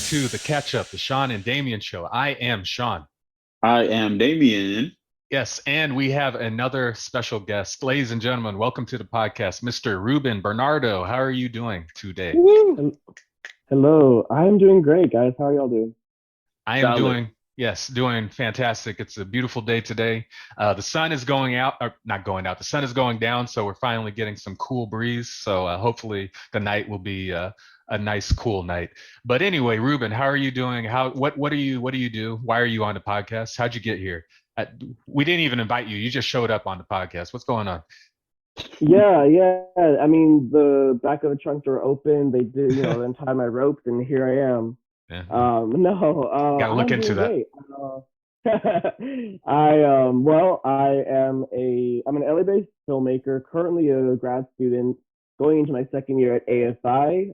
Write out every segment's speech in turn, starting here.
to the catch up, the Sean and Dameon show. I am Sean. I am Dameon. Yes, and we have another special guest. Ladies and gentlemen, welcome to the podcast, Mr. Reuben Bernardo. How are you doing today? Woo! Hello, I'm doing great, guys. How are y'all doing? I am Solid. doing, yes, doing fantastic. It's a beautiful day today. The sun is going out, or not going out, the sun is going down, so we're finally getting some cool breeze. So hopefully the night will be a nice, cool night. But anyway, Ruben, how are you doing? What do you do? Why are you on the podcast? How'd you get here? Uh, we didn't even invite you. You just showed up on the podcast. What's going on? Yeah. I mean, the back of the trunk door opened. They did, then tie my ropes, and here I am. Yeah, No, got to look I'm into doing that. great. I'm an LA-based filmmaker, currently a grad student, going into my second year at AFI,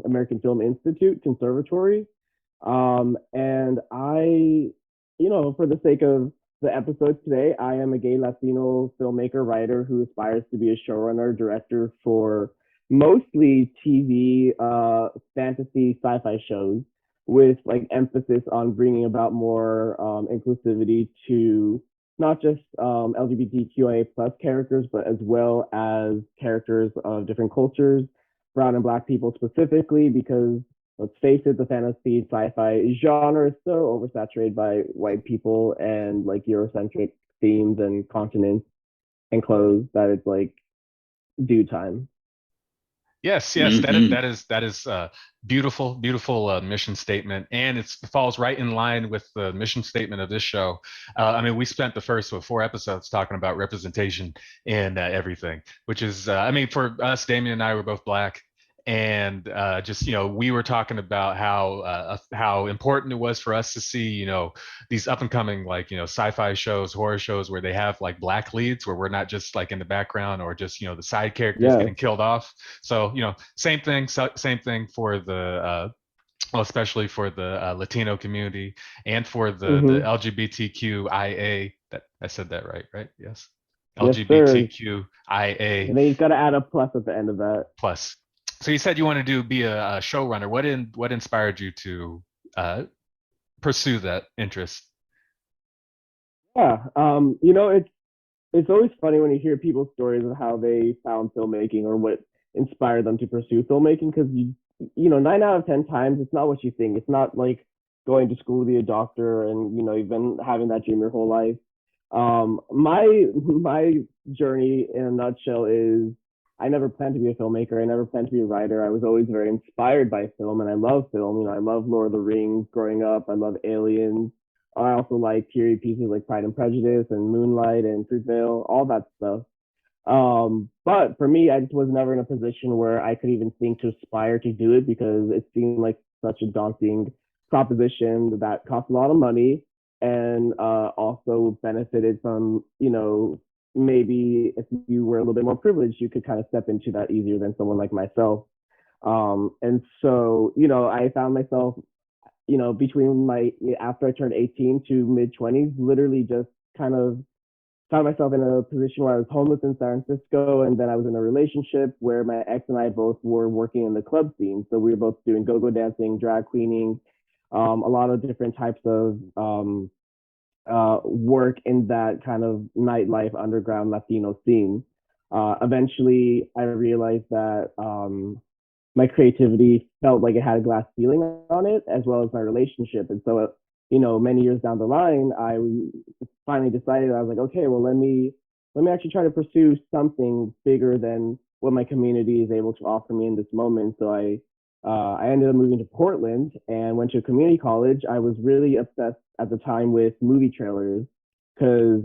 American Film Institute Conservatory. And for the sake of the episode today, I am a gay Latino filmmaker, writer who aspires to be a showrunner, director for mostly TV, fantasy, sci-fi shows, with like emphasis on bringing about more inclusivity to not just LGBTQIA plus characters, but as well as characters of different cultures, brown and black people specifically, because let's face it, the fantasy sci-fi genre is so oversaturated by white people and like Eurocentric themes and continents and clothes that it's like due time. Yes, Hmm. that is beautiful, beautiful mission statement, and it falls right in line with the mission statement of this show. I mean, we spent the first 4 episodes talking about representation and everything, which is, I mean, for us, Damien and I were both black, and just we were talking about how important it was for us to see these up and coming like sci-fi shows, horror shows where they have like black leads, where we're not just like in the background or just the side characters Yes. getting killed off. So same thing, same thing for the well, especially for the Latino community and for the Mm-hmm. LGBTQIA. That I said that right, right? Yes, Yes, sir. LGBTQIA And then you've got to add a plus at the end of that. plus. So you said you want to be a showrunner. What inspired you to uh, pursue that interest? Yeah. It's always funny when you hear people's stories of how they found filmmaking or what inspired them to pursue filmmaking, because nine out of ten times it's not what you think. It's not like going to school to be a doctor and you've been having that dream your whole life. My journey in a nutshell is I never planned to be a filmmaker. I never planned to be a writer. I was always very inspired by film, and I love film. I love Lord of the Rings growing up. I love Aliens. I also like period pieces like Pride and Prejudice and Moonlight and Fruitvale, all that stuff. But for me, I just was never in a position where I could even think to aspire to do it, because it seemed like such a daunting proposition that cost a lot of money, and also benefited from, maybe if you were a little bit more privileged, you could kind of step into that easier than someone like myself. And so, I found myself, between my after I turned 18 to mid 20s, literally just kind of found myself in a position where I was homeless in San Francisco, and then I was in a relationship where my ex and I both were working in the club scene. So we were both doing go-go dancing, drag queening, a lot of different types of work in that kind of nightlife underground Latino scene. Eventually, I realized that my creativity felt like it had a glass ceiling on it, as well as my relationship. And so, many years down the line, I finally decided, I was like, okay, well, let me actually try to pursue something bigger than what my community is able to offer me in this moment. So I ended up moving to Portland and went to a community college. I was really obsessed at the time with movie trailers, because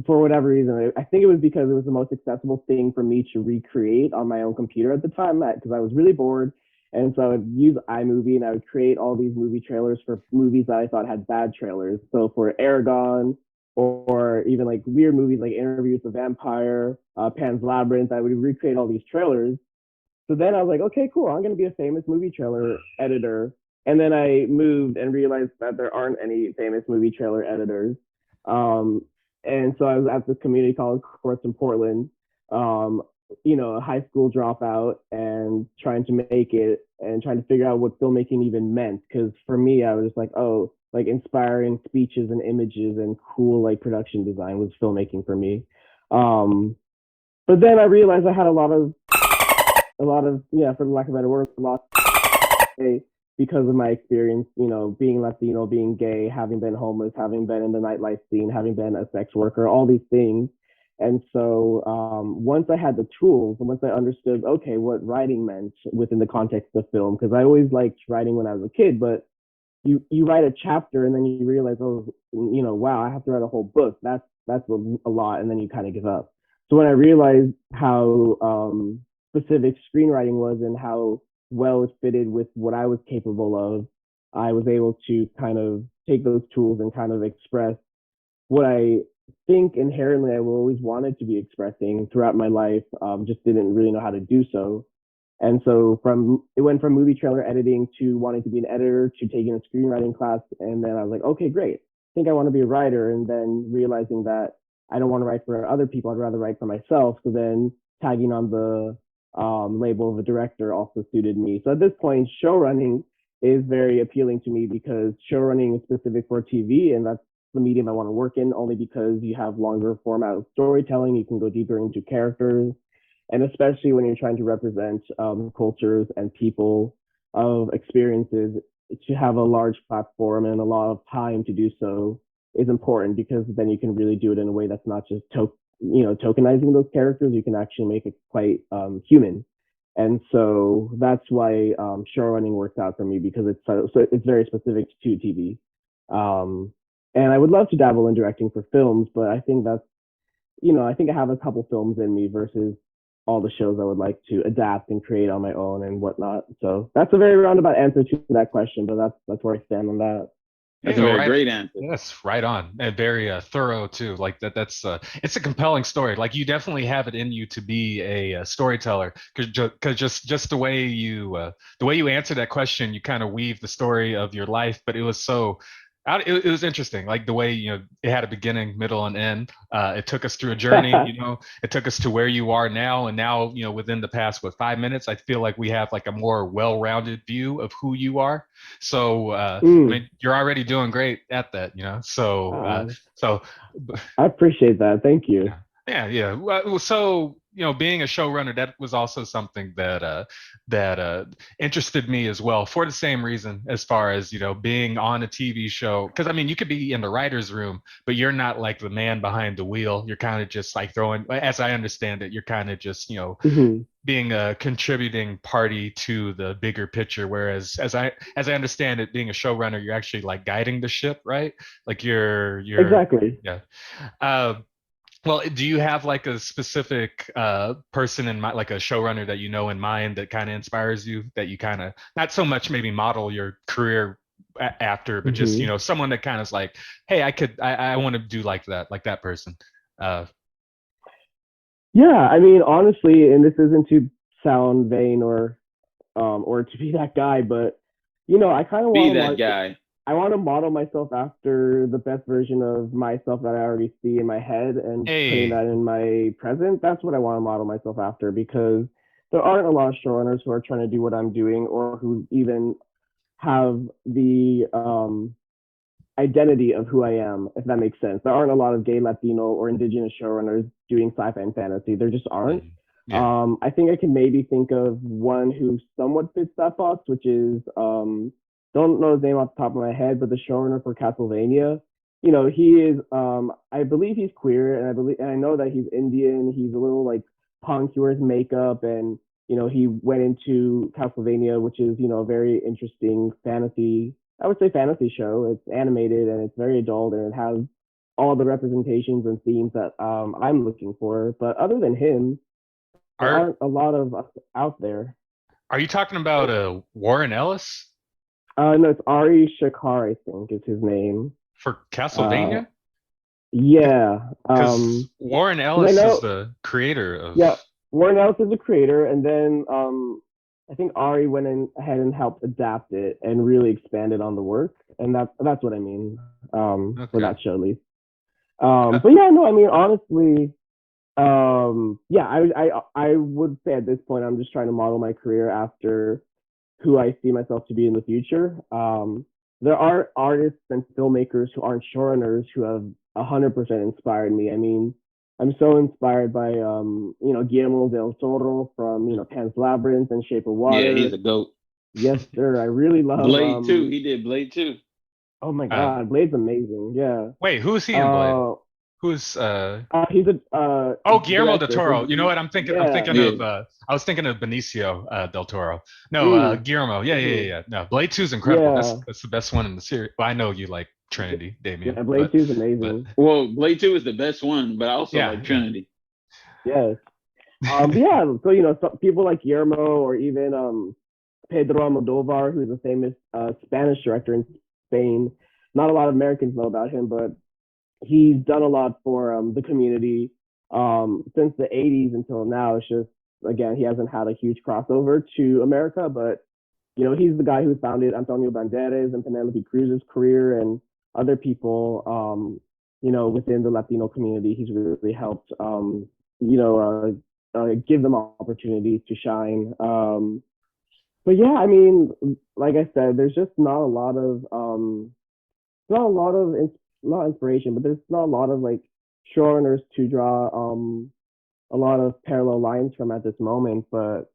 for whatever reason, I think it was because it was the most accessible thing for me to recreate on my own computer at the time, because I was really bored. And so I would use iMovie and I would create all these movie trailers for movies that I thought had bad trailers. So for Aragon, or even like weird movies like Interview with the Vampire, Pan's Labyrinth, I would recreate all these trailers. So then I was like, okay, cool, I'm going to be a famous movie trailer editor. And then I moved and realized that there aren't any famous movie trailer editors. Um, and so I was at this community college course in Portland. Um, a high school dropout and trying to make it and trying to figure out what filmmaking even meant. Because for me, I was just like, oh, like inspiring speeches and images and cool like production design was filmmaking for me. Um, but then I realized I had a lot of yeah, for lack of a better word, a lot because of my experience, being Latino, being gay, having been homeless, having been in the nightlife scene, having been a sex worker, all these things. And so once I had the tools, and once I understood, okay, what writing meant within the context of film, because I always liked writing when I was a kid, but you write a chapter and then you realize, oh, wow, I have to write a whole book. That's a lot, and then you kind of give up. So when I realized how specific screenwriting was and how well it fitted with what I was capable of, I was able to kind of take those tools and kind of express what I think inherently I always wanted to be expressing throughout my life, just didn't really know how to do so. And so it went from movie trailer editing to wanting to be an editor to taking a screenwriting class. And then I was like, okay, great. I think I want to be a writer. And then realizing that I don't want to write for other people. I'd rather write for myself. So then tagging on the label of a director also suited me. So at this point, show running is very appealing to me because show running is specific for TV, and that's the medium I want to work in, only because you have longer format of storytelling. You can go deeper into characters, and especially when you're trying to represent cultures and people of experiences, to have a large platform and a lot of time to do so is important, because then you can really do it in a way that's not just tokenizing those characters. You can actually make it quite human. And so that's why showrunning works out for me, because it's very specific to TV. And I would love to dabble in directing for films, but I think I think I have a couple films in me versus all the shows I would like to adapt and create on my own and whatnot. So that's a very roundabout answer to that question, but that's where I stand on that. That's a very great answer. Yes, right on, and very thorough too. Like that. It's a compelling story. Like you definitely have it in you to be a storyteller, because just the way you answer that question, you kind of weave the story of your life. But it was so. It was interesting, like the way it had a beginning, middle, and end. It took us through a journey. It took us to where you are now, and now within the past 5 minutes, I feel like we have like a more well-rounded view of who you are. So I mean, you're already doing great at that. So I appreciate that. Thank you. yeah. Well, so being a showrunner, that was also something that interested me as well, for the same reason, as far as being on a TV show. Because I mean, you could be in the writers' room, but you're not like the man behind the wheel. You're kind of just like throwing, as I understand it, you're kind of just Mm-hmm. being a contributing party to the bigger picture. Whereas, as I understand it, being a showrunner, you're actually like guiding the ship, right? Like you're Exactly. yeah. Uh, well, do you have like a specific person in mind, like a showrunner that in mind, that kind of inspires you, that you kind of not so much maybe model your career after, but just Mm-hmm. someone that kind of is like, hey, I want to do like that person. Uh, Yeah, I mean, honestly, and this isn't to sound vain or to be that guy, but I kind of Be want that to guy. I want to model myself after the best version of myself that I already see in my head and putting that hey, in my present. That's what I want to model myself after, because there aren't a lot of showrunners who are trying to do what I'm doing, or who even have the identity of who I am, if that makes sense. There aren't a lot of gay, Latino, or indigenous showrunners doing sci-fi and fantasy. There just aren't. yeah, I think I can maybe think of one who somewhat fits that box, which is don't know his name off the top of my head, but the showrunner for Castlevania. He is I believe he's queer, and I know that he's Indian. He's a little like punk. He wears makeup, and he went into Castlevania, which is a very interesting fantasy, I would say, fantasy show. It's animated and it's very adult, and it has all the representations and themes that I'm looking for. But other than him, there are aren't a lot of us out there. are you talking about Warren Ellis No, it's Ari Shakar, I think is his name. for Uh, Castlevania? yeah, Because Warren because I Ellis is know, the creator of. yeah, Warren Ellis is a creator, and then I think Ari went in ahead and helped adapt it and really expanded on the work, and that's what I mean, for Okay. that show at least. But yeah, no, I mean, honestly, Yeah, I would say at this point I'm just trying to model my career after who I see myself to be in the future. There are artists and filmmakers who aren't showrunners who have 100% inspired me. I mean, I'm so inspired by Guillermo del Toro from Pan's Labyrinth and Shape of Yeah, Water. he's a goat. Yes, sir. I really love Blade 2. He did Blade 2. Oh my Uh, God, Blade's amazing. Yeah. wait, who's he in Blade? Uh, Who's he's a Oh, Guillermo del director. Toro. You know what? I'm Yeah. thinking Yeah. of I was thinking of Benicio del Toro. No, Mm, Guillermo. Yeah, yeah, yeah, mhm. yeah. No, Blade 2 is incredible. Yeah. That's the best one in the series. Well, I know you like Trinity, Dameon, Yeah, Blade 2 is but amazing. Well, Blade 2 is the best one, but I also yeah, like yeah. Trinity. Yes. But yeah, so some people like Guillermo or even Pedro Almodovar, who's a famous Spanish director in Spain. Not a lot of Americans know about him, but he's done a lot for the community since the 80s until now. It's just, again, he hasn't had a huge crossover to America, but he's the guy who founded Antonio Banderas and Penelope Cruz's career and other people, within the Latino community. He's really helped, give them opportunities to shine. But yeah, I mean, like I said, there's just not a lot of not a lot of not inspiration, but there's not a lot of like showrunners to draw a lot of parallel lines from at this moment. But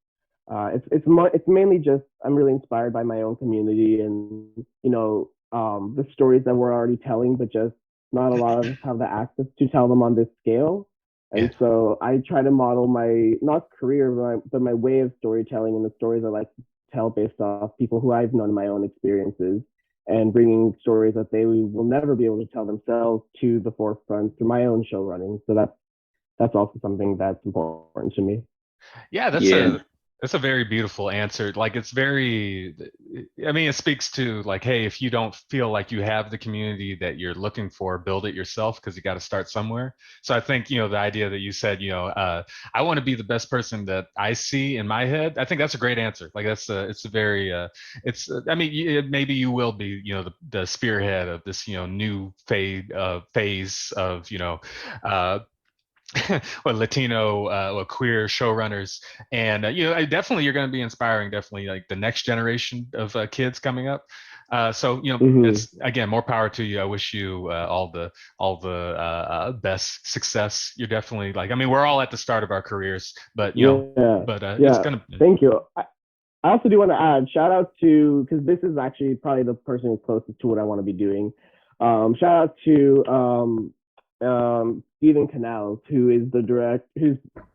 it's mainly just I'm really inspired by my own community and the stories that we're already telling, but just not a lot of us have the access to tell them on this scale. Yeah. And so I try to model my not career, but my way of storytelling and the stories I like to tell based off people who I've known in my own experiences and bringing stories that they will never be able to tell themselves to the forefront through my own show running. So that's also something that's important to me. Yeah, Yeah. that's a very beautiful answer. Like it's very, I mean, it speaks to like, hey, if you don't feel like you have the community that you're looking for, build it yourself because you got to start somewhere. So I think, the idea that you said, I want to be the best person that I see in my head. I think that's a great answer. Like it's a very, I mean, maybe you will be, the spearhead of this, new phase of, or Latino or queer showrunners, and definitely you're going to be inspiring, definitely like the next generation of kids coming up. So Mm-hmm. it's again more power to you. I wish you all the best success. You're definitely like I mean we're all at the start of our careers, but Yeah, it's yeah. gonna Thank you. I also do want to add shout out to because this is actually probably the person who's closest to what I want to be doing. Shout out to Stephen Canals, who is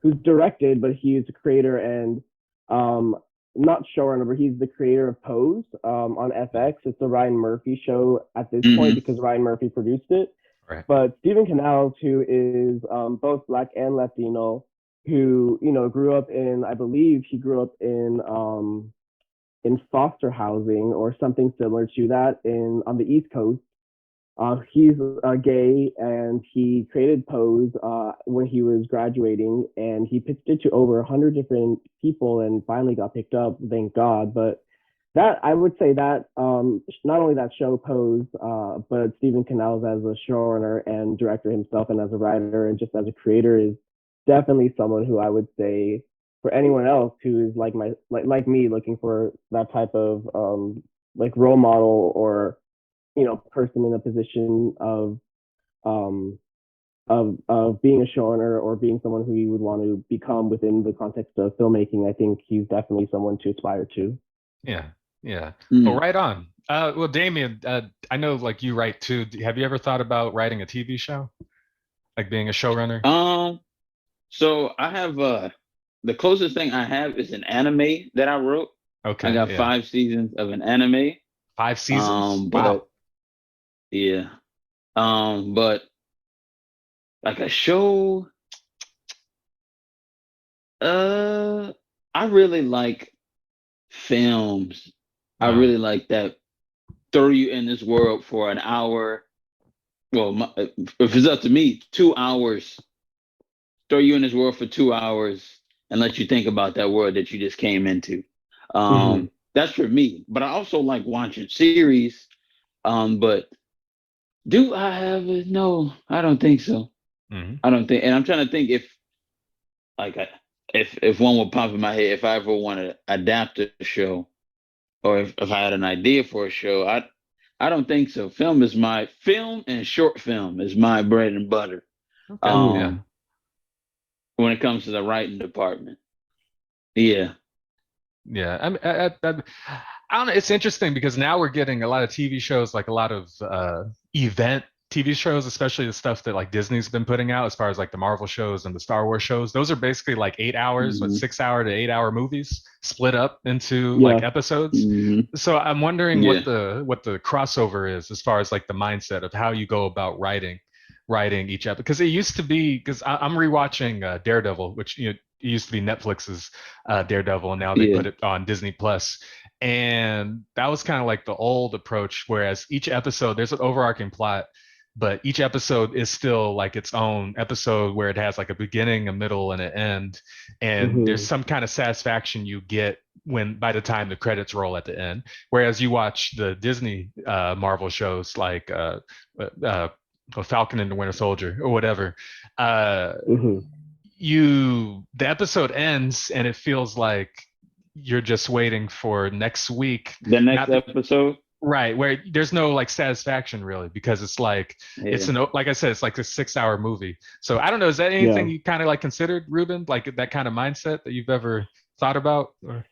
who's directed, but he is a creator and um, not showrunner, but he's the creator of Pose on FX. It's a Ryan Murphy show at this point Mm-hmm. because Ryan Murphy produced it. right. But Stephen Canals, who is both Black and Latino, who grew up in, I believe he grew up in foster housing or something similar to that on the East Coast. He's gay and he created Pose when he was graduating and he pitched it to over 100 different people and finally got picked up, thank God. But that I would say that not only that show Pose, but Stephen Canals as a showrunner and director himself and as a writer and just as a creator is definitely someone who I would say for anyone else who is like me looking for that type of like role model or person in a position um of being a showrunner or being someone who you would want to become within the context of filmmaking. I think he's definitely someone to aspire to. Yeah, yeah. Well, Mm. right on. Well, Damien, I know like you write too. Have you ever thought about writing a TV show, like being a showrunner? Um, so I have the closest thing I have is an anime that I wrote. I Okay, got yeah. 5 seasons of an anime. 5 seasons. But Wow. yeah. But like a show, uh, I really like films. I Uh, really like that throw you in this world for an hour. Well, if it's up to me, 2 hours. Throw you in this world for 2 hours and let you think about that world that you just came into. Mm-hmm. That's for me. But I also like watching series. But do I have it? No, I don't think so. mhm. I don't think. And I'm trying to think if if one would pop in my head, if I ever want to adapt a show, or if I had an idea for a show, I don't think so. Film and short film is my bread and butter. Okay. Yeah. Um, when it comes to the writing department, yeah, Yeah. I don't know. It's interesting because now we're getting a lot of TV shows, like a lot of event TV shows, especially the stuff that like Disney's been putting out as far as like the Marvel shows and the Star Wars shows. Those are basically like 8 hours, hmm 6 hour to 8 hour movies split up into like Yeah. episodes. hmm So I'm wondering yeah, what the crossover is as far as like the mindset of how you go about writing each episode. Because it used to be because I'm rewatching Daredevil, which it used to be Netflix's Daredevil, and now they yeah, put it on Disney Plus. And that was kind of like the old approach, whereas each episode there's an overarching plot, but each episode is still like its own episode where it has like a beginning, a middle, and an end. And there's Hmm. some kind of satisfaction you get when by the time the credits roll at the end. Whereas you watch the Disney Marvel shows like uh, Falcon and the Winter Soldier or whatever, uh, Hmm. the episode ends and it feels like you're just waiting for next week. the next Not the, episode, right where there's no like satisfaction really because it's like yeah. like I said, it's like a 6 hour movie. So I don't know. Is that Yeah. anything you kind of like considered, Ruben? Like that kind of mindset that you've ever thought about? Or...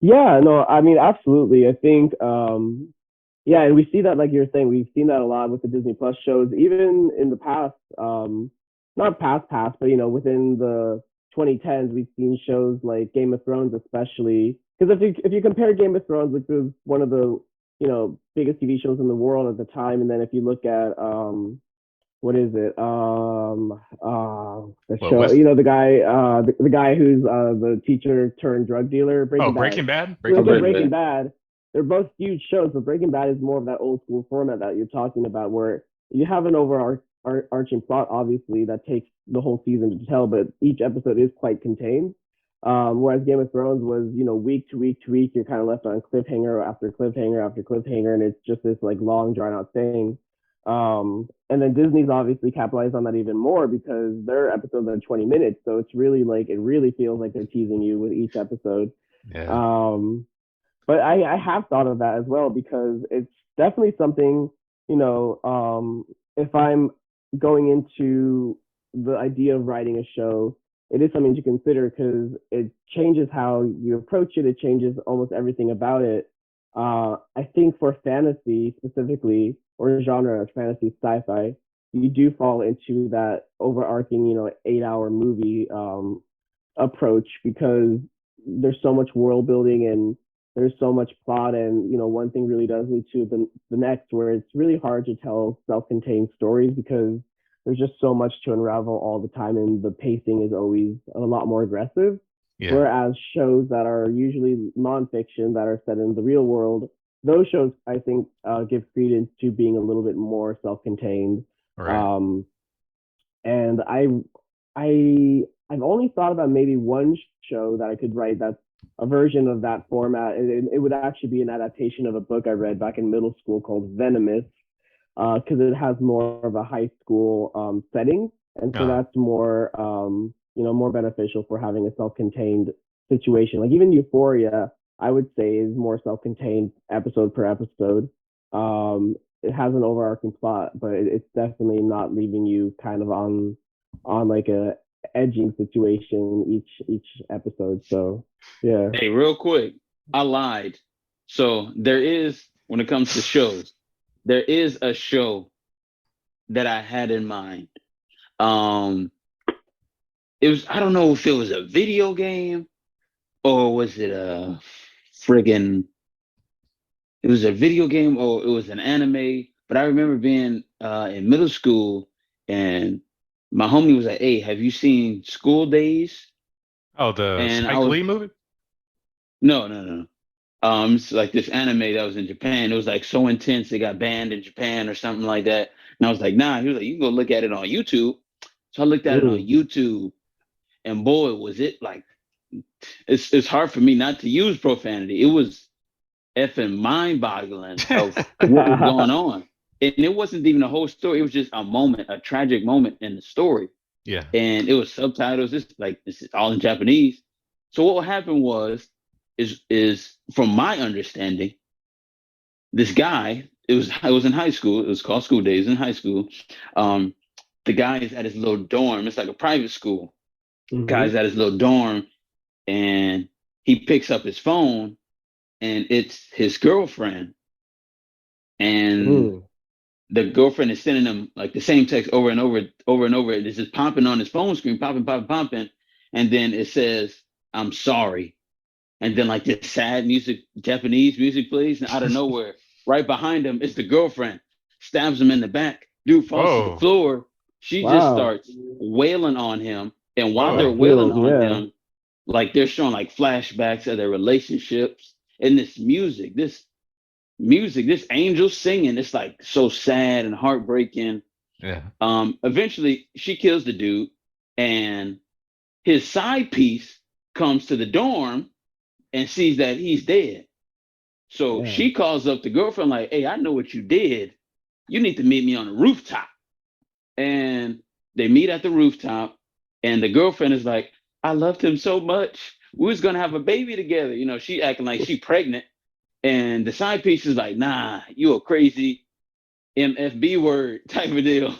Yeah, no, I mean, absolutely. I think, yeah, and we see that, like you're saying, we've seen that a lot with the Disney Plus shows, even in the past, not past, but within the 2010s, we've seen shows like Game of Thrones, especially because if you compare Game of Thrones, which was one of the biggest TV shows in the world at the time, and then if you look at what is it? The Well, show. West. The guy who's the teacher turned drug dealer. Oh, Breaking Bad. Breaking Bad. You Breaking look at Bad. Breaking Breaking Bad. Bad. They're both huge shows, but Breaking Bad is more of that old school format that you're talking about, where you have an overarching plot, obviously, that takes the whole season to tell, but each episode is quite contained. Whereas Game of Thrones was, week to week to week, you're kind of left on cliffhanger after cliffhanger after cliffhanger, and it's just this like long drawn out thing. And then Disney's obviously capitalized on that even more because their episodes are 20 minutes. So it's really like, it really feels like they're teasing you with each episode. Yeah. But I have thought of that as well because it's definitely something, if I'm going into the idea of writing a show, it is something to consider because it changes how you approach it. It changes almost everything about it. I think for fantasy specifically, or genre of fantasy sci-fi, you do fall into that overarching, 8 hour movie approach because there's so much world building and there's so much plot, and one thing really does lead to the next, where it's really hard to tell self-contained stories because there's just so much to unravel all the time, and the pacing is always a lot more aggressive. Yeah. Whereas shows that are usually nonfiction that are set in the real world, those shows I think give credence to being a little bit more self-contained. Right. And I've only thought about maybe one show that I could write that's a version of that format. It would actually be an adaptation of a book I read back in middle school called Venomous, because it has more of a high school setting, and so that's more more beneficial for having a self-contained situation. Like even Euphoria, I would say, is more self-contained episode per episode. It has an overarching plot, but it's definitely not leaving you kind of on like a edging situation each episode. So yeah. Hey, real quick, I lied. So there is, when it comes to shows, there is a show that I had in mind. Um, it was, I don't know if it was a video game or was it a friggin', it was a video game or it was an anime. But I remember being in middle school and my homie was like, "Hey, have you seen School Days?" Oh, the And I Spike was, Lee movie. no, no, no. It's like this anime that was in Japan. It was like so intense it got banned in Japan or something like that. And I was like, nah. He was like, you can go look at it on YouTube. So I looked at it on Mm. YouTube, and boy, was it like it's hard for me not to use profanity. It was effing mind-boggling of what was going on. And it wasn't even a whole story. It was just a moment, a tragic moment in the story. Yeah. and it was subtitles. This is all in Japanese. So what happened is from my understanding, this guy, it was in high school. It was called School Days in high school. Um, the guy is at his little dorm. It's like a private school. Mm-hmm. Guy's at his little dorm, and he picks up his phone, and it's his girlfriend, and Mm. the girlfriend is sending him like the same text over and over, over and over. It's just popping on his phone screen, popping, popping, popping, and then it says, "I'm sorry," and then like this sad music, Japanese music plays, and out of nowhere, right behind him, it's the girlfriend, stabs him in the back. Dude falls to the Whoa. floor. She just Wow. starts wailing on him, and while That they're Whoa. wailing feels, on yeah. him, like they're showing like flashbacks of their relationships and this angel singing. It's like so sad and heartbreaking. Yeah. Eventually she kills the dude, and his side piece comes to the dorm and sees that he's dead. So Yeah. she calls up the girlfriend, like, "Hey, I know what you did. You need to meet me on the rooftop." And they meet at the rooftop, and the girlfriend is like, "I loved him so much. We was gonna have a baby together." She acting like she pregnant. And the side piece is like, "Nah, you a crazy MFB word type of deal."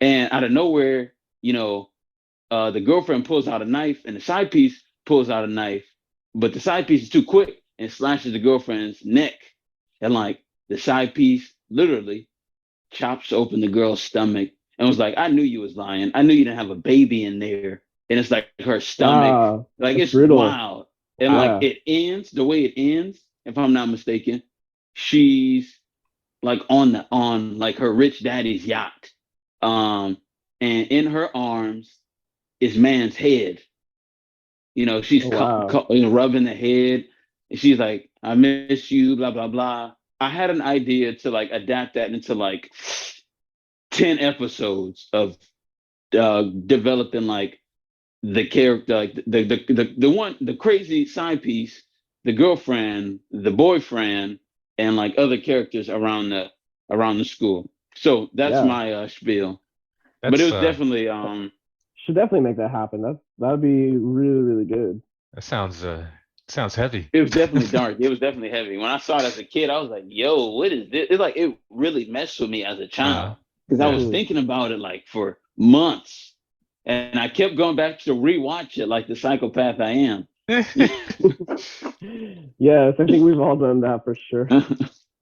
And out of nowhere, the girlfriend pulls out a knife, and the side piece pulls out a knife, but the side piece is too quick and slashes the girlfriend's neck. And like the side piece literally chops open the girl's stomach and was like, "I knew you was lying. I knew you didn't have a baby in there." And it's like her stomach, Wow. like That's it's brutal. wild. And like Yeah. it ends the way it ends, if I'm not mistaken, she's like on like her rich daddy's yacht. Um, and in her arms is man's head. She's Oh, wow. rubbing the head, and she's like, "I miss you," blah blah blah. I had an idea to like adapt that into like 10 episodes of developing like the character, like the crazy side piece, the girlfriend, the boyfriend, and like other characters around the school. So that's Yeah. my spiel. But it That's was definitely Should definitely make that happen. That'd be really, really good. that sounds heavy. it was definitely dark. It was definitely heavy. When I saw it as a kid, I was like, "Yo, what is this?" It's like it really messed with me as a child because I was Yeah. Hmm. thinking about it like for months, and I kept going back to rewatch it like the psychopath I am. Yes, I think we've all done that for sure.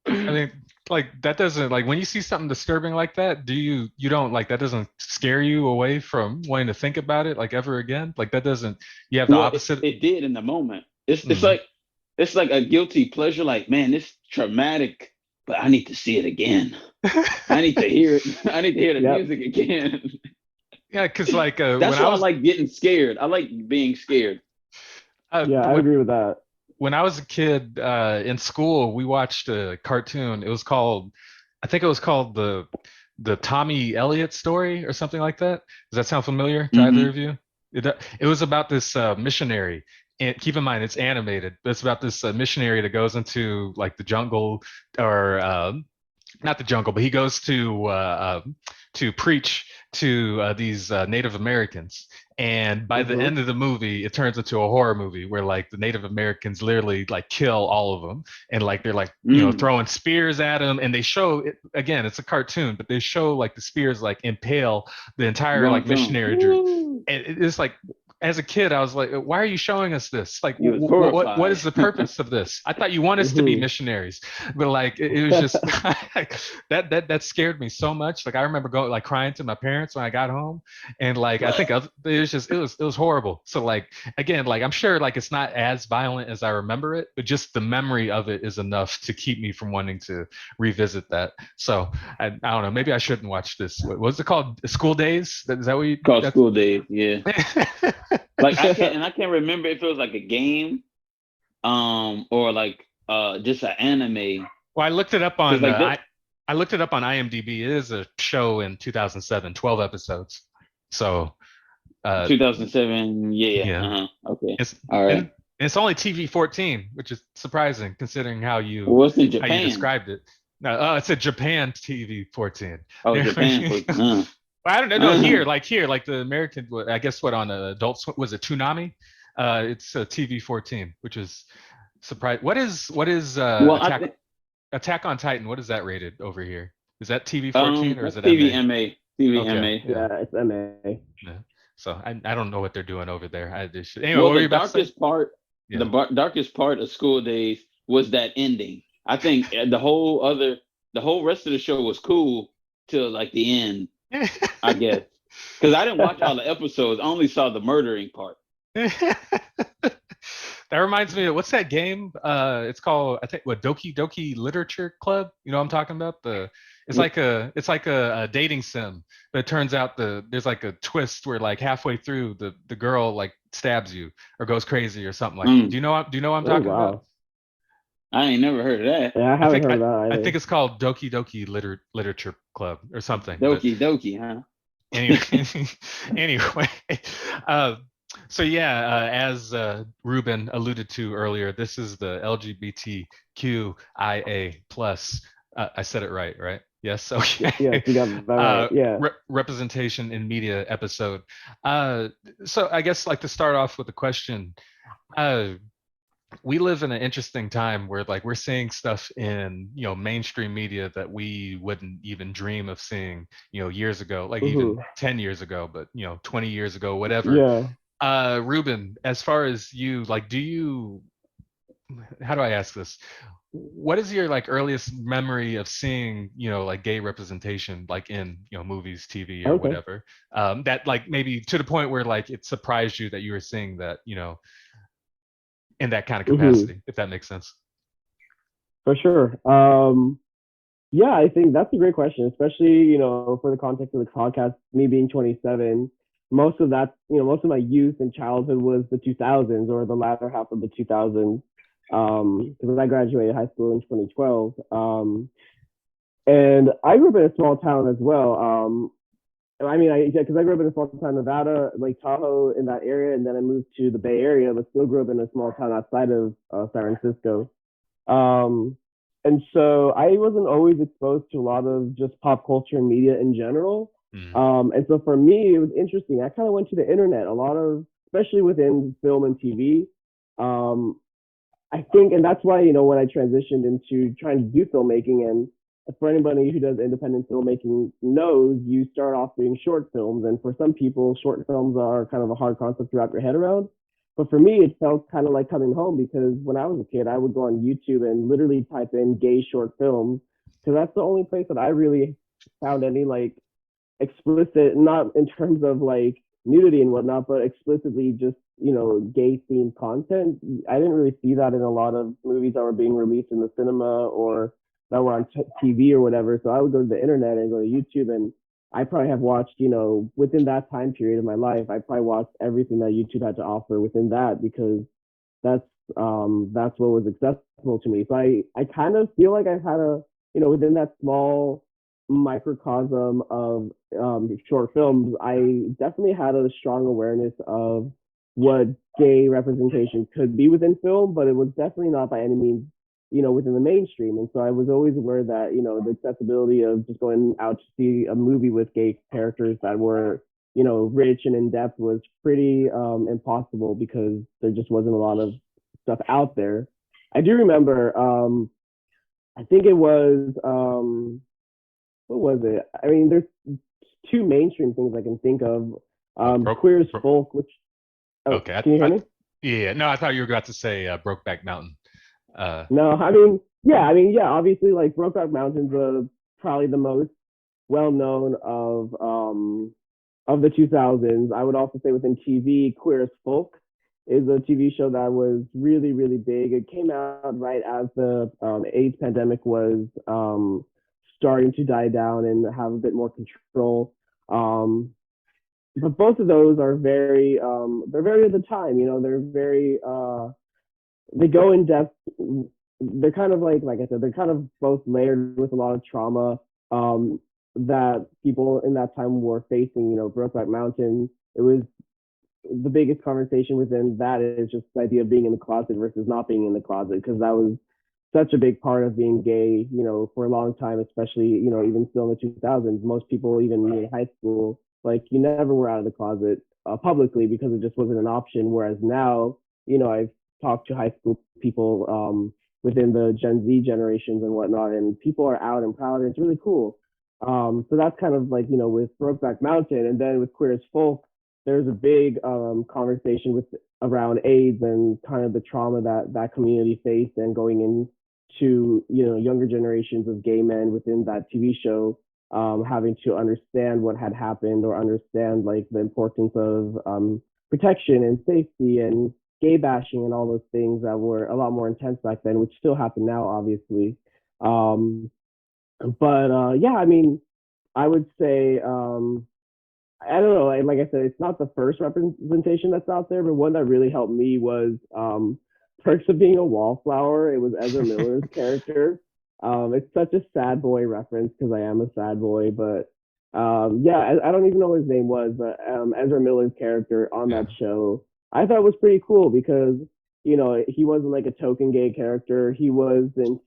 I mean, like that doesn't like when you see something disturbing like that, you don't like that doesn't scare you away from wanting to think about it like ever again? Like that doesn't you have the Well, it, opposite. it did in the moment. It's Mm. like it's like a guilty pleasure. Like, man, this traumatic, but I need to see it again. I need to hear it. I need to hear the Yep. music again. Yeah, because like That's why I like getting scared. I like being scared. Yeah, I when agree with that. when I was a kid in school, we watched a cartoon. It was called, I think it was called the Tommy Elliot story or something like that. Does that sound familiar to either Hmm. of you? It was about this missionary. And keep in mind, it's animated, but it's about this missionary that goes into like the jungle or not the jungle, but he goes to preach to these Native Americans. And by the Mm-hmm. end of the movie, it turns into a horror movie where like the Native Americans literally like kill all of them, and like they're like Mm. throwing spears at them, and they show it again. It's a cartoon, but they show like the spears like impale the entire Going like through 'em. missionary. Woo. And it's like as a kid, I was like, why are you showing us this? Like, You was what horrified. is the purpose of this? I thought you want us to be Mm-hmm. missionaries, but like, it was just that scared me so much. Like, I remember going like crying to my parents when I got home, and like, I think it was just it was horrible. So like, again, like I'm sure like it's not as violent as I remember it, but just the memory of it is enough to keep me from wanting to revisit that. So I don't know. Maybe I shouldn't watch this. What was it called? School Days? Is that what you? Called That's School Days. Yeah. Like I can't remember if it was like a game, or like just an anime. well, I looked it up Because on like that I looked it up on IMDb. It is a show in 2007, 12 episodes. So, uh, 2007. Yeah. yeah, Okay. it's All right. and it's only TV 14, which is surprising considering Well, what's in how you Japan? described it. No, oh, it's a Japan TV 14. Oh, Japan for. I don't know. No, here, like the American, I guess what on Adult Swim was it Toonami? It's TV 14, which is surprise. What is Well, I think Attack on Titan? What is that rated over here? Is that TV 14 or is that's it MA? TVMA, Okay, TVMA. yeah. Yeah, it's MA. Yeah. So I don't know what they're doing over there. Anyway, Well, what were you about to say? the Yeah. darkest part of School Days was that ending. I think the whole rest of the show was cool till like the end, I guess. Because I didn't watch all the episodes, I only saw the murdering part. That reminds me of what's that game? It's called I think what Doki Doki Literature Club. You know what I'm talking about? It's like a dating sim, but it turns out there's like a twist where like halfway through the girl like stabs you or goes crazy or something like. Mm, Do you know what I'm Oh talking about? wow. I ain't never heard of that. Yeah, I I haven't think heard I, of that I either. think it's called Doki Doki Literature Club or something. But Doki Doki, huh? anyway, anyway, uh, so yeah, as Ruben alluded to earlier, this is the LGBTQIA plus. I said it right, right? Yes. Yes, Okay. you got that right. Yeah. Representation in media episode. Uh, so I guess like to start off with a question. Uh, we live in an interesting time where like we're seeing stuff in mainstream media that we wouldn't even dream of seeing years ago, like even Hmm. 10 years ago, but 20 years ago, whatever. Yeah. Ruben, as far as you, like, do you, how do I ask this? What is your like earliest memory of seeing like gay representation like in movies, TV, or Okay. whatever, that like maybe to the point where like it surprised you that you were seeing that in that kind of Hmm. capacity, if that makes sense. For sure. Yeah, I think that's a great question, especially, for the context of the podcast, me being 27, most of my youth and childhood was the 2000s or the latter half of the 2000s. Because I graduated high school in 2012. And I grew up in a small town as well. I mean, because I grew up in a small town, Nevada, like Tahoe, in that area, and then I moved to the Bay Area, but still grew up in a small town outside of San Francisco. Um, and so I wasn't always exposed to a lot of just pop culture and media in general. Mm. And so for me, it was interesting. I kind of went to the internet a lot of, especially within film and TV. Um, I think, and that's why, when I transitioned into trying to do filmmaking, and for anybody who does independent filmmaking knows, you start off doing short films. And for some people, short films are kind of a hard concept to wrap your head around. But for me, it felt kind of like coming home because when I was a kid, I would go on YouTube and literally type in gay short films because that's the only place that I really found any like explicit, not in terms of like nudity and whatnot, but explicitly just gay themed content. I didn't really see that in a lot of movies that were being released in the cinema or that were on TV or whatever. So I would go to the internet and go to YouTube, and I probably have watched, within that time period of my life, I probably watched everything that YouTube had to offer within that because that's that's what was accessible to me. So I kind of feel like I've had a within that small microcosm of short films, I definitely had a strong awareness of what gay representation could be within film, but it was definitely not by any means within the mainstream. And so I was always aware that the accessibility of just going out to see a movie with gay characters that were rich and in depth was pretty impossible because there just wasn't a lot of stuff out there. I do remember, I think it was, what was it? I mean, there's two mainstream things I can think of. Broke, Queer as broke. Folk, which, oh, Okay, can you hear me? yeah. No, I thought you were about to say Brokeback Mountain. Uh, No, yeah, obviously, like Brokeback Mountain's probably the most well known of the 2000s. I would also say within TV, Queer as Folk is a TV show that was really, really big. It came out right as the AIDS pandemic was starting to die down and have a bit more control. Um, but both of those are they're very at the time. They're very they go in depth. They're kind of like I said, they're kind of both layered with a lot of trauma that people in that time were facing. Brokeback Mountain. It was the biggest conversation within that is just the idea of being in the closet versus not being in the closet because that was such a big part of being gay, for a long time, especially, even still in the 2000s. Most people, even in high school, like you never were out of the closet publicly because it just wasn't an option. Whereas now, I've talked to high school people within the Gen Z generations and whatnot, and people are out and proud, and it's really cool. So that's kind of like, with Brokeback Mountain, and then with Queer as Folk, there's a big conversation with around AIDS and kind of the trauma that that community faced, and going into younger generations of gay men within that TV show, having to understand what had happened, or understand like the importance of protection and safety and gay bashing and all those things that were a lot more intense back then, which still happen now, obviously. Um, but yeah, I mean, I would say I don't know. Like I said, it's not the first representation that's out there, but one that really helped me was Perks of Being a Wallflower. It was Ezra Miller's character. It's such a sad boy reference because I am a sad boy, but yeah, I don't even know what his name was, but Ezra Miller's character on Yeah. that show, I thought was pretty cool because he wasn't like a token gay character. He wasn't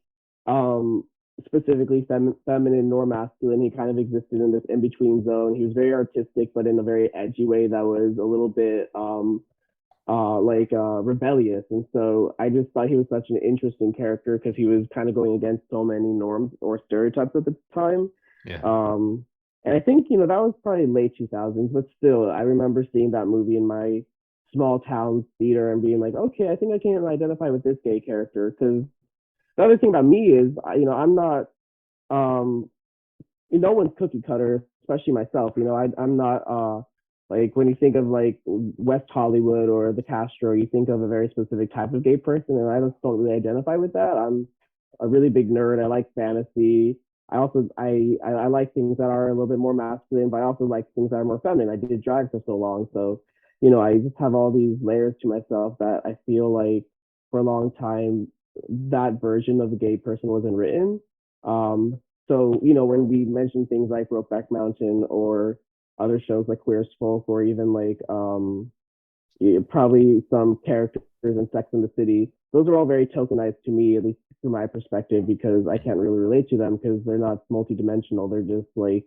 um specifically feminine nor masculine. He kind of existed in this in between zone. He was very artistic, but in a very edgy way that was a little bit rebellious. And so I just thought he was such an interesting character because he was kind of going against so many norms or stereotypes at the time. Yeah. And I think that was probably late 2000s, but still, I remember seeing that movie in my small town theater and being like, okay, I think I can identify with this gay character. Because the other thing about me is, I'm not um no one's cookie cutter, especially myself. I'm not like when you think of like West Hollywood or the Castro, you think of a very specific type of gay person, and I just don't really identify with that. I'm a really big nerd. I like fantasy. I also I like things that are a little bit more masculine, but I also like things that are more feminine. I did drag for so long, so I just have all these layers to myself that I feel like for a long time that version of a gay person wasn't written. So, when we mention things like Brokeback Mountain or other shows like Queer as Folk, or even like yeah, probably some characters in Sex and the City, those are all very tokenized to me, at least from my perspective, because I can't really relate to them because they're not multidimensional. They're just like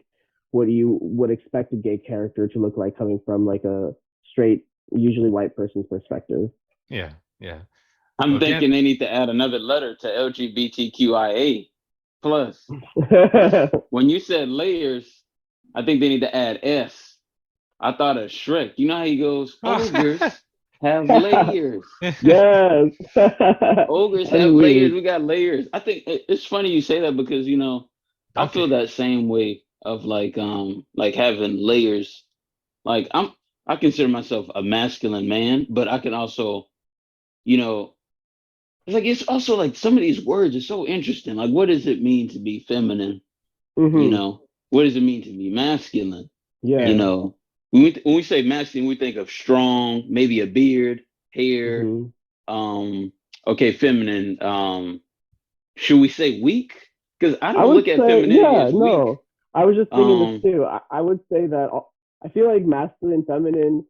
what you would expect a gay character to look like coming from like a straight, usually white person's perspective. Yeah. Yeah. I'm Well, again, thinking they need to add another letter to LGBTQIA plus. When you said layers, I think they need to add S. I thought of Shrek. You know how he goes, ogres have layers. Yes. Ogres That's have layers. weird. We got layers. I think it's funny you say that because I feel donkey. that same way of like having layers. Like I consider myself a masculine man, but I can also, you know, it's also like some of these words are so interesting. Like what does it mean to be feminine? You Hmm. know, what does it mean to be masculine? You Yeah. Yeah. know, when we say masculine, we think of strong, maybe a beard, hair. Hmm. Um, okay, feminine. Should we say weak? Because I I don't would look at say, femininity yeah, as weak. no. I was just thinking this Um, too. I would say that I feel like masculine, feminine,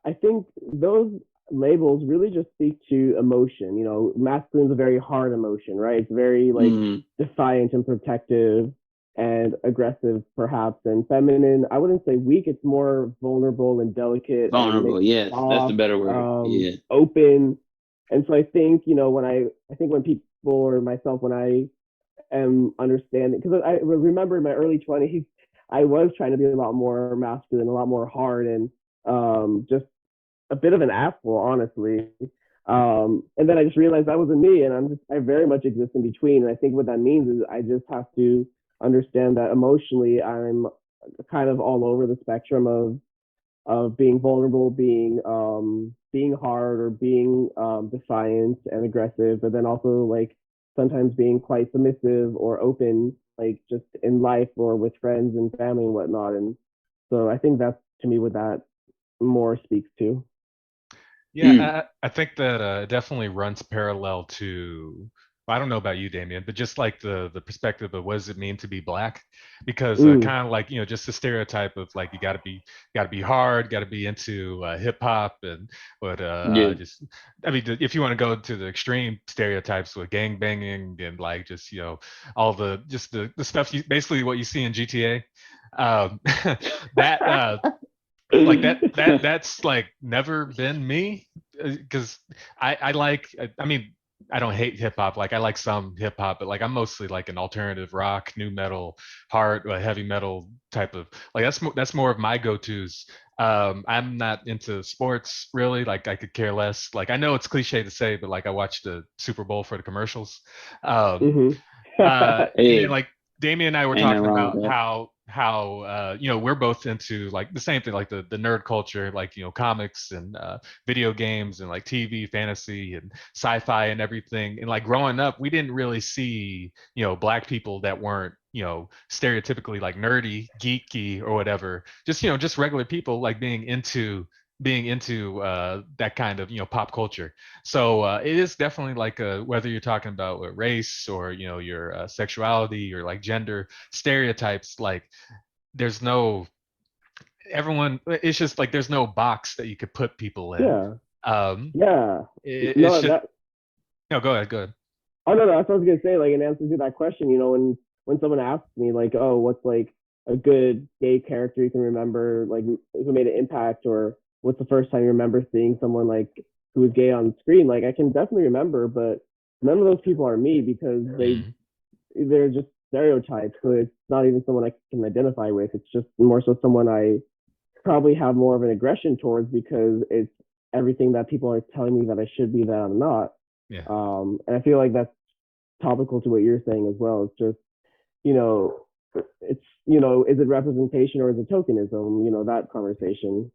I think those labels really just speak to emotion. Masculine is a very hard emotion, right? It's very like mm, defiant and protective and aggressive, perhaps. And feminine, I wouldn't say weak. It's more vulnerable and delicate and vulnerable. maybe Yes, that's the soft, better word. Yeah. open. And so I think, I think when people or myself, when I am understanding, because I remember in my early 20s I was trying to be a lot more masculine, a lot more hard, and just a bit of an asshole, honestly. And then I just realized that wasn't me, and I very much exist in between. And I think what that means is I just have to understand that emotionally I'm kind of all over the spectrum of being vulnerable, being hard, or being defiant and aggressive, but then also like sometimes being quite submissive or open, like just in life or with friends and family and whatnot. And so I think that's to me what that more speaks to. Yeah, Mm, I think that it definitely runs parallel to I don't know about you, Damien, but just like the perspective of what does it mean to be black, because Mm, kind of like just the stereotype of like you got to be hard, got to be into hip hop and what Yeah. just I mean if you want to go to the extreme stereotypes with gang banging and like just all the stuff you basically what you see in GTA, um, that like that's like never been me because I like I mean I don't hate hip hop, like I like some hip hop, but like I'm mostly like an alternative rock, new metal, hard heavy metal type of like that's more of my go-tos. I'm not into sports really, like I could care less. Like I know it's cliche to say, but like I watch the Super Bowl for the commercials. um hmm and Hey, like Damien and I were ain't nothing talking wrong with about that. how we're both into like the same thing, like the nerd culture, like comics and video games and like TV, fantasy and sci-fi and everything. And like growing up, we didn't really see black people that weren't stereotypically like nerdy, geeky or whatever. Just regular people like being into that kind of pop culture. So it is definitely like whether you're talking about race or your sexuality or like gender stereotypes. Like there's no everyone. It's just like there's no box that you could put people in. Yeah, Um, yeah. it's No, just that. go ahead, go ahead. Oh no, no, that's what I was gonna say. Like in answer to that question, when someone asks me like, oh, what's like a good gay character you can remember, like who made an impact, or what's the first time you remember seeing someone like who was gay on screen? Like I can definitely remember, but none of those people are me because Mm, they're just stereotypes. So it's not even someone I can identify with. It's just more so someone I probably have more of an aggression towards because it's everything that people are telling me that I should be that I'm not. yeah. And I feel like that's topical to what you're saying as well. It's just, you know, is it representation or is it tokenism? That conversation.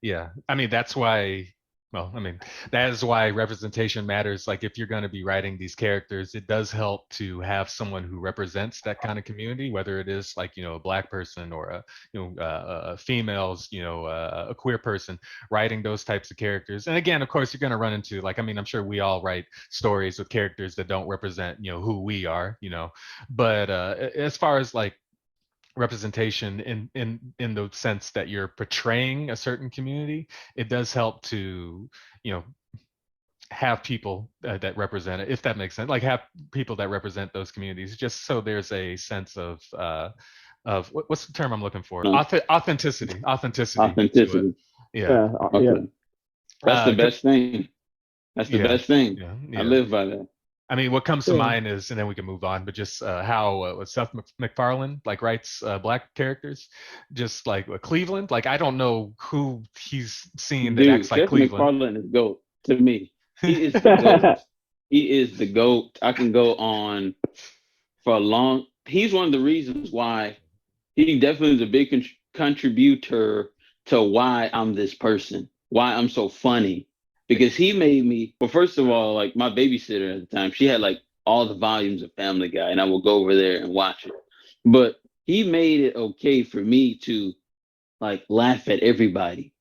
Yeah, I mean that's why. Well, I mean that is why representation matters. Like if you're going to be writing these characters, it does help to have someone who represents that kind of community, whether it is like a black person or females, a queer person writing those types of characters. And again, of course, you're going to run into like I mean I'm sure we all write stories with characters that don't represent who we are, but as far as like representation in the sense that you're portraying a certain community, it does help to you know have people that represent it, if that makes sense, like have people that represent those communities, just so there's a sense of what's the term I'm looking for, No, authenticity to it. authenticity. Yeah. Yeah, yeah, Okay. That's the uh best thing. That's the yeah, best thing. yeah, I yeah. live by that. I mean, what comes to yeah. mind is, and then we can move on, but just how Seth MacFarlane like writes black characters, just like Cleveland. Like I don't know who he's seen that Dude, acts like Seth Cleveland. MacFarlane is GOAT to me. He is the GOAT. He is the GOAT. I can go on for a long. He's one of the reasons why he definitely is a big contributor to why I'm this person, why I'm so funny. Because he made me, well, first of all, like my babysitter at the time, she had like all the volumes of Family Guy, and I would go over there and watch it. But he made it okay for me to like laugh at everybody.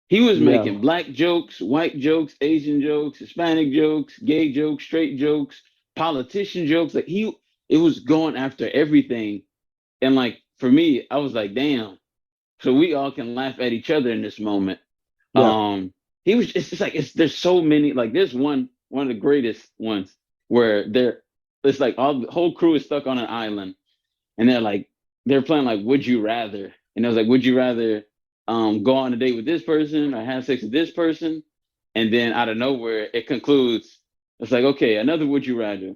He was Yeah, making black jokes, white jokes, Asian jokes, Hispanic jokes, gay jokes, straight jokes, politician jokes. Like it was going after everything. And like for me, I was like, damn. So we all can laugh at each other in this moment. yeah, He was. It's just like there's so many. Like there's one of the greatest ones where it's like all the whole crew is stuck on an island, and they're playing like Would You Rather, and it was like Would you rather go on a date with this person or have sex with this person, and then out of nowhere it concludes. It's like okay, another Would You Rather,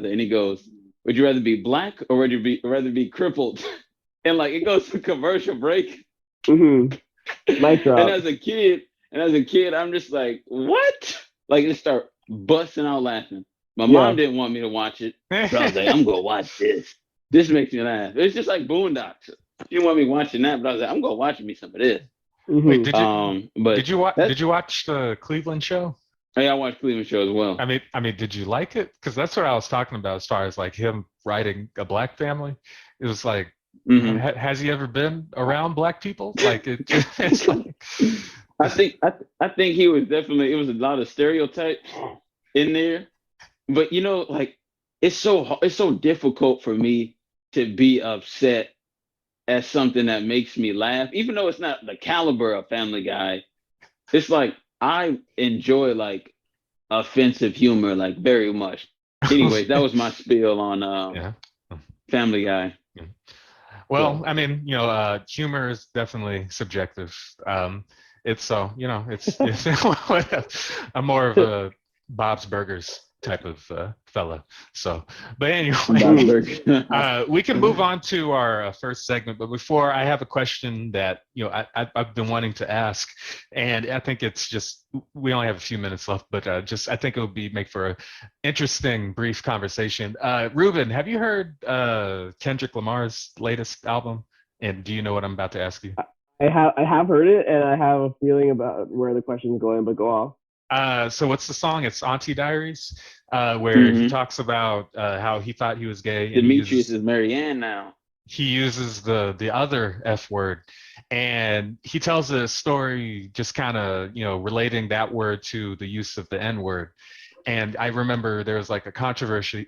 and he goes, Would you rather be black or rather be crippled? And like it goes to commercial break. hmm mic and drop. as a kid, I'm just like, what? Like just start busting out laughing. My mom Yeah, didn't want me to watch it, but I was like, I'm gonna watch this. This makes me laugh. It's just like Boondocks. She didn't want me watching that, but I was like, I'm gonna watch me some of this. Wait, hmm But did that's you watch the Cleveland show? hey, I watch Cleveland show as well. I mean, did you like it? Because that's what I was talking about as far as like him writing a black family. It was like, man, Hmm. has he ever been around black people? Like it, it's like, I think he was definitely it was a lot of stereotypes in there, but like it's so difficult for me to be upset at something that makes me laugh, even though it's not the caliber of Family Guy. It's like I enjoy like offensive humor like very much. Anyways, that was my spiel on Yeah. Family Guy. Yeah. Well, So I mean, humor is definitely subjective. It's so, it's I'm more of a Bob's Burgers type of fella. So, but anyway, Bob's Mm. Burger. we can move on to our first segment. But before, I have a question that I've been wanting to ask, and I think it's just we only have a few minutes left, but just I think it would be make for a interesting brief conversation. Reuben, have you heard Kendrick Lamar's latest album? And do you know what I'm about to ask you? I have heard it, and I have a feeling about where the question's going, but go off. So what's the song? It's Auntie Diaries, where he Hmm. talks about how he thought he was gay, and he Demetrius uses is Marianne now. the other F word, and he tells a story just kind of relating that word to the use of the N word. And I remember there was like a controversy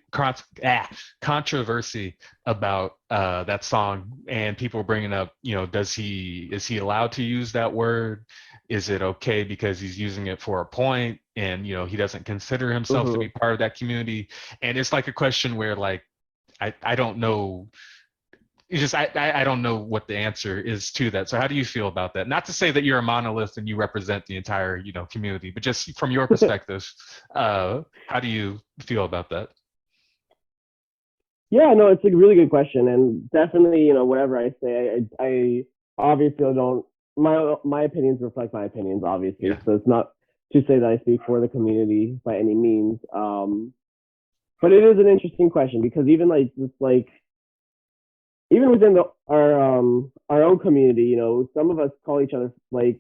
about that song, and people were bringing up, is he allowed to use that word? Is it okay because he's using it for a point, and he doesn't consider himself to be Hmm. part of that community? And it's like a question where like I don't know, it's just I don't know what the answer is to that. So how do you feel about that? Not to say that you're a monolith and you represent the entire community, but just from your perspective, how do you feel about that? Yeah, no, it's a really good question, and definitely, whatever I say, I obviously don't. My opinions reflect my opinions, obviously. Yeah. So it's not to say that I speak for the community by any means. But it is an interesting question because even like just like even within our own community, some of us call each other like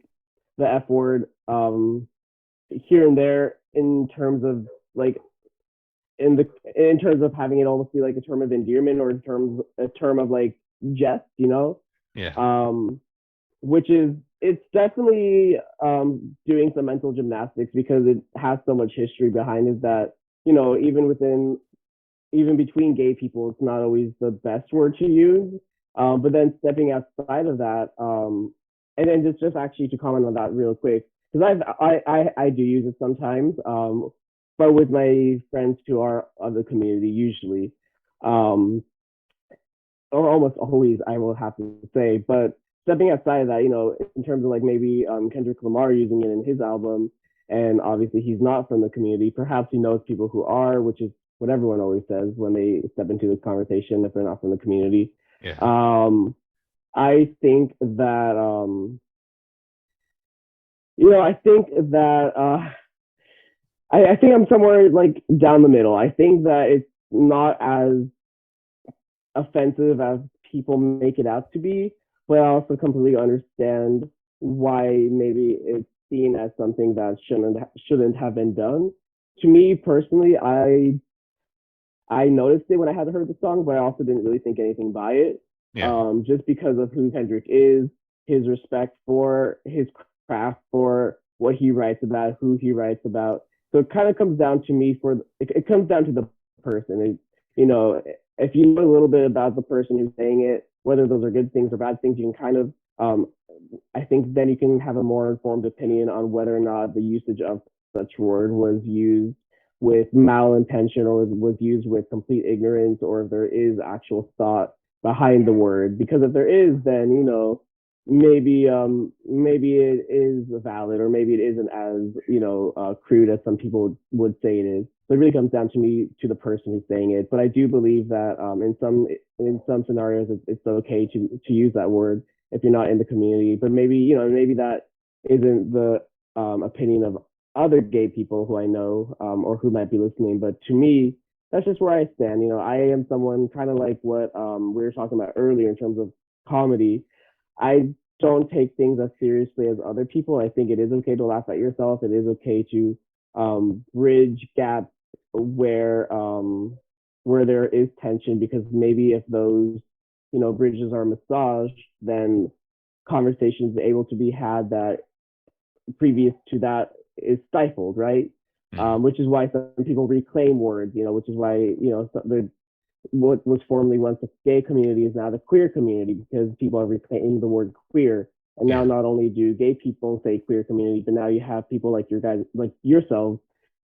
the F word here and there in terms of like in terms of having it almost be like a term of endearment or in terms a term of like jest, Yeah. um, which is it's definitely doing some mental gymnastics because it has so much history behind it that even between gay people, it's not always the best word to use. But then stepping outside of that, and then just actually to comment on that real quick, because I do use it sometimes, but with my friends who are of the community usually, um, or almost always, I will have to say. But stepping outside of that, in terms of like maybe Kendrick Lamar using it in his album, and obviously he's not from the community. Perhaps he knows people who are, which is what everyone always says when they step into this conversation if they're not from the community. Yeah. Um, I think that I think that I think I'm somewhere like down the middle. I think that it's not as offensive as people make it out to be, but I also completely understand why maybe it's seen as something that shouldn't have been done. To me personally, I noticed it when I had heard the song, but I also didn't really think anything by it, Yeah. just because of who Kendrick is, his respect for his craft, for what he writes about, who he writes about. So it kind of comes down to me it comes down to the person. If you know a little bit about the person who's saying it, whether those are good things or bad things, you can kind of I think then you can have a more informed opinion on whether or not the usage of such word was used with malintention or was used with complete ignorance or if there is actual thought behind the word. Because if there is, then maybe it is valid or maybe it isn't as crude as some people would say it is. So it really comes down to me to the person who's saying it. But I do believe that in some scenarios it's okay to use that word if you're not in the community. But maybe that isn't the opinion of other gay people who I know or who might be listening. But to me, that's just where I stand. I am someone kind of like what we were talking about earlier in terms of comedy. I don't take things as seriously as other people. I think it is okay to laugh at yourself. It is okay to bridge gaps where there is tension because maybe if those bridges are massaged, then conversations able to be had that previous to that is stifled, right? Mhm. which is why some people reclaim words, which is why, what was formerly once the gay community is now the queer community, because people are reclaiming the word queer. And now Yeah. not only do gay people say queer community, but now you have people like like yourselves,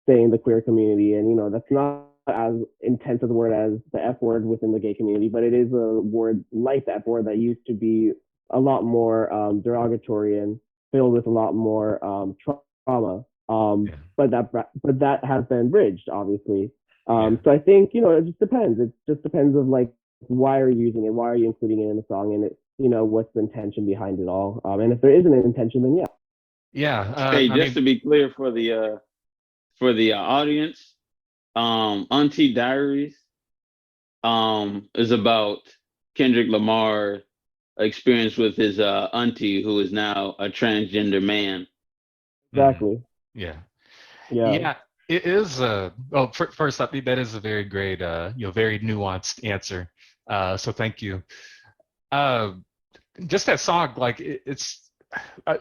saying the queer community. And that's not as intense as a word as the F word within the gay community, but it is a word like the F word that used to be a lot more derogatory and filled with a lot more trauma. Yeah. But that has been bridged, obviously. Yeah. So I think, it just depends. It just depends of like, why are you using it? Why are you including it in the song? And what's the intention behind it all? And if there isn't an intention, then yeah. Yeah. Hey, I just mean, to be clear for the audience, Auntie Diaries is about Kendrick Lamar experience with his auntie, who is now a transgender man. mhm. Exactly. Yeah. Yeah. Yeah. It is. Well, first up, that is a very great, very nuanced answer. So thank you. Uh, just that song, like it's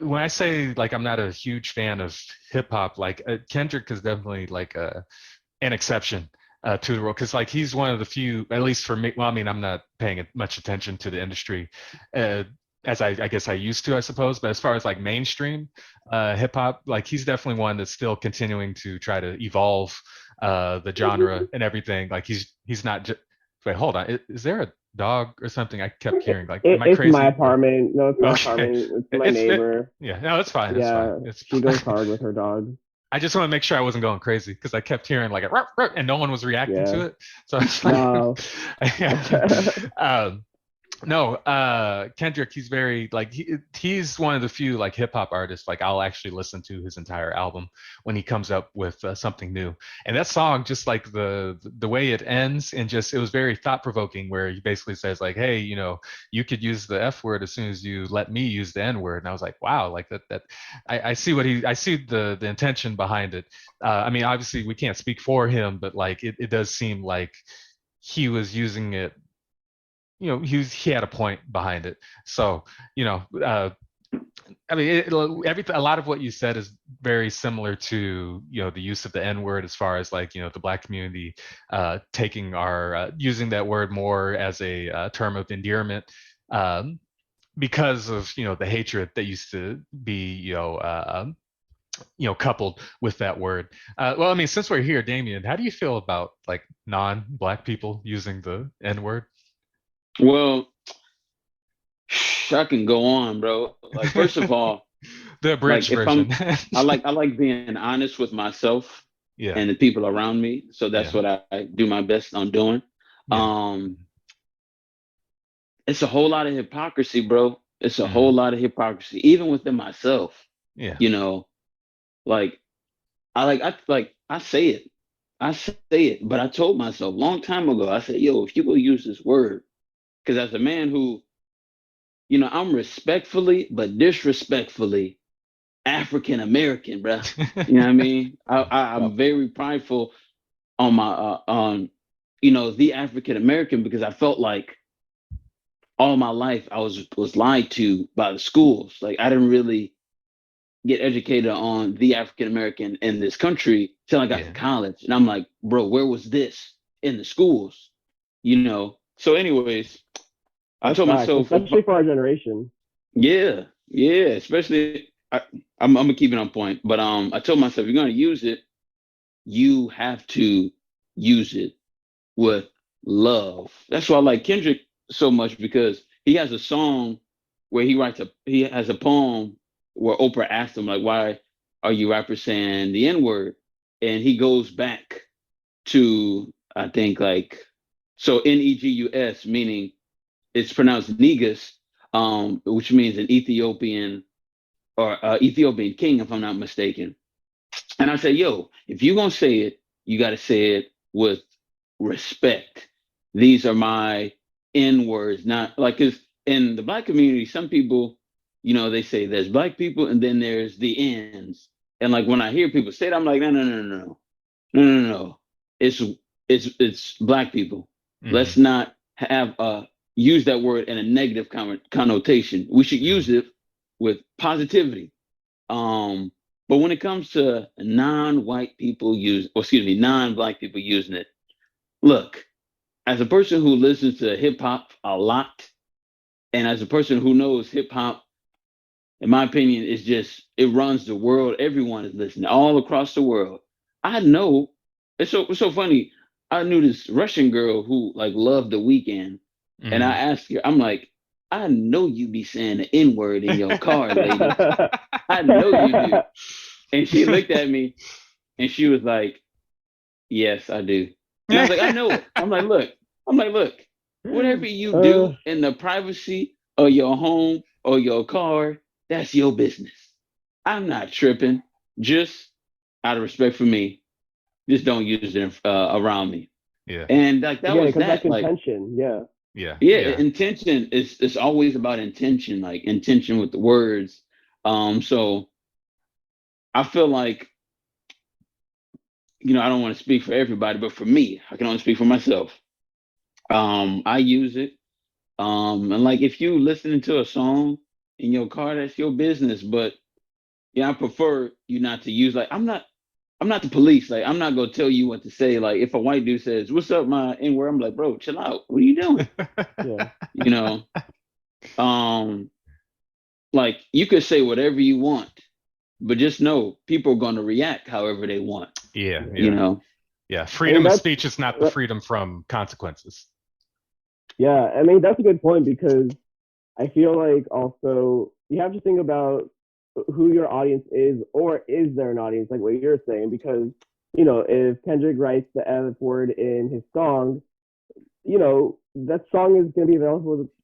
when I say like I'm not a huge fan of hip hop, like Kendrick is definitely like an exception to the rule because like he's one of the few, at least for me. Well, I mean, I'm not paying much attention to the industry uh, as I guess I used to, I suppose. But as far as like mainstream hip hop, like he's definitely one that's still continuing to try to evolve the genre and everything. Like he's not just. Wait, hold on. Is there a dog or something? I kept hearing. Like, am I It's my crazy? Or apartment. No, it's my okay, apartment. It's my neighbor. yeah. No, it's fine. It's fine. Yeah, It's she goes fine. hard with her dog. I just want to make sure I wasn't going crazy because I kept hearing like a ruff, ruff, and no one was reacting Yeah. to it. So it's like, No. um, no, Kendrick, he's very like he's one of the few like hip hop artists like I'll actually listen to his entire album when he comes up with something new. And that song, just like the way it ends, and just it was very thought provoking, where he basically says like, "Hey, you could use the F word as soon as you let me use the N word." And I was like, "Wow, like that." I see I see the intention behind it. I mean, obviously we can't speak for him, but like it does seem like he was using it, he had a point behind it. So, you know, I mean, everything. A lot of what you said is very similar to the use of the N word, as far as like the black community taking our using that word more as a term of endearment. Because of the hatred that used to be coupled with that word. Well, I mean, since we're here, Dameon, how do you feel about like non-black people using the N word? Well, I can go on, bro. Like, first of all, The like abridged if version. I like being honest with myself Yeah, and the people around me. So that's yeah, what I do my best on doing. yeah. Um, it's a whole lot of hypocrisy, bro. It's a whole Mhm. lot of hypocrisy, even within myself. Yeah, You know, like I say it. I say it, but I told myself long time ago, I said, yo, if you go use this word, because as a man who, I'm respectfully but disrespectfully African American, bruh. You know what I mean? well, I'm very prideful on my the African American, because I felt like all my life I was lied to by the schools. Like I didn't really get educated on the African American in this country till I got to yeah, college. And I'm like, bro, where was this in the schools? So anyways, I That's told facts, myself, especially for our generation. yeah, yeah, especially I'm gonna keep it on point. But I told myself, you're gonna use it, you have to use it with love. That's why I like Kendrick so much, because he has a song where he has a poem where Oprah asked him, like, why are you rappers saying the N-word? And he goes back to, I think, like, so Negus, meaning it's pronounced negus, which means an Ethiopian or Ethiopian king, if I'm not mistaken. And I said, yo, if you're gonna say it, you gotta say it with respect. These are my N words, not like, because in the black community, some people, they say there's black people and then there's the N's. And like when I hear people say that, I'm like, no, no, no, no, no, no, no, no. It's it's black people. hmm Let's not have use that word in a negative connotation. We should use it with positivity. Um, But when it comes to non-black people using it, look, as a person who listens to hip hop a lot, and as a person who knows hip hop, in my opinion, it runs the world. Everyone is listening all across the world. I know it's so funny. I knew this Russian girl who like loved The Weeknd, and I asked her, I'm like, I know you be saying the N word in your car, lady. I know you do. And she looked at me and she was like, yes, I do. And I was like, I know it. I'm like, look, whatever you do in the privacy of your home or your car, that's your business. I'm not tripping. Just out of respect for me, just don't use it around me. Yeah. And like that yeah, was because that. that's Like, intention. Yeah. yeah, intention is it's always about intention, like intention with the words. So I feel like, I don't want to speak for everybody, but for me, I can only speak for myself. I use it. And like if you listening to a song in your car, that's your business. But yeah, I prefer you not to use like I'm not the police. Like I'm not gonna tell you what to say. Like if a white dude says, "What's up, my N-word?" I'm like, bro, chill out. What are you doing? Yeah. You know, um, like you could say whatever you want, but just know people are gonna react however they want. Yeah. You know. Yeah. I Freedom mean, of that's speech is not the freedom from consequences. yeah. I mean, that's a good point because I feel like also you have to think about who your audience is, or is there an audience, like what you're saying? Because if Kendrick writes the F word in his song, that song is going to be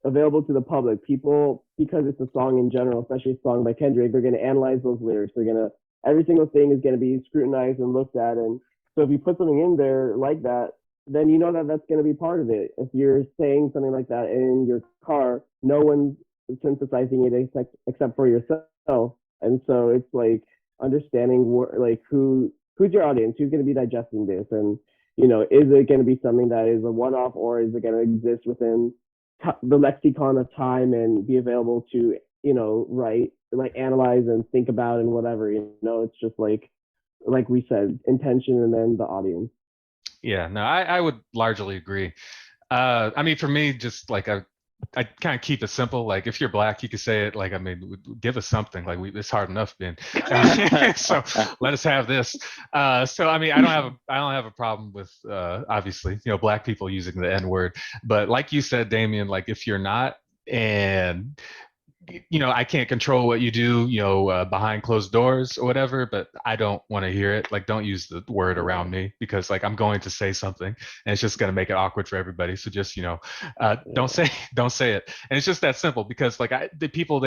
available to the public. People, because it's a song in general, especially a song by Kendrick, they're going to analyze those lyrics. They're going to every single thing is going to be scrutinized and looked at. And so if you put something in there like that, then you know that that's going to be part of it. If you're saying something like that in your car, no one's synthesizing it except for yourself. And so it's like understanding like who's your audience, who's going to be digesting this, and is it going to be something that is a one-off, or is it going to exist within the lexicon of time and be available to, write, like analyze and think about and whatever, it's just like we said, intention and then the audience. Yeah, no, I would largely agree. I mean, for me, just like I kind of keep it simple. Like, if you're black, you can say it. Like, I mean, give us something. Like, it's hard enough being. So let us have this. So I mean, I don't have a problem with obviously, black people using the N word. But like you said, Dameon, like if you're not, and I can't control what you do, behind closed doors or whatever, but I don't want to hear it. Like, don't use the word around me, because like I'm going to say something and it's just going to make it awkward for everybody. So just, don't say it. And it's just that simple, because like the people,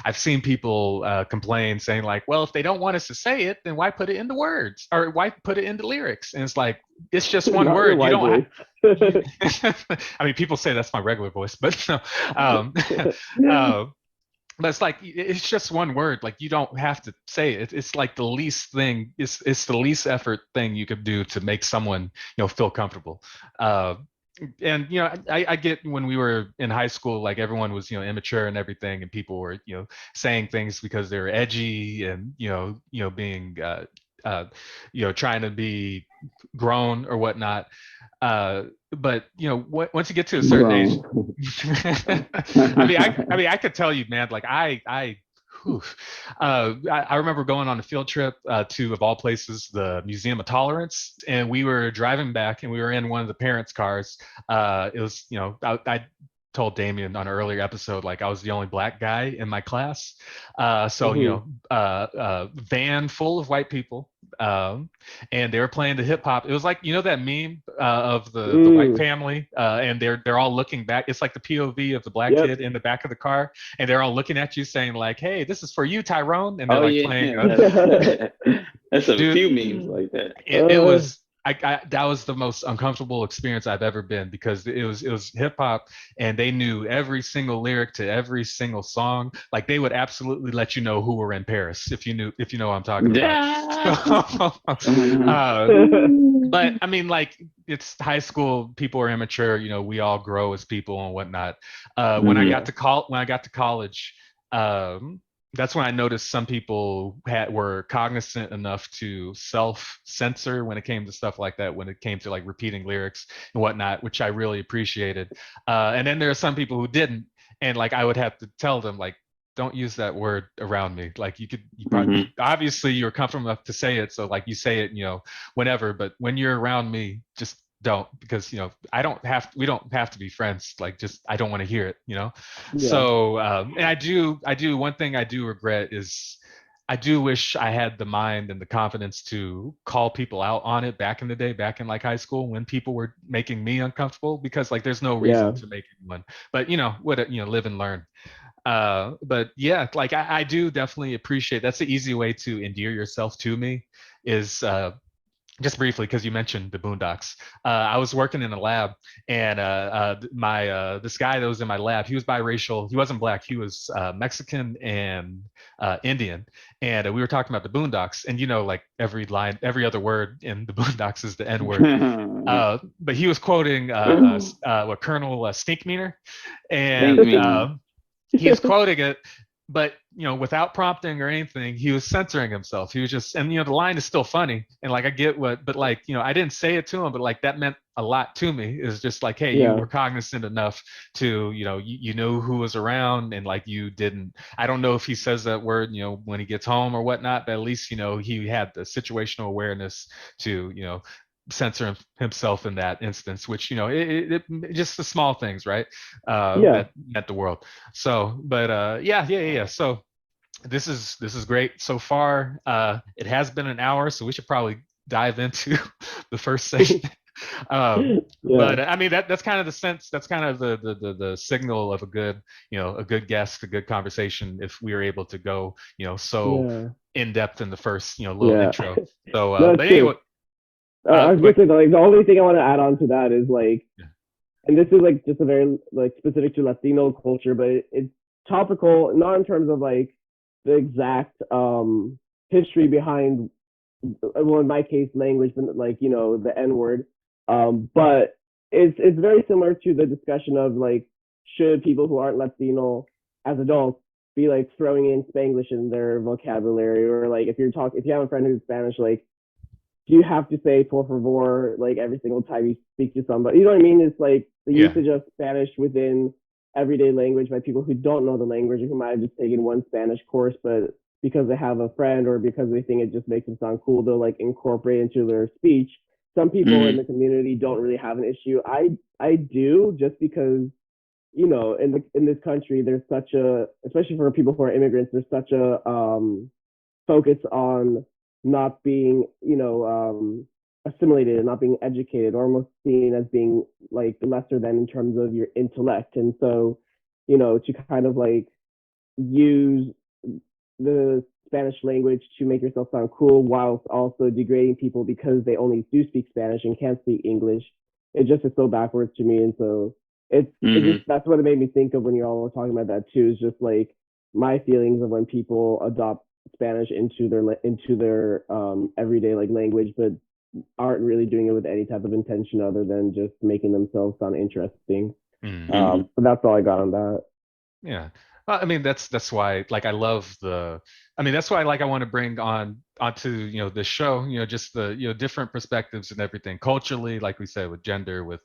I've seen people complain saying like, well, if they don't want us to say it, then why put it in the words, or why put it in the lyrics? And it's like, it's just one word. You don't I mean, people say that's my regular voice, but no. But it's like, it's just one word. Like, you don't have to say it. It's like the least thing. It's the least effort thing you could do to make someone feel comfortable. And I get, when we were in high school, like everyone was immature and everything, and people were saying things because they were edgy, and being trying to be grown or whatnot. But once you get to a certain age, I could tell you, man, like whew, I remember going on a field trip to, of all places, the Museum of Tolerance, and we were driving back, and we were in one of the parents' cars. It was, I told Dameon on an earlier episode, like I was the only black guy in my class. So, van full of white people. And they were playing the hip hop. It was like, that meme of the white family, and they're all looking back. It's like the POV of the black kid in the back of the car, and they're all looking at you saying like, "Hey, this is for you, Tyrone." And they're playing. That's a dude, few memes like that. It was. That was the most uncomfortable experience I've ever been, because it was hip hop, and they knew every single lyric to every single song. Like, they would absolutely let you know who were in Paris if you know what I'm talking about. But I mean, like, it's high school, people are immature. We all grow as people and whatnot. When I got to college, that's when I noticed some people were cognizant enough to self-censor when it came to stuff like that, when it came to like repeating lyrics and whatnot, which I really appreciated. And then there are some people who didn't, and like I would have to tell them like, don't use that word around me. Like you probably Mm-hmm. obviously you're comfortable enough to say it, so like you say it, whenever. But when you're around me, just don't, because we don't have to be friends, like just I don't want to hear it. Yeah. So and I do one thing I do regret is I do wish I had the mind and the confidence to call people out on it back in the day, back in like high school, when people were making me uncomfortable, because like there's no reason Yeah. to make anyone, but live and learn. But yeah, like I do definitely appreciate, that's the easy way to endear yourself to me, is just briefly, because you mentioned the Boondocks. I was working in a lab, and my this guy that was in my lab, he was biracial. He wasn't black. He was Mexican and Indian, and we were talking about the Boondocks. And like every line, every other word in the Boondocks is the N word. But he was quoting what Colonel Stinkmeaner, Thank and me. he was quoting it, but without prompting or anything, he was censoring himself. He was just, and the line is still funny, and like I get what, but like I didn't say it to him, but like that meant a lot to me. Is just like, hey, you Yeah. were cognizant enough to you know who was around, and like you didn't. I don't know if he says that word when he gets home or whatnot, but at least he had the situational awareness to censor himself in that instance, which it just the small things, right, Yeah. that meant the world. So, but yeah. So this is great so far. It has been an hour, so we should probably dive into the first segment. Yeah. But I mean that's kind of the sense. That's kind of the signal of a good a good guest, a good conversation. If we were able to go so Yeah. in depth in the first little Yeah. intro. So No, but it's true. anyway, I was go gonna ahead. say, like, the only thing I want to add on to that is like, and this is like just a very like specific to Latino culture, but it's topical, not in terms of like the exact history behind, well, in my case, language, like the N word, but it's very similar to the discussion of like, should people who aren't Latino as adults be like throwing in Spanglish in their vocabulary, or like if you have a friend who's Spanish, like, do you have to say por favor like every single time you speak to somebody? You know what I mean? It's like the Yeah. usage of Spanish within everyday language by people who don't know the language or who might have just taken one Spanish course, but because they have a friend or because they think it just makes them sound cool, they'll like incorporate into their speech. Some people in Mm-hmm. the community don't really have an issue. I do, just because in this country there's such a, especially for people who are immigrants, there's such a focus on not being, assimilated and not being educated, or almost seen as being like lesser than in terms of your intellect. And so, to kind of like use the Spanish language to make yourself sound cool whilst also degrading people because they only do speak Spanish and can't speak English, it just is so backwards to me. And so it just, Mm-hmm. that's what it made me think of when you all were talking about that too. Is just like my feelings of when people adopt Spanish into their everyday like language, but aren't really doing it with any type of intention other than just making themselves sound interesting. Mm. Mm-hmm. But that's all I got on that. Yeah. Well, I mean that's why like I love I mean that's why like I want to bring onto this show, just the different perspectives and everything culturally, like we said, with gender, with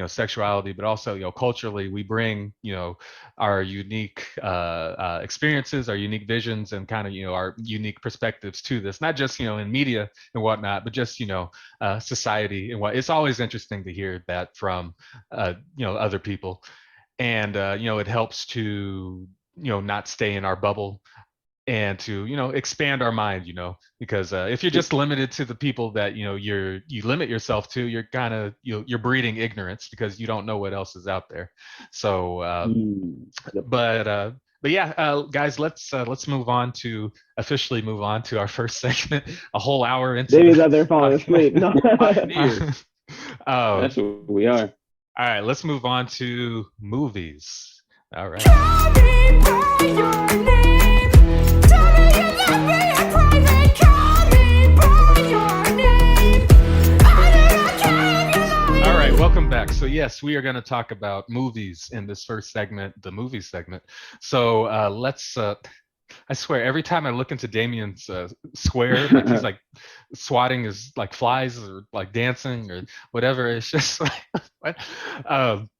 sexuality, but also culturally we bring our unique experiences, our unique visions, and kind of our unique perspectives to this, not just in media and whatnot, but just society and what. It's always interesting to hear that from other people, and it helps to not stay in our bubble, and to expand our mind, because if you're just limited to the people that you limit yourself to, you're kind of you're breeding ignorance because you don't know what else is out there. So Yep. but yeah, guys, let's officially move on to our first segment, a whole hour into Davies the out there falling asleep. No. Pioneers. um, That's what we are. all right, let's move on to movies. All right. Call me by your name. Tell me you love me in private. Call me by your name. I don't care. All right, welcome back. So yes, we are going to talk about movies in this first segment, the movie segment. So I swear, every time I look into Damien's square, like he's like swatting his like flies or like dancing or whatever. It's just like, what? Um,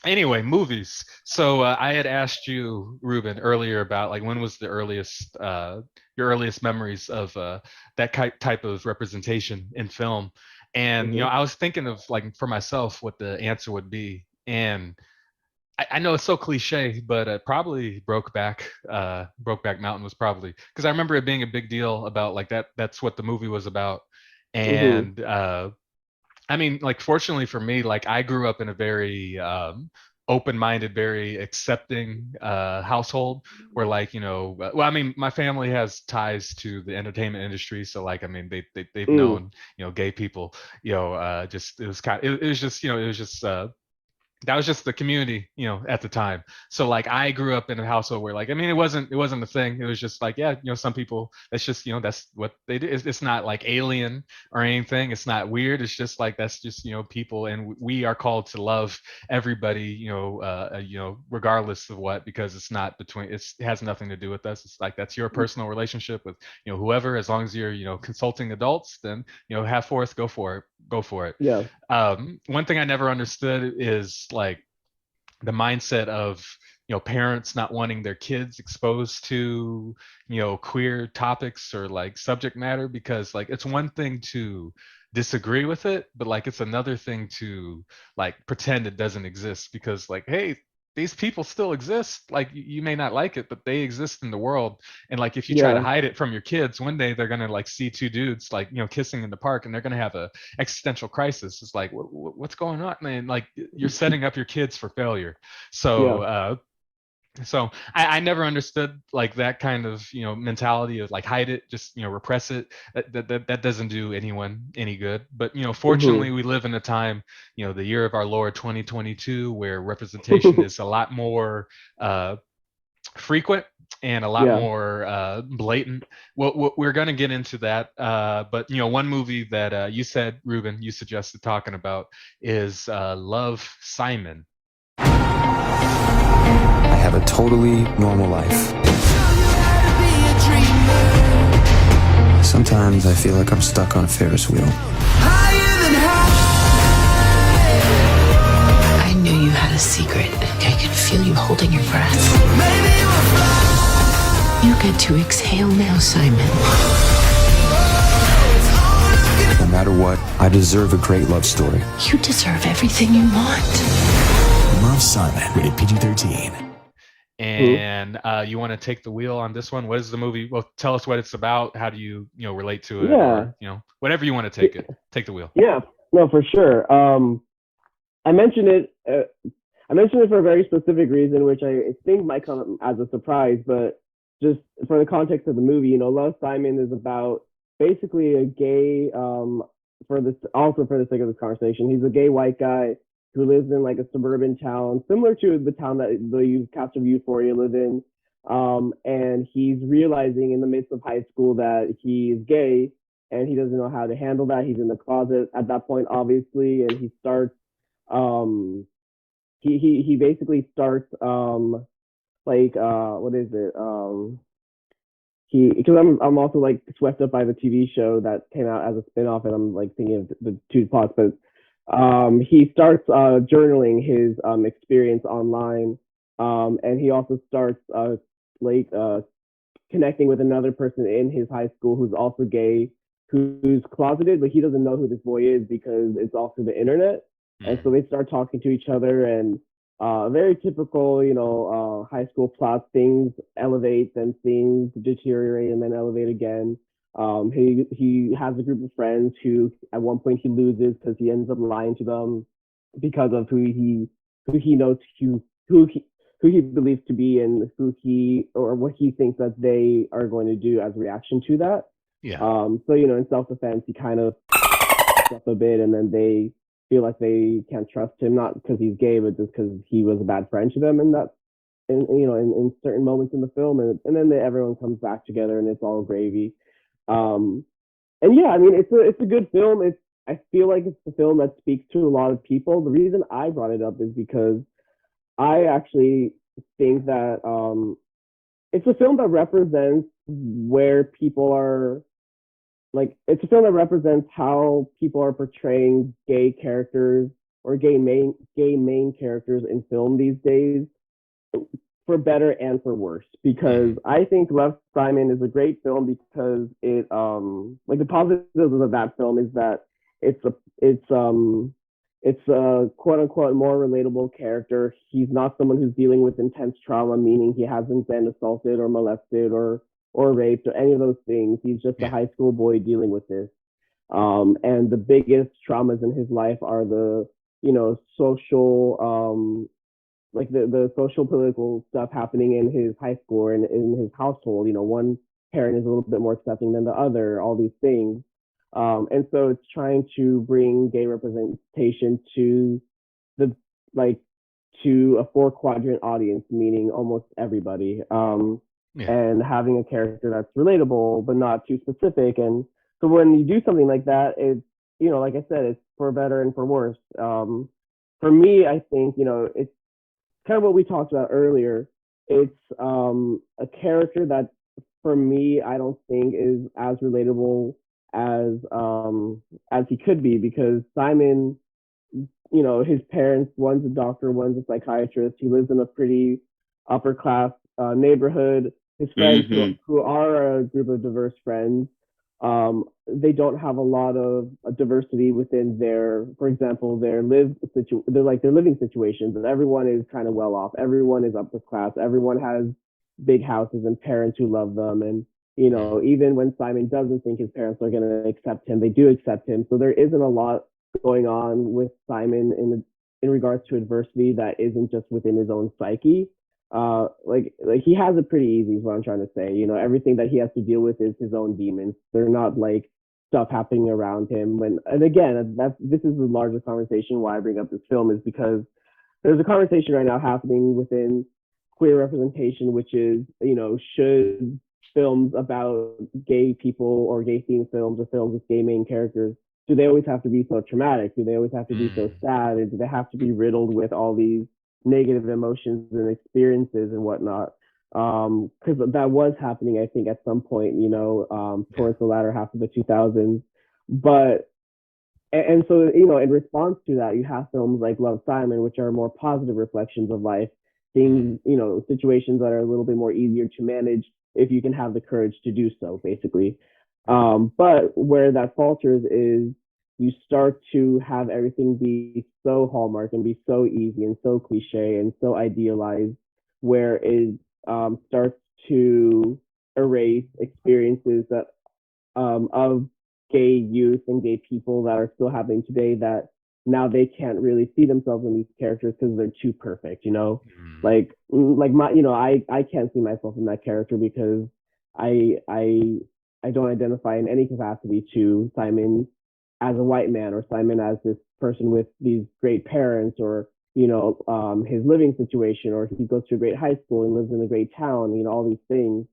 anyway, movies. So I had asked you, Ruben, earlier about like when was the earliest, your earliest memories of that type of representation in film, and Hmm. I was thinking of like for myself what the answer would be, and I know it's so cliche, but probably Brokeback. Brokeback Mountain was probably because I remember it being a big deal about like that. That's what the movie was about, Hmm. and I mean, like, fortunately for me, like, I grew up in a very open-minded, very accepting household where, like, well, I mean, my family has ties to the entertainment industry, so, like, I mean, they've Mm. known, gay people, just it was it was just, it was just that was just the community, at the time. So like I grew up in a household where like I mean it wasn't a thing. It was just like yeah, some people that's just that's what they do. It's not like alien or anything. It's not weird. It's just like that's just people, and we are called to love everybody, regardless of what, because it's not between. It has nothing to do with us. It's like that's your personal relationship with whoever. As long as you're consulting adults, then have forth, go for it. Yeah. One thing I never understood is like the mindset of parents not wanting their kids exposed to queer topics or like subject matter, because like it's one thing to disagree with it, but like it's another thing to like pretend it doesn't exist, because like hey, these people still exist. Like you may not like it, but they exist in the world. And like if you try to Yeah. hide it from your kids, one day they're gonna like see two dudes like kissing in the park, and they're gonna have a existential crisis. It's like what's going on, man? Like you're setting up your kids for failure. Yeah. So I never understood like that kind of mentality of like hide it, just repress it. That doesn't do anyone any good. But Hmm. fortunately we live in a time, the year of our Lord 2022, where representation is a lot more uh, frequent and a lot Yeah. more blatant. Well, we're going to get into that, but one movie that you said, Ruben, you suggested talking about is Love, Simon. I have a totally normal life. Sometimes I feel like I'm stuck on a Ferris wheel. I knew you had a secret. I could feel you holding your breath. You get to exhale now, Simon. No matter what, I deserve a great love story. You deserve everything you want. Love, Simon, rated PG-13. And you want to take the wheel on this one? What is the movie? Well, tell us what it's about. How do you relate to it, Yeah. or whatever you want to take it. Take the wheel. Yeah. No, for sure. I mentioned it. I mentioned it for a very specific reason, which I think might come as a surprise, but just for the context of the movie, Love, Simon is about basically a gay. For the sake of this conversation, he's a gay white guy who lives in like a suburban town, similar to the town that the cast of Euphoria live in. And he's realizing in the midst of high school that he's gay, and he doesn't know how to handle that. He's in the closet at that point, obviously, and he starts. He basically starts what is it? He Because I'm also like swept up by the TV show that came out as a spinoff, and I'm like thinking of the two plots, but he starts journaling his experience online, and he also starts like connecting with another person in his high school who's also gay, who's closeted, but he doesn't know who this boy is because it's all through the internet. And so they start talking to each other, and very typical, high school plot. Things elevate, then things deteriorate, and then elevate again. He has a group of friends who, at one point, he loses because he ends up lying to them because of who he knows who he believes to be, and who he or what he thinks that they are going to do as a reaction to that. Yeah. So in self-defense, he kind of up a bit, and then they feel like they can't trust him, not because he's gay, but just because he was a bad friend to them, and that, in certain moments in the film, and then everyone comes back together, and it's all gravy. And yeah, I mean, it's a good film. I feel like it's a film that speaks to a lot of people. The reason I brought it up is because I actually think that it's a film that represents where people are, like, it's a film that represents how people are portraying gay characters or gay main characters in film these days, for better and for worse. Because I think Love, Simon is a great film because it like the positives of that film is that it's a it's a quote unquote more relatable character. He's not someone who's dealing with intense trauma, meaning he hasn't been assaulted or molested or raped or any of those things. He's just a high school boy dealing with this. And the biggest traumas in his life are the, social, like the social political stuff happening in his high school or in his household. One parent is a little bit more accepting than the other, all these things. And so it's trying to bring gay representation to the, like, to a 4 quadrant audience, meaning almost everybody. And having a character that's relatable but not too specific. And so when you do something like that, it's, like I said, it's for better and for worse. For me, I think, it's kind of what we talked about earlier. It's a character that, for me, I don't think is as relatable as he could be, because Simon, his parents, one's a doctor, one's a psychiatrist. He lives in a pretty upper class neighborhood. His friends, who are a group of diverse friends, they don't have a lot of diversity within their, for example, their living situations. And everyone is kind of well off. Everyone is upper class. Everyone has big houses and parents who love them. And even when Simon doesn't think his parents are going to accept him, they do accept him. So there isn't a lot going on with Simon in regards to adversity that isn't just within his own psyche. Like he has it pretty easy is what I'm trying to say. Everything that he has to deal with is his own demons. They're not like stuff happening around him. And again, this is the largest conversation why I bring up this film, is because there's a conversation right now happening within queer representation, which is, should films about gay people or gay themed films or films with gay main characters, do they always have to be so traumatic? Do they always have to be so sad? And do they have to be riddled with all these negative emotions and experiences and whatnot? Because that was happening, I think, at some point, towards the latter half of the 2000s. But and so, in response to that, you have films like Love, Simon, which are more positive reflections of life, things, situations that are a little bit more easier to manage if you can have the courage to do so, basically. But where that falters is you start to have everything be so hallmark and be so easy and so cliche and so idealized, where it starts to erase experiences that of gay youth and gay people that are still happening today, that now they can't really see themselves in these characters because they're too perfect, like my, I can't see myself in that character because I don't identify in any capacity to Simon as a white man, or Simon as this person with these great parents, or his living situation, or he goes to a great high school and lives in a great town, all these things.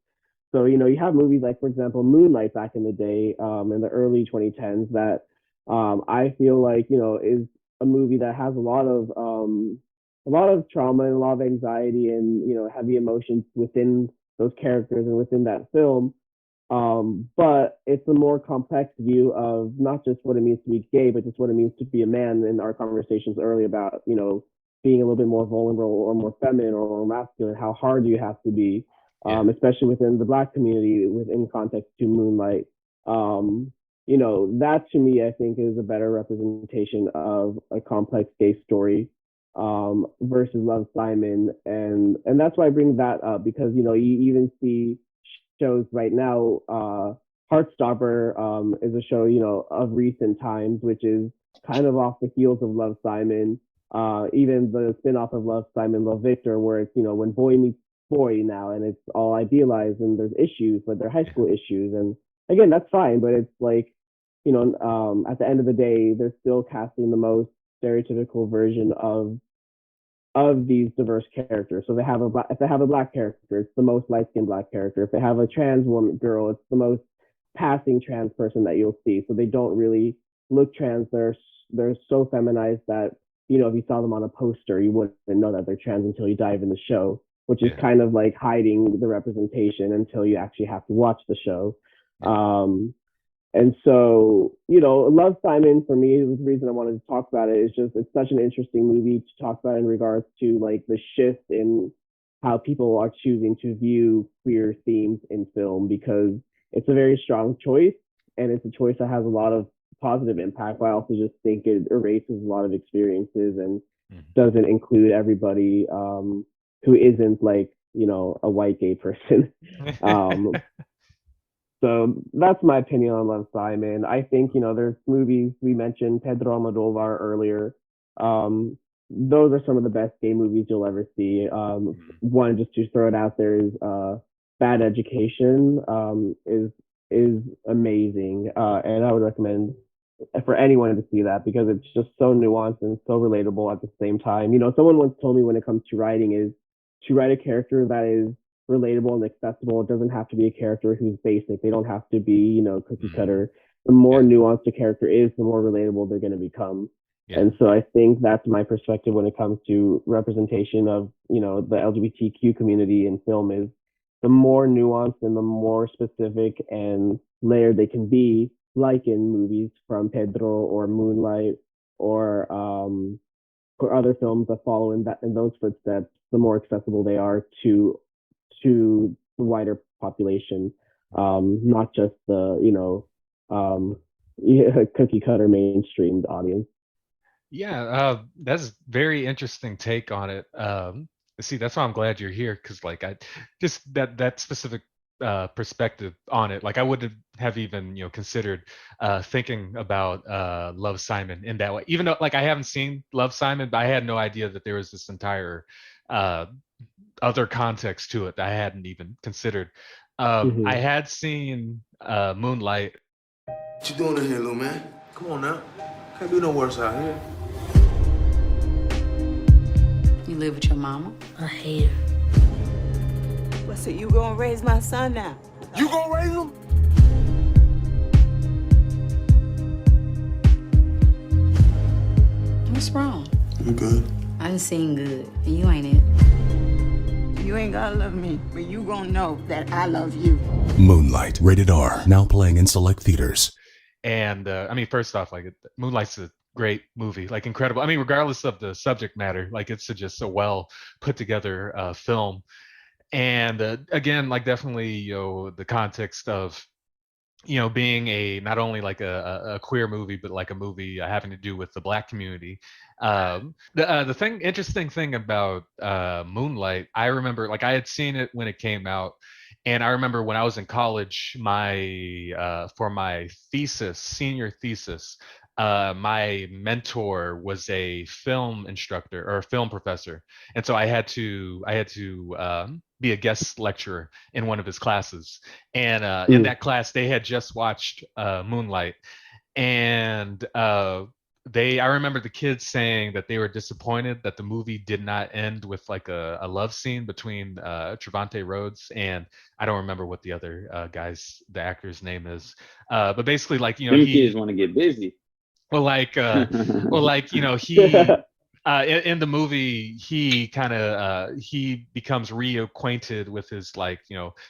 So, you have movies like, for example, Moonlight back in the day, in the early 2010s, that I feel like, is a movie that has a lot of trauma and a lot of anxiety and, heavy emotions within those characters and within that film. But it's a more complex view of not just what it means to be gay, but just what it means to be a man. In our conversations earlier about, being a little bit more vulnerable or more feminine or more masculine, how hard you have to be, especially within the Black community, within context to Moonlight. That to me, I think, is a better representation of a complex gay story, versus Love, Simon. And that's why I bring that up, because, you even see shows right now. Heartstopper is a show, of recent times, which is kind of off the heels of Love, Simon. Even the spin-off of Love, Simon, Love, Victor, where it's, when boy meets boy now, and it's all idealized and there's issues, but they're high school issues. And again, that's fine, but it's like, at the end of the day, they're still casting the most stereotypical version of these diverse characters. So if they have a Black character, it's the most light-skinned Black character. If they have a trans woman girl, it's the most passing trans person that you'll see. So they don't really look trans. They're so feminized that, if you saw them on a poster, you wouldn't know that they're trans until you dive in the show. which is Yeah. kind of like hiding the representation until you actually have to watch the show. Yeah. And so, you know, Love, Simon, for me, the reason I wanted to talk about it is just it's such an interesting movie to talk about in regards to like the shift in how people are choosing to view queer themes in film, because it's a very strong choice and it's a choice that has a lot of positive impact. But I also just think it erases a lot of experiences and Mhm. doesn't include everybody who isn't like, you know, a white gay person. um, so that's my opinion on Love, Simon. I think, you know, there's movies we mentioned Pedro Almodovar earlier. Um, those are some of the best gay movies you'll ever see. Mhm. One just to throw it out there is Bad Education. Is amazing, and I would recommend for anyone to see that because it's just so nuanced and so relatable at the same time. You know, someone once told me when it comes to writing is to write a character that is relatable and accessible. It doesn't have to be a character who's basic. They don't have to be, you know, cookie Mhm. cutter. The more Yeah. nuanced a character is, the more relatable they're going to become. Yeah. And so I think that's my perspective when it comes to representation of, you know, the LGBTQ community in film is the more nuanced and the more specific and layered they can be, like in movies from Pedro or Moonlight or other films that follow in those footsteps, the more accessible they are to the wider population, not just the, you know, cookie cutter mainstream audience. Yeah, that's very interesting take on it. See, that's why I'm glad you're here, because like I just that specific perspective on it, like I wouldn't have even considered thinking about Love, Simon in that way. Even though like I haven't seen Love, Simon, but I had no idea that there was this entire uh, other context to it that I hadn't even considered. I Mm-hmm. had seen Moonlight. What you doing in here, little man? Come on now. Can't do no worse out here. You live with your mama? I hate her. Well, so you gonna raise my son now? You gonna raise him? What's wrong? I'm good. I done seen good, and you ain't it. You ain't gotta love me, but you gonna know that I love you. Moonlight, rated R, now playing in select theaters. And I mean, first off, like Moonlight's a great movie, like incredible. I mean, regardless of the subject matter, like it's just a well put together film. And again, like definitely, the context of being a not only like a queer movie, but like a movie having to do with the Black community. The interesting thing about Moonlight, I remember like I had seen it when it came out, and I remember when I was in college, my for my thesis, senior thesis. My mentor was a film instructor or a film professor, and so I had to be a guest lecturer in one of his classes. And in Mm. that class, they had just watched Moonlight, and I remember the kids saying that they were disappointed that the movie did not end with like a love scene between Trevante Rhodes and I don't remember what the other the actor's name is, but basically like Them kids want to get busy. well, like, he in the movie he kind of he becomes reacquainted with his like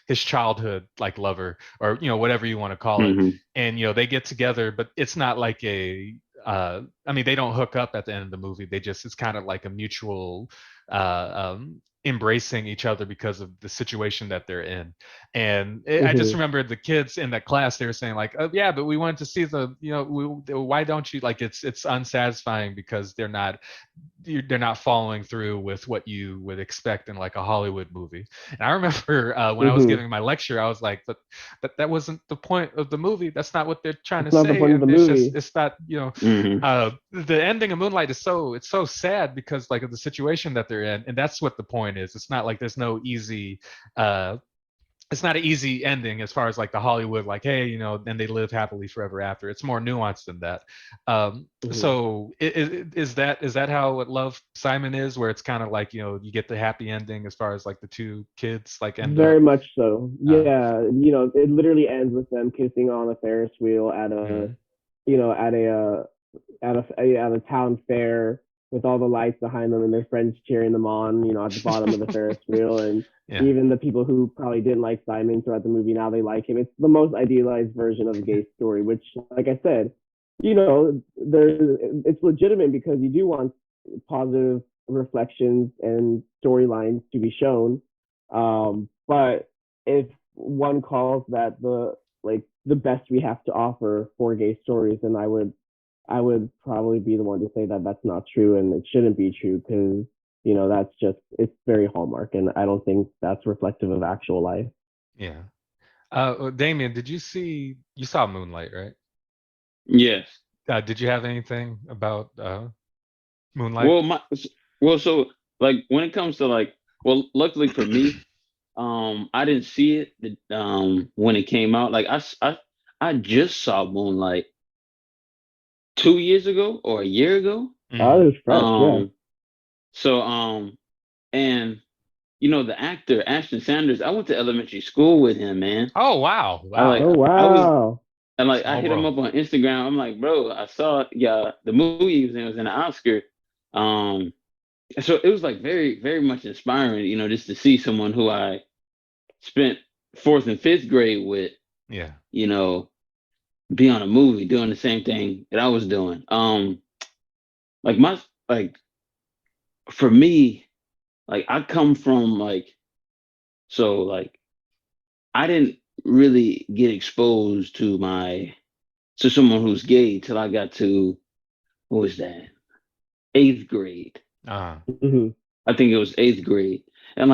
his childhood like lover or whatever you want to call it, Mhm. and they get together, but it's not like I mean they don't hook up at the end of the movie. It's kind of like a mutual embracing each other because of the situation that they're in. And I just Mm-hmm. remember the kids in that class, they were saying like, oh yeah, but we wanted to see why don't you, like it's unsatisfying because they're not following through with what you would expect in like a Hollywood movie. And I remember when I was Mm-hmm. giving my lecture, I was like, but that wasn't the point of the movie. That's not what they're trying to It's not the say. point of the And movie. it's not, Mhm. the ending of Moonlight is so sad because like of the situation that they're in, and that's what the point is. It's not like there's no easy uh it's not an easy ending as far as like the Hollywood, like, hey, then they live happily forever after. It's more nuanced than that. Mm-hmm. So is that how what Love, Simon is, where it's kind of like you get the happy ending as far as like the two kids like end Very up. much so. Uh, Yeah, you know, it literally ends with them kissing on a Ferris wheel at a, mm, you know, at a town fair. with all the lights behind them and their friends cheering them on, at the bottom of the Ferris wheel. And Yeah. even the people who probably didn't like Simon throughout the movie, now they like him. It's the most idealized version of a gay story, which, like I said, it's legitimate because you do want positive reflections and storylines to be shown. But if one calls that the best we have to offer for gay stories, then I would probably be the one to say that that's not true and it shouldn't be true because it's very Hallmark, and I don't think that's reflective of actual life. Yeah. Dameon, you saw Moonlight, right? Yes. Did you have anything about Moonlight? So like when it comes to luckily for me, I didn't see it when it came out. Like I just saw Moonlight 2 years ago or a year ago. Oh, it was fresh, yeah. So and the actor Ashton Sanders, I went to elementary school with him, man. Oh wow. Oh, I was wow. and I Small hit him world. up on Instagram. I'm like, bro, I saw the movie he was in, an Oscar. So it was like very, very much inspiring, just to see someone who I spent fourth and fifth grade with, Yeah. be on a movie doing the same thing that I was doing. Like for me, I come from I didn't really get exposed to someone who's gay till I got to, what was that? Eighth grade. Uh-huh. Mhm. I think it was eighth grade. And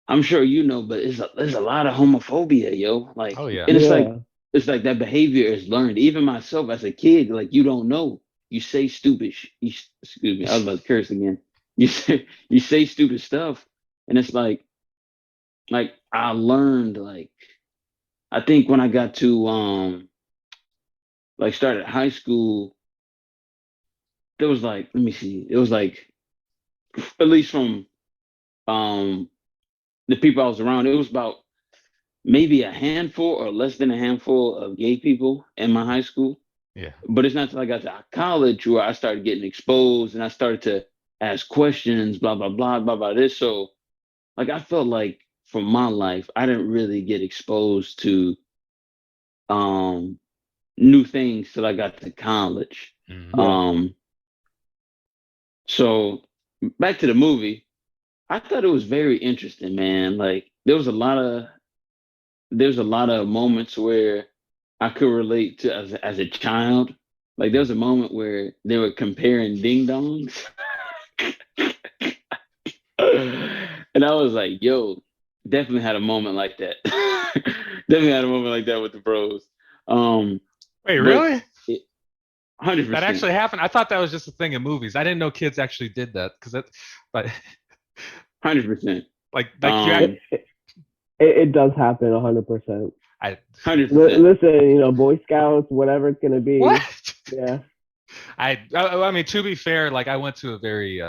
I'm sure but there's a lot of homophobia, yo. Oh yeah. And Yeah. it's like that behavior is learned. Even myself as a kid, you don't know. You say stupid. Excuse me, I was about to curse again. You say stupid stuff, and it's like I learned I think when I got to started high school, there was let me see, it was at least from um the people I was around, it was about maybe a handful or less than a handful of gay people in my high school. Yeah. But it's not until I got to college where I started getting exposed and I started to ask questions, blah, blah, blah, blah, blah, this. So, I felt like from my life, I didn't really get exposed to new things till I got to college. Mhm. Yeah. So back to the movie, I thought it was very interesting, man. There's a lot of moments where I could relate to as a child. There was a moment where they were comparing ding dongs. And I was like, yo, definitely had a moment like that. Definitely had a moment like that with the bros. Wait, But really? 100%. That actually happened? I thought that was just a thing in movies. I didn't know kids actually did that but 100%. like you Um, It does happen 100%. I 100%. Listen, Boy Scouts, whatever it's gonna be. what? Yeah. I mean, to be fair, I went to a very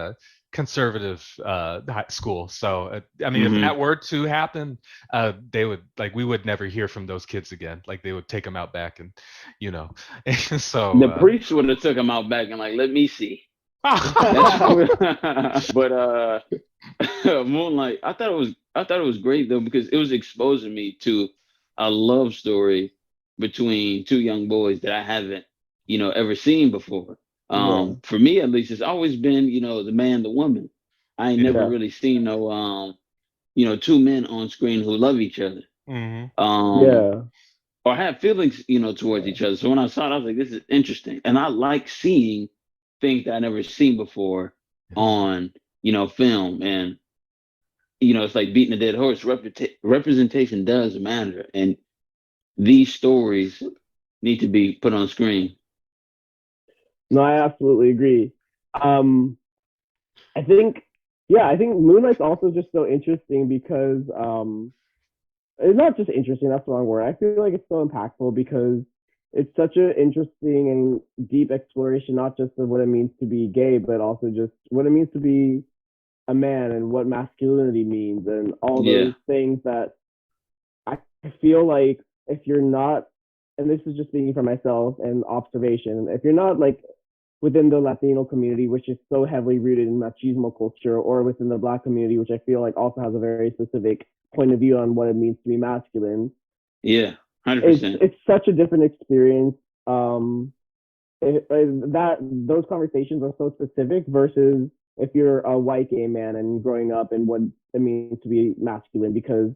conservative high school, so I mean, if Mhm. that were to happen, they would we would never hear from those kids again. They would take them out back, and so The priest would have took him out back and let me see. But Moonlight, I thought it was great though because it was exposing me to a love story between two young boys that I haven't, ever seen before. Yeah. For me at least, it's always been, the man, the woman. I ain't never Yeah. really seen no two men on screen who love each other. Mhm. Yeah. Or have feelings, towards each other. So when I saw it, I was like, this is interesting. And I like seeing things that I never seen before on, film. And, it's like beating a dead horse. Representation does matter. And these stories need to be put on screen. No, I absolutely agree. Um, I think, I think Moonlight's also just so interesting because it's not just interesting, that's the wrong word. I feel like it's so impactful because it's such an interesting and deep exploration, not just of what it means to be gay, but also just what it means to be a man and what masculinity means and all Yeah. those things that I feel like if you're not, and this is just speaking for myself and observation, if you're not within the Latino community, which is so heavily rooted in machismo culture, or within the Black community, which I feel like also has a very specific point of view on what it means to be masculine. Yeah, 100%. It's such a different experience. That those conversations are so specific versus if you're a white gay man and growing up and what it means to be masculine, because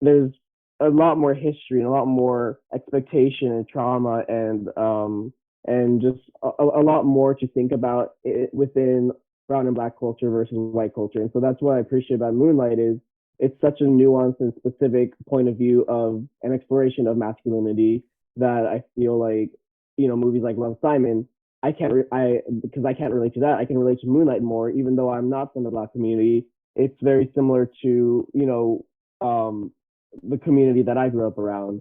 there's a lot more history and a lot more expectation and trauma and just a lot more to think about within brown and Black culture versus white culture. And so that's what I appreciate about Moonlight is it's such a nuanced and specific point of view of an exploration of masculinity that I feel like, you know, movies like Love, Simon, because I can't relate to that. I can relate to Moonlight more, even though I'm not from the Black community. It's very similar to, you know, the community that I grew up around,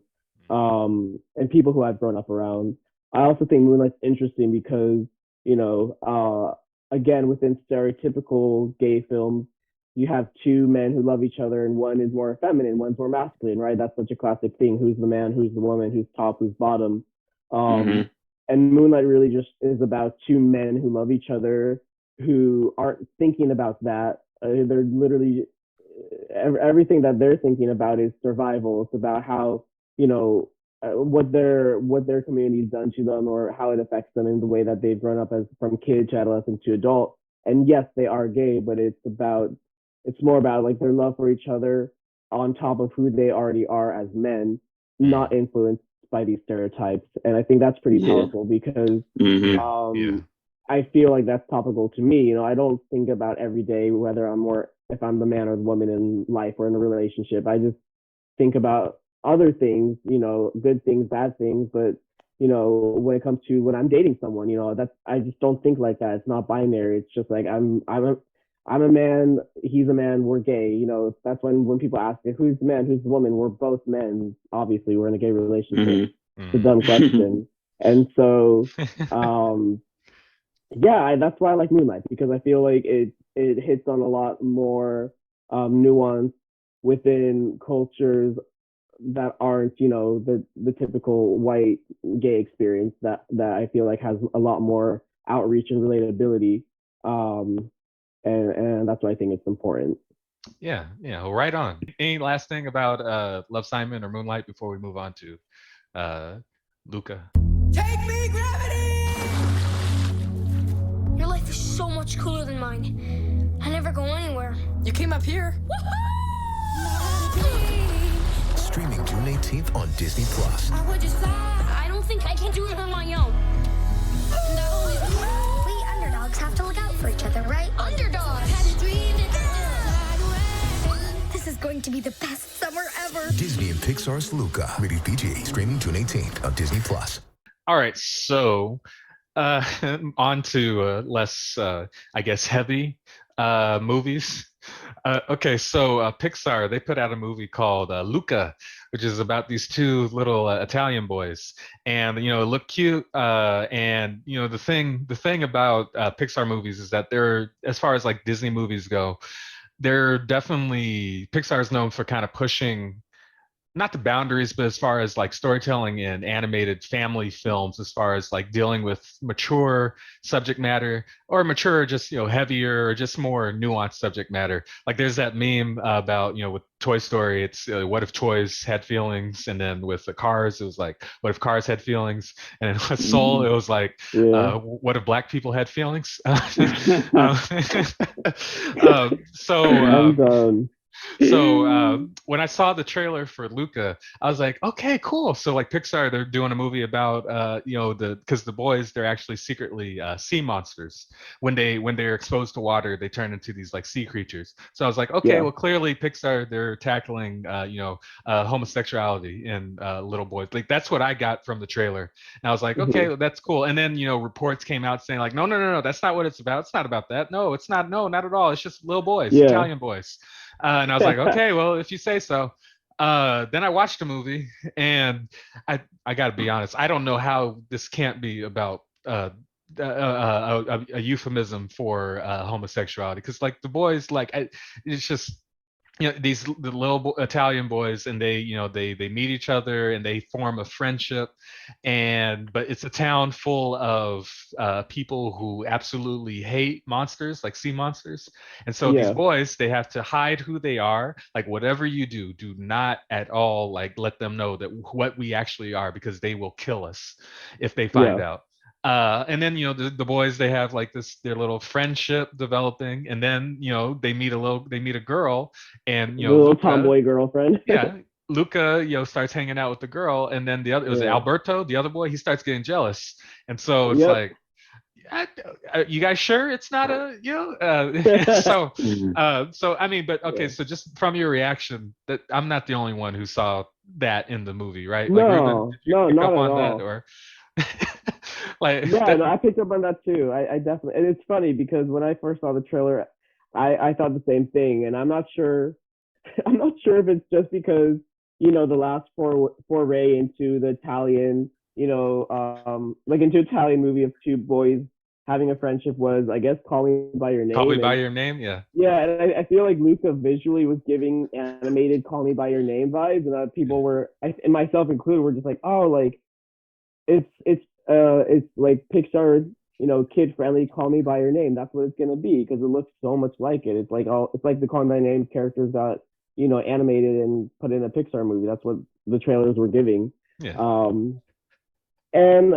and people who I've grown up around. I also think Moonlight's interesting because, you know, again, within stereotypical gay films, you have two men who love each other and one is more feminine, one's more masculine, right? That's such a classic thing. Who's the man, who's the woman, who's top, who's bottom. And Moonlight really just is about two men who love each other, who aren't thinking about that. They're literally, everything that they're thinking about is survival. It's about how, you know, what their community's done to them or how it affects them in the way that they've grown up as from kid to adolescent to adult. And yes, they are gay, but it's more about like their love for each other on top of who they already are as men, not influenced by these stereotypes. And I think that's pretty powerful because I feel like that's topical to me. You know, I don't think about every day whether if I'm the man or the woman in life or in a relationship. I just think about other things, you know, good things, bad things. But, you know, when it comes to when I'm dating someone, you know, I just don't think like that. It's not binary. It's just like I'm a man, he's a man, we're gay. You know, that's when people ask me, who's the man, who's the woman? We're both men. Obviously, we're in a gay relationship. It's a dumb question. And so, that's why I like Moonlight, because I feel like it hits on a lot more nuance within cultures that aren't, you know, the typical white gay experience that I feel like has a lot more outreach and relatability. And that's why I think it's important. Yeah, well, right on. Any last thing about Love, Simon or Moonlight before we move on to Luca? Take me, gravity! Your life is so much cooler than mine. I never go anywhere. You came up here. Streaming June 18th on Disney Plus. I don't think I can do it on my own. We underdogs have to look out for each other, right? Underdogs! This is going to be the best summer ever. Disney and Pixar's Luca. Rated PG. Streaming June 18th on Disney Plus. All right, so on to less, I guess, heavy movies. Okay, so Pixar, they put out a movie called Luca, which is about these two little Italian boys, and you know, look cute. And you know, the thing about Pixar movies is that they're, as far as like Disney movies go, they're definitely, Pixar is known for kind of pushing not the boundaries, but as far as like storytelling in animated family films, as far as like dealing with mature subject matter or mature, just, you know, heavier or just more nuanced subject matter. Like there's that meme about, you know, with Toy Story, it's what if toys had feelings? And then with the Cars, it was like, what if cars had feelings? And then with Soul, it was like, what if black people had feelings? So when I saw the trailer for Luca, I was like, okay, cool. So like Pixar, they're doing a movie about you know, because the boys, they're actually secretly sea monsters. When they're exposed to water, they turn into these like sea creatures. So I was like, okay, well clearly Pixar, they're tackling you know, homosexuality in little boys. Like that's what I got from the trailer. And I was like, okay, well, that's cool. And then, you know, reports came out saying like, no, that's not what it's about. It's not about that. No, it's not. No, not at all. It's just little boys, Italian boys. And I was like, okay, well, if you say so. Then I watched the movie, and I got to be honest, I don't know how this can't be about a euphemism for homosexuality, because like the boys, like it's just, these the little Italian boys, and they meet each other and they form a friendship, but it's a town full of people who absolutely hate monsters, like sea monsters, and so these Yeah. boys, they have to hide who they are. Like, whatever you do, do not at all like let them know that what we actually are, because they will kill us if they find Yeah. out. And then the boys, they have like their little friendship developing, and then they meet a girl, and The little Luca, tomboy girlfriend. yeah, Luca, starts hanging out with the girl, and then the other, was it Yeah. Alberto, the other boy, he starts getting jealous, and so it's Yep. like, you guys sure it's not a so Mhm. so I mean, but okay, Yeah. so just from your reaction, that I'm not the only one who saw that in the movie, right? Like, Ruben, No, did you no, pick not up at on that, all. or like Yeah, that? no, I picked up on that too. I definitely, and it's funny because when I first saw the trailer, I thought the same thing, and I'm not sure, I'm not sure if it's just because the last foray into the Italian, like into Italian movie of two boys having a friendship was, I guess, Call Me by Your Call Me Name, by and Your Name, yeah. yeah, and I feel like Luca visually was giving animated Call Me by Your Name vibes, and people were, and myself included, were just like, oh, like it's like Pixar, kid friendly. Call Me by Your Name. That's what it's gonna be because it looks so much like it. It's like the Call Me by Your Name characters got animated and put in a Pixar movie. That's what the trailers were giving. Yeah. Um, and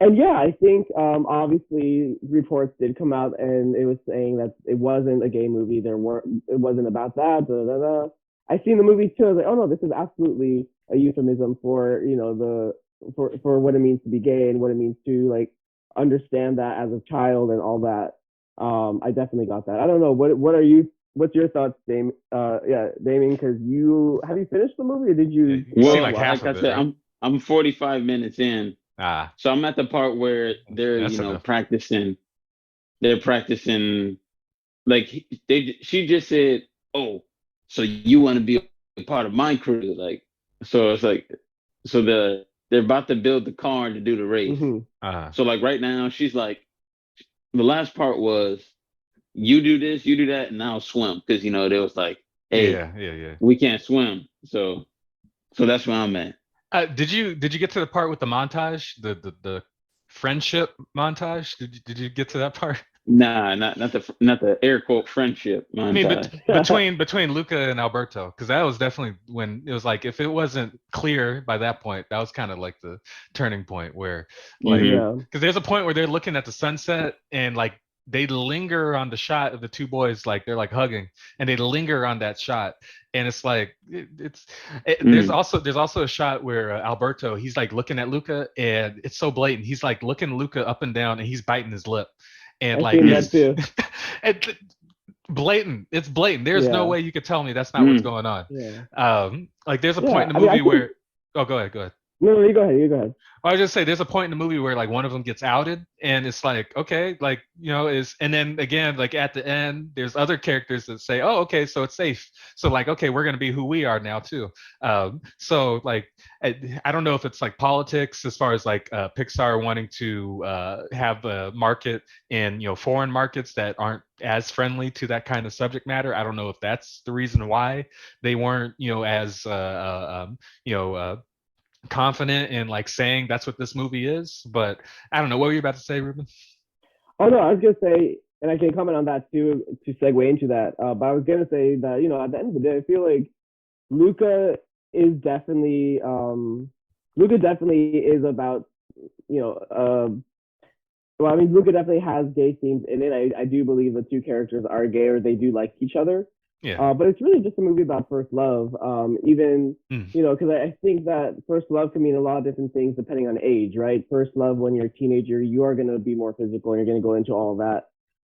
and yeah, I think obviously reports did come out and it was saying that it wasn't a gay movie. It wasn't about that. Da, da, da. I seen the movie too. I was like, oh no, this is absolutely a euphemism for for what it means to be gay and what it means to like understand that as a child and all that. I definitely got that. I don't know what are you. What's your thoughts, Dame? Yeah, Damien, because you have you finished the movie or did Yeah, you you've seen just Well, like watch? half like I of it, said, right? I'm 45 minutes in, Ah, so I'm at the part where they're that's enough. practicing. They're practicing. Like she just said, "Oh, so you want to be a part of my crew?" Like, so it's like, so they're about to build the car to do the race. Mm-hmm. Uh, So like right now, she's like, the last part was, you do this, you do that, and I'll swim because they was like, "Hey, yeah, yeah, yeah. we can't swim," so that's where I'm at. Did you get to the part with the montage, the friendship montage? Did you get to that part? Nah, not the air quote friendship I mean, montage. between Luca and Alberto, because that was definitely when it was like, if it wasn't clear by that point, that was kind of like the turning point where, like, Hmm. Yeah. because there's a point where they're looking at the sunset, and like they linger on the shot of the two boys, like they're like hugging, and they linger on that shot, and it's like Mm. there's also a shot where Alberto, he's like looking at Luca, and it's so blatant. He's like looking Luca up and down, and he's biting his lip, and I like seen that Mm. it's. too. it, blatant. It's blatant. There's no Yeah. way you could tell me that's not what's Mm. going on. Yeah. Like there's a point Yeah. in the I mean, I movie think where, oh, go ahead, go ahead. no, no, you go ahead. You go ahead. I was just say there's a point in the movie where like one of them gets outed, and it's like, okay, like is, and then again, like at the end, there's other characters that say, oh, okay, so it's safe. So like, okay, we're gonna be who we are now too. So like, I don't know if it's like politics as far as like Pixar wanting to have a market in foreign markets that aren't as friendly to that kind of subject matter. I don't know if that's the reason why they weren't as you know uh, confident in like saying that's what this movie is. But I don't know. What were you about to say, Ruben? Oh no, I was gonna say, and I can comment on that too to segue into that. But I was gonna say that at the end of the day, I feel like Luca is definitely Luca definitely is about you know well, I mean, Luca definitely has gay themes in it. I do believe the two characters are gay or they do like each other. Yeah. But it's really just a movie about first love. Even, Mm. because I think that first love can mean a lot of different things depending on age, right? First love, when you're a teenager, you are going to be more physical and you're going to go into all of that.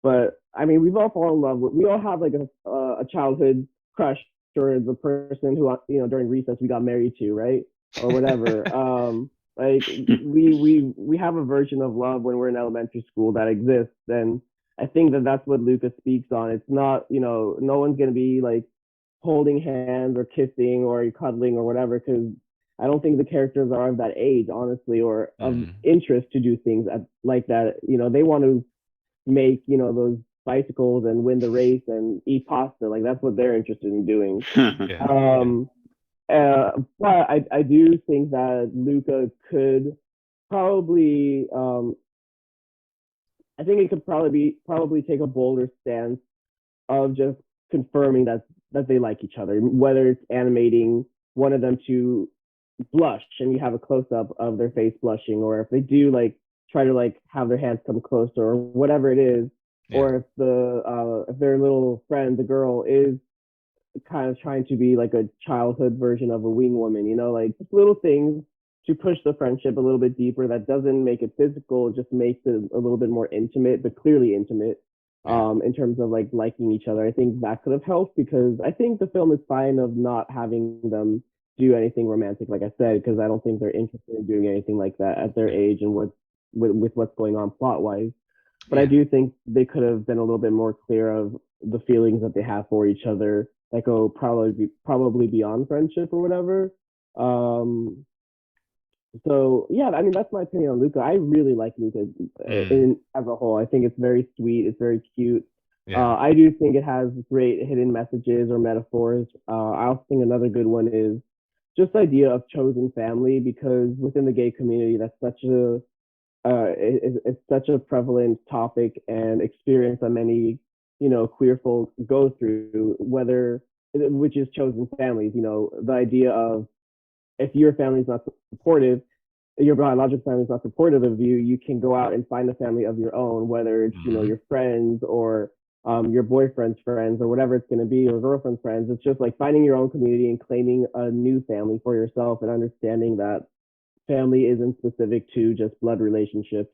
But I mean, we've all fallen in love with, we all have like a childhood crush or the person who, during recess we got married to, right? Or whatever. Like we have a version of love when we're in elementary school that exists, and I think that that's what Lucas speaks on. It's not, no one's gonna be like holding hands or kissing or cuddling or whatever, because I don't think the characters are of that age, honestly, or of Mm. interest to do things like that. They want to make those bicycles and win the race and eat pasta. Like that's what they're interested in doing. Yeah. But I do think that Luca could probably I think it could probably take a bolder stance of just confirming that they like each other, whether it's animating one of them to blush and you have a close up of their face blushing, or if they do like try to like have their hands come closer or whatever it is, or if their little friend, the girl, is kind of trying to be like a childhood version of a wing woman, like just little things to push the friendship a little bit deeper that doesn't make it physical, just makes it a little bit more intimate, but clearly intimate. In terms of like liking each other. I think that could have helped, because I think the film is fine of not having them do anything romantic, like I said, because I don't think they're interested in doing anything like that at their age and with what's going on plot wise. But I do think they could have been a little bit more clear of the feelings that they have for each other that go probably beyond friendship or whatever. So yeah, I mean that's my opinion on Luca. I really like Luca as a whole. I think it's very sweet. It's very cute. I do think it has great hidden messages or metaphors. I also think another good one is just the idea of chosen family, because within the gay community, that's such a it's such a prevalent topic and experience that many queer folk go through, which is chosen families. The idea of, if your family's not supportive, your biological family is not supportive of you, you can go out and find a family of your own, whether it's your friends or your boyfriend's friends or whatever it's going to be, or girlfriend's friends. It's just like finding your own community and claiming a new family for yourself, and understanding that family isn't specific to just blood relationships.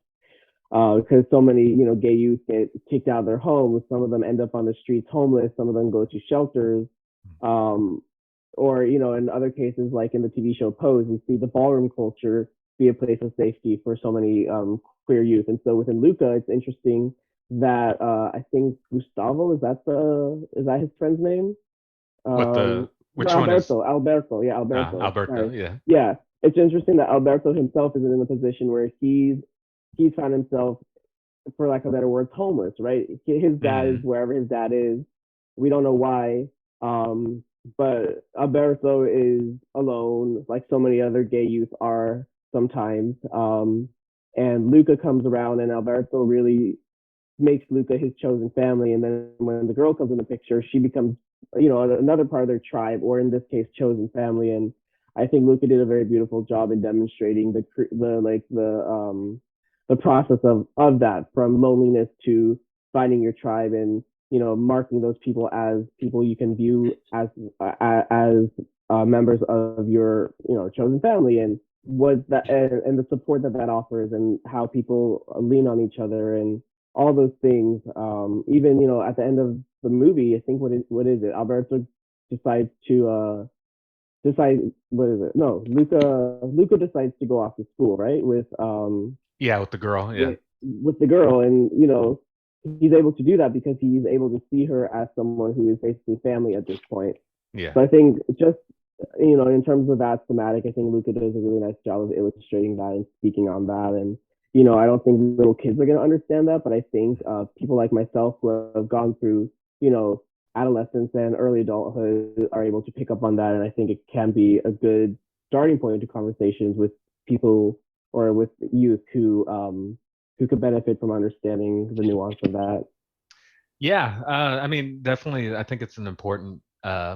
Because so many gay youth get kicked out of their homes. Some of them end up on the streets homeless. Some of them go to shelters. Or in other cases, like in the TV show Pose, we see the ballroom culture be a place of safety for so many queer youth. And so within Luca, it's interesting that I think Gustavo, is that his friend's name? Which one is Alberto? Yeah, Alberto. Alberto, yeah. Yeah, it's interesting that Alberto himself isn't in a position where he's found himself, for lack of better words, homeless, right? His dad is wherever his dad is. We don't know why. But Alberto is alone, like so many other gay youth are sometimes. And Luca comes around, and Alberto really makes Luca his chosen family. And then when the girl comes in the picture, she becomes, another part of their tribe, or in this case, chosen family. And I think Luca did a very beautiful job in demonstrating the process of that, from loneliness to finding your tribe, and marking those people as people you can view as members of your chosen family, and what that and the support that offers, and how people lean on each other, and all those things. Even at the end of the movie, I think what is it? Alberto decides to what is it? No, Luca decides to go off to school, right? With with the girl, with the girl, and he's able to do that because he's able to see her as someone who is basically family at this point. Yeah. So I think just in terms of that thematic, I think Luca does a really nice job of illustrating that and speaking on that. And I don't think little kids are going to understand that, but I think people like myself who have gone through adolescence and early adulthood are able to pick up on that. And I think it can be a good starting point to conversations with people or with youth who could benefit from understanding the nuance of that. Yeah, I mean, definitely, I think it's an important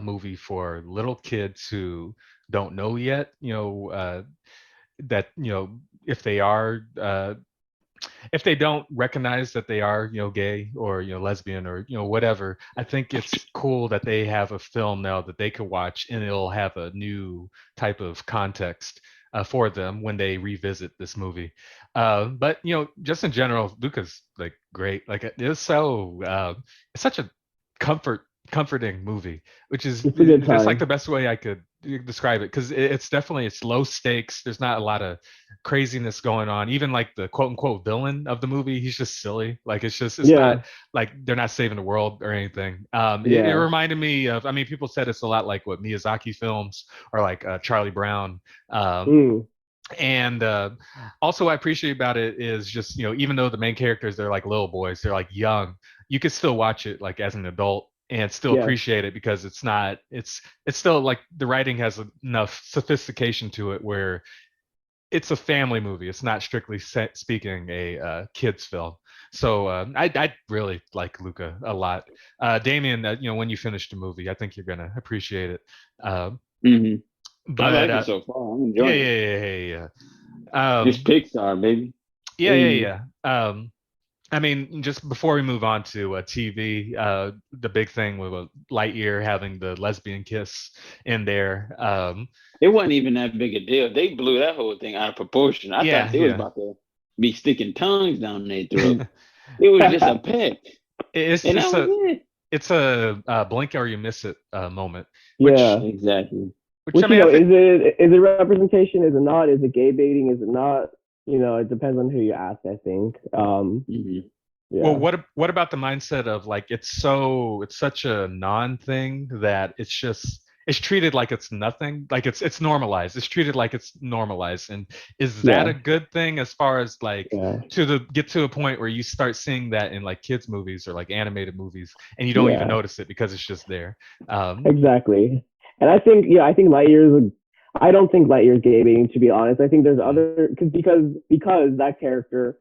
movie for little kids who don't know yet, that if they are if they don't recognize that they are gay or lesbian or whatever. I think it's cool that they have a film now that they could watch, and it'll have a new type of context for them when they revisit this movie. But just in general, Luca's like great. Like it's it's such a comforting movie, which is that's like the best way I could describe it, because it's low stakes. There's not a lot of craziness going on. Even like the quote unquote villain of the movie, he's just silly. Like it's not like they're not saving the world or anything. It reminded me of, I mean, people said it's a lot like what Miyazaki films, or like Charlie Brown. And also what I appreciate about it is just, even though the main characters, they're like little boys, they're like young, you could still watch it like as an adult and still Yeah. appreciate it because it's still like the writing has enough sophistication to it where it's a family movie. It's not strictly speaking a kids film. So I really like Luca a lot. Damien, when you finish the movie, I think you're gonna appreciate it. Um, Hmm. I but like it so far. I'm yeah, enjoying it. It's um, Pixar, baby. yeah. I mean, just before we move on to TV, the big thing with Lightyear having the lesbian kiss in there. It wasn't even that big a deal. They blew that whole thing out of proportion. I thought Yeah, they was yeah. about to be sticking tongues down their throat. It was just a peck, It's and that just was it. it's a blink or you miss it moment, which Yeah. Exactly. which I Which, mean I think. is it representation? Is it not? Is it gay baiting? Is it not? It depends on who you ask, I think. Hmm. Well, Yeah. what about the mindset of like it's such a non thing that it's treated like it's nothing, like it's normalized. It's treated like it's normalized, and is that Yeah. a good thing as far as like Yeah. get to a point where you start seeing that in like kids movies or like animated movies, and you don't even Yeah. notice it because it's just there. Exactly. And I think Lightyear is I don't think Lightyear's gay baiting, to be honest. I think there's Mhm. other because that character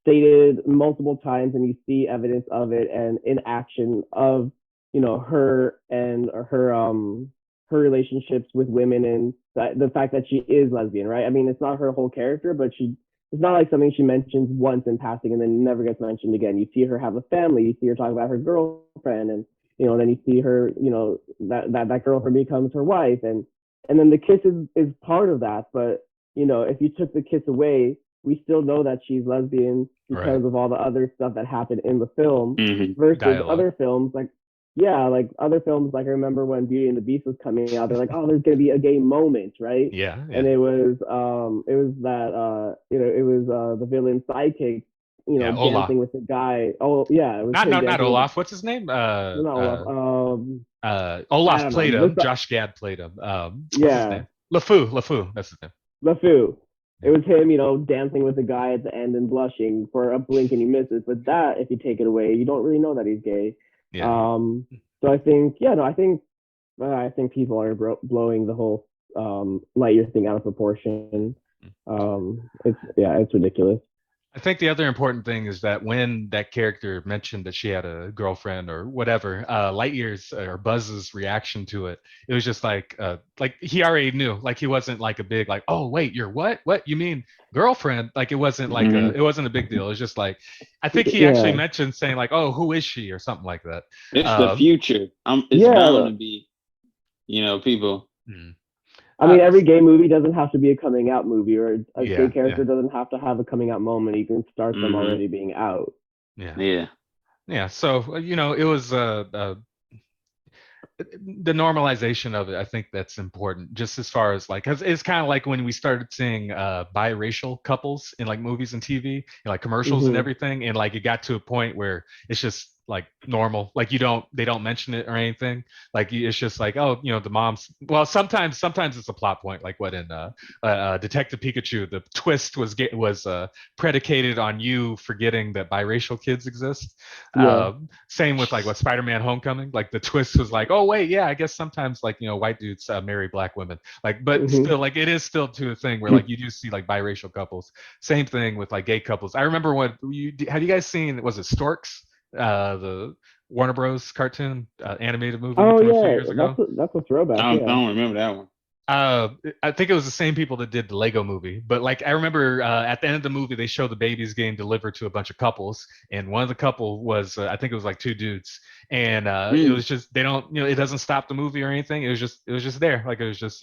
stated multiple times, and you see evidence of it and in action of her and her relationships with women, and the fact that she is lesbian, right? I mean, it's not her whole character, but it's not like something she mentions once in passing and then never gets mentioned again. You see her have a family, you see her talk about her girlfriend, and then you see her, that girlfriend becomes her wife, and then the kiss is part of that. But if you took the kiss away, we still know that she's lesbian Right. because of all the other stuff that happened in the film Hmm. versus Dialogue. other films like other films, like I remember when Beauty and the Beast was coming out, they're like, oh, there's gonna be a gay moment, right? Yeah, yeah, And it was that it was the villain sidekick, yeah. Olaf. dancing with the guy. Oh yeah, it was him Not dancing with Olaf. What's his name? not Olaf. I Olaf don't know. played him. Listen, Josh Gad played him. What's his yeah, name? LeFou. That's his name. LeFou. It was him, dancing with the guy at the end and blushing for a blink and you miss it. But that, if you take it away, you don't really know that he's gay. Yeah. So I think, yeah, no, I think people are blowing the whole Lightyear thing out of proportion. It's ridiculous. I think the other important thing is that when that character mentioned that she had a girlfriend or whatever, Lightyear's or Buzz's reaction to it, it was just like he already knew. Like he wasn't like a big like, oh wait, you're what? What you mean girlfriend? Like it wasn't like Hmm. it wasn't a big deal. It was just like I think he actually Yeah, mentioned saying like, oh, who is she or something like that. It's the Um, future. It's bound yeah. to be, people. hmm. I mean, every gay movie doesn't have to be a coming out movie, or a gay Yeah, yeah, character doesn't have to have a coming out moment. You can start them Hmm. already being out. yeah, Yeah. yeah. So it was the normalization of it. I think that's important, just as far as like, cause it's kind of like when we started seeing biracial couples in like movies and TV, like commercials and Hmm. everything, and like it got to a point where it's just like normal, like they don't mention it or anything, like it's just like, oh, the moms. Well, sometimes it's a plot point, like what in Detective Pikachu, the twist was predicated on you forgetting that biracial kids exist. Yeah. Same with like what Spider-Man Homecoming, like the twist was like, oh wait, yeah, I guess sometimes like white dudes marry black women, like, but Hmm. still like it is still to a thing where like you do see like biracial couples. Same thing with like gay couples. I remember when have you guys seen, was it Storks, the Warner Bros cartoon animated movie Oh from a few yeah, years ago? that's a throwback. I Yeah. don't remember that one. uh I think it was the same people that did the Lego movie, but like I remember at the end of the movie they show the babies getting delivered to a bunch of couples, and one of the couple was I think it was like two dudes, and it Mm. was just they don't it doesn't stop the movie or anything. It was just there, like it was just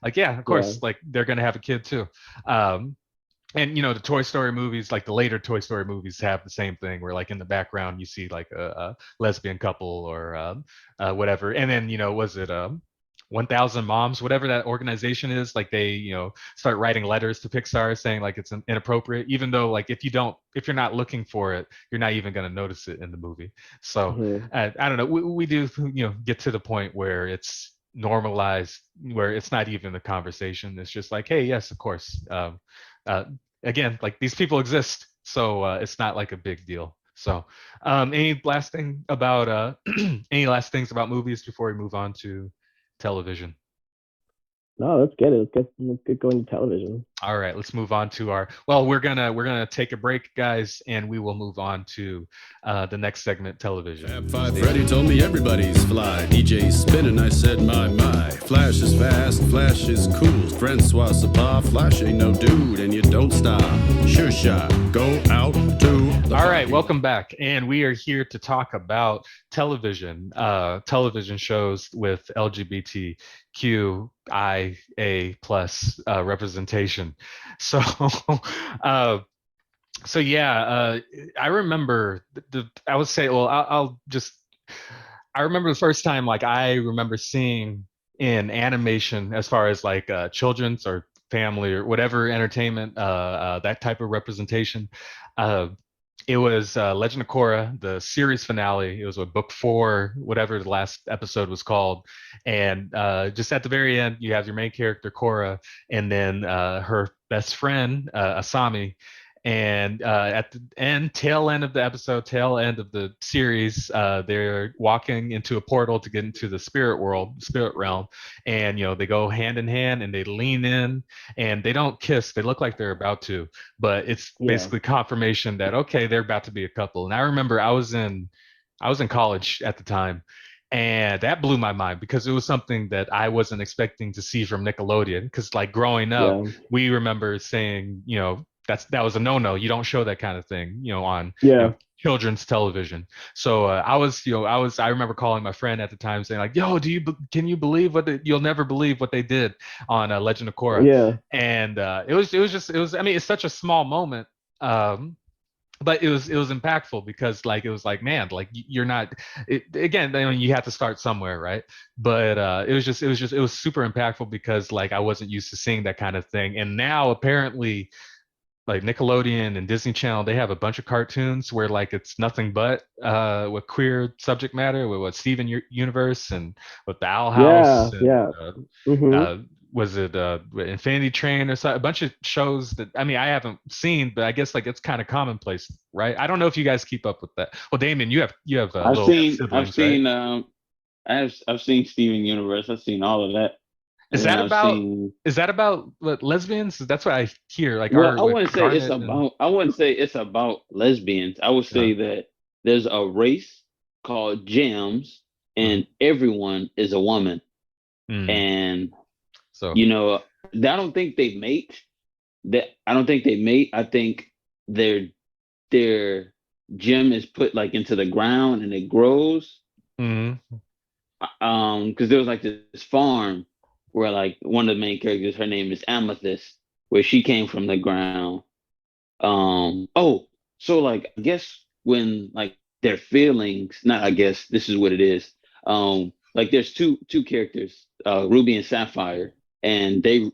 like yeah, of Yeah. course, like they're gonna have a kid too. And the Toy Story movies, like the later Toy Story movies, have the same thing where like in the background you see like a lesbian couple or whatever, and then was it 1000 Moms, whatever that organization is, like they start writing letters to Pixar saying like it's inappropriate, even though like if you're not looking for it, you're not even going to notice it in the movie. So Hmm. I don't know, we do get to the point where it's normalized, where it's not even a conversation. It's just like, hey, yes, of course. Uh, again, like these people exist, so it's not like a big deal. So, any last thing about any last things about movies before we move on to television? No, let's get it. Let's get going to television. All right, let's move on to our. Well, we're gonna take a break, guys, and we will move on to the next segment, television. Fab Five Freddy told me everybody's fly. DJ spinning, I said my. Flash is fast, Flash is cool. Francois Sapah, Flash ain't no dude, and you don't stop. Sure shot, go out to the All right, party. welcome back, and we are here to talk about television, television shows with LGBTQIA plus representation. So, I remember I would say, well, I remember the first time, like, I remember seeing in animation, as far as like children's or family or whatever entertainment, that type of representation. It was Legend of Korra, the series finale. It was with book 4, whatever the last episode was called. And just at the very end, you have your main character, Korra, and then her best friend, Asami. And at the end, tail end of the episode, tail end of the series, they're walking into a portal to get into the spirit world, spirit realm. And, they go hand in hand and they lean in and they don't kiss. They look like they're about to, but it's basically confirmation that, okay, they're about to be a couple. And I remember I was in college at the time. And that blew my mind because it was something that I wasn't expecting to see from Nickelodeon. Because, like, growing up, we remember saying, that was a no-no. You don't show that kind of thing, on children's television. So I remember calling my friend at the time saying, like, yo, can you believe you'll never believe what they did on Legend of Korra. Yeah. And it was, I mean, it's such a small moment. But it was impactful because, like, it was like, man, like, you're not, again, I mean, you have to start somewhere, right? But it was super impactful because, like, I wasn't used to seeing that kind of thing. And now apparently, like, Nickelodeon and Disney Channel, they have a bunch of cartoons where, like, it's nothing but with queer subject matter, with what Steven Universe and with the Owl House. Was it Infinity Train or something? A bunch of shows that, I mean, I haven't seen, but I guess, like, it's kind of commonplace, right? I don't know if you guys keep up with that. Well, Dameon, you have I've siblings, seen right? I've seen Steven Universe. I've seen all of that. Is that about what, lesbians? That's what I hear. Like, well, I wouldn't say it's about lesbians. I would say that there's a race called gems, and everyone is a woman. And so, I don't think they mate. I think their gem is put, like, into the ground and it grows. Because there was, like, this farm where, like, one of the main characters, her name is Amethyst, where she came from the ground. So, like, I guess when, like, their feelings, not I guess, this is what it is. Like, there's two characters, Ruby and Sapphire, and they're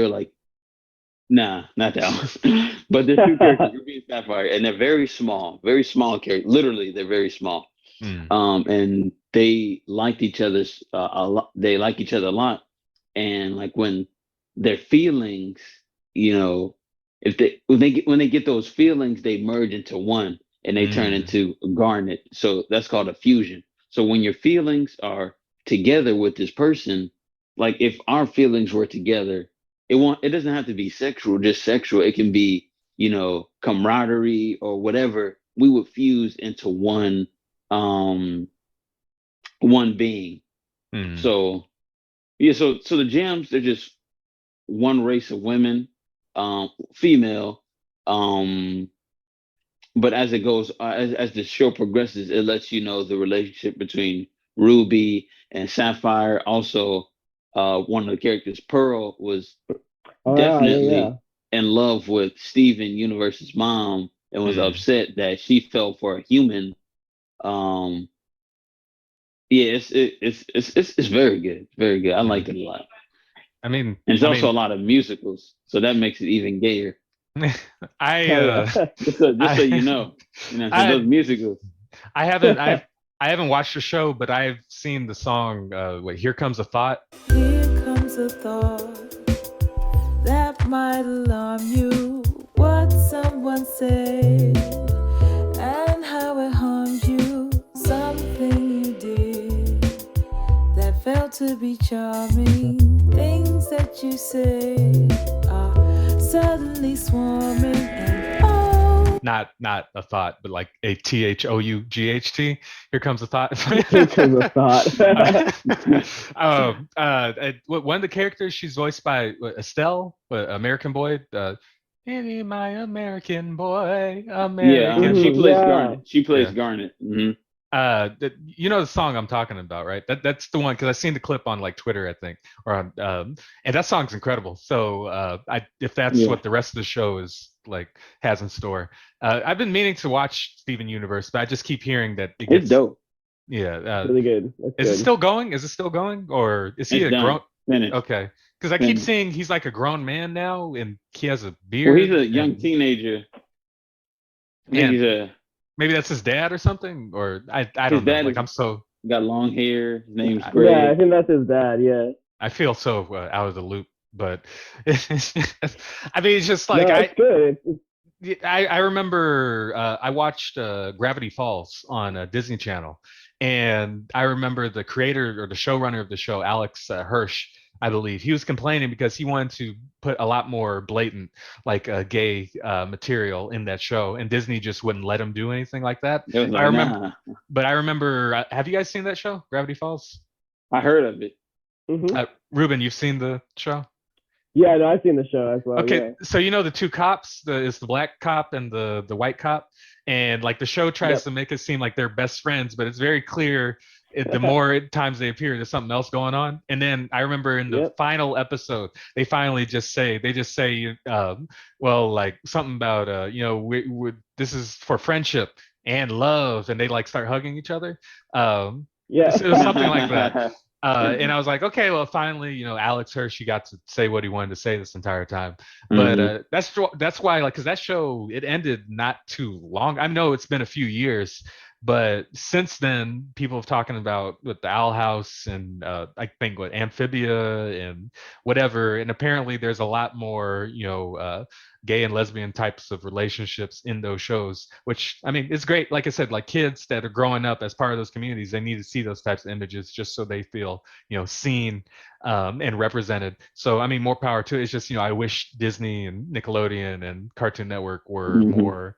like, nah, not that one. But there's two characters, Ruby and Sapphire, and they're very small characters. Literally, they're very small. And they liked each other's a lot. They like each other a lot, and, like, when their feelings, when they get those feelings, they merge into one and they turn into garnet. So that's called a fusion. So when your feelings are together with this person, like, if our feelings were together, it doesn't have to be sexual, just sexual. It can be, camaraderie or whatever. We would fuse into one being. So the gems, they're just one race of women, female. But as it goes, as the show progresses, it lets you know the relationship between Ruby and Sapphire. Also, one of the characters, Pearl, was definitely in love with Steven Universe's mom and was upset that she fell for a human. It's very good. Very good. I like it a lot. I mean, and there's also a lot of musicals, so that makes it even gayer. Just so you know, those musicals. I haven't watched the show, but I've seen the song. Here Comes a Thought. Here comes a thought that might alarm you. What someone said, out to be charming. Things that you say are suddenly swarming, and oh, Not a thought, but like a THOUGHT. Here comes a thought. Here comes a thought. One of the characters, she's voiced by Estelle, American Boy. Maybe my American boy, American. She plays Yeah. Garnet. She plays Yeah. Garnet. You know the song I'm talking about, right? That's the one because I've seen the clip on like Twitter, I think, or on, and that song's incredible. So if that's what the rest of the show is like has in store, I've been meaning to watch Steven Universe, but I just keep hearing that it gets It's dope. Yeah, Really good. is it still going? Is it still going, or is he It's a done. grown? Finished. Okay, because I keep Finished. seeing he's like a grown man now, and he has a beard. Well, he's a young and- teenager. I think And- he's a Maybe that's his dad or something, or I his don't know. dad Like is- got long hair. His name's Yeah, Greg. Yeah, I think that's his dad. Yeah. I feel so out of the loop, but I mean, it's just like No, it's good. I remember I watched Gravity Falls on Disney Channel, and I remember the creator or the showrunner of the show, Alex Hirsch, I believe, he was complaining because he wanted to put a lot more blatant, like gay material in that show, and Disney just wouldn't let him do anything like that. It was like, I remember, nah. but I remember. Have you guys seen that show, Gravity Falls? I heard of it. Ruben, you've seen the show? Yeah, no, I've seen the show as well. Okay, Yeah. so you know the two cops, it's the black cop and the white cop, and like the show tries to make it seem like they're best friends, but it's very clear the more times they appear, there's something else going on. And then I remember in the final episode, they finally just say, well, like something about we this is for friendship and love, and they like start hugging each other. Yeah, it was something like that. And I was like, okay, well, finally, Alex Hirsch, he got to say what he wanted to say this entire time. But that's why, like, because that show, it ended not too long. I know it's been a few years, but since then, people have talking about with the Owl House and I think what Amphibia and whatever. And apparently, there's a lot more, gay and lesbian types of relationships in those shows, which I mean, it's great. Like I said, like kids that are growing up as part of those communities, they need to see those types of images just so they feel, seen and represented. So, I mean, more power to it. It's just, I wish Disney and Nickelodeon and Cartoon Network were more,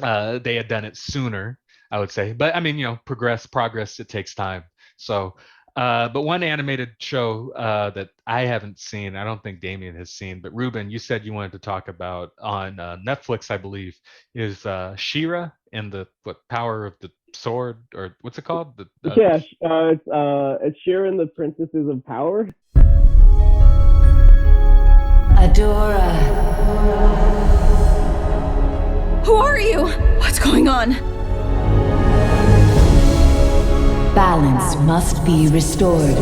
they had done it sooner, I would say. But I mean, progress, it takes time. So, but one animated show that I haven't seen, I don't think Dameon has seen, but Ruben, you said you wanted to talk about on Netflix, I believe, is She-Ra and the Power of the Sword, or what's it called? It's She-Ra and the Princesses of Power. Adora. Who are you? What's going on? Balance must be restored.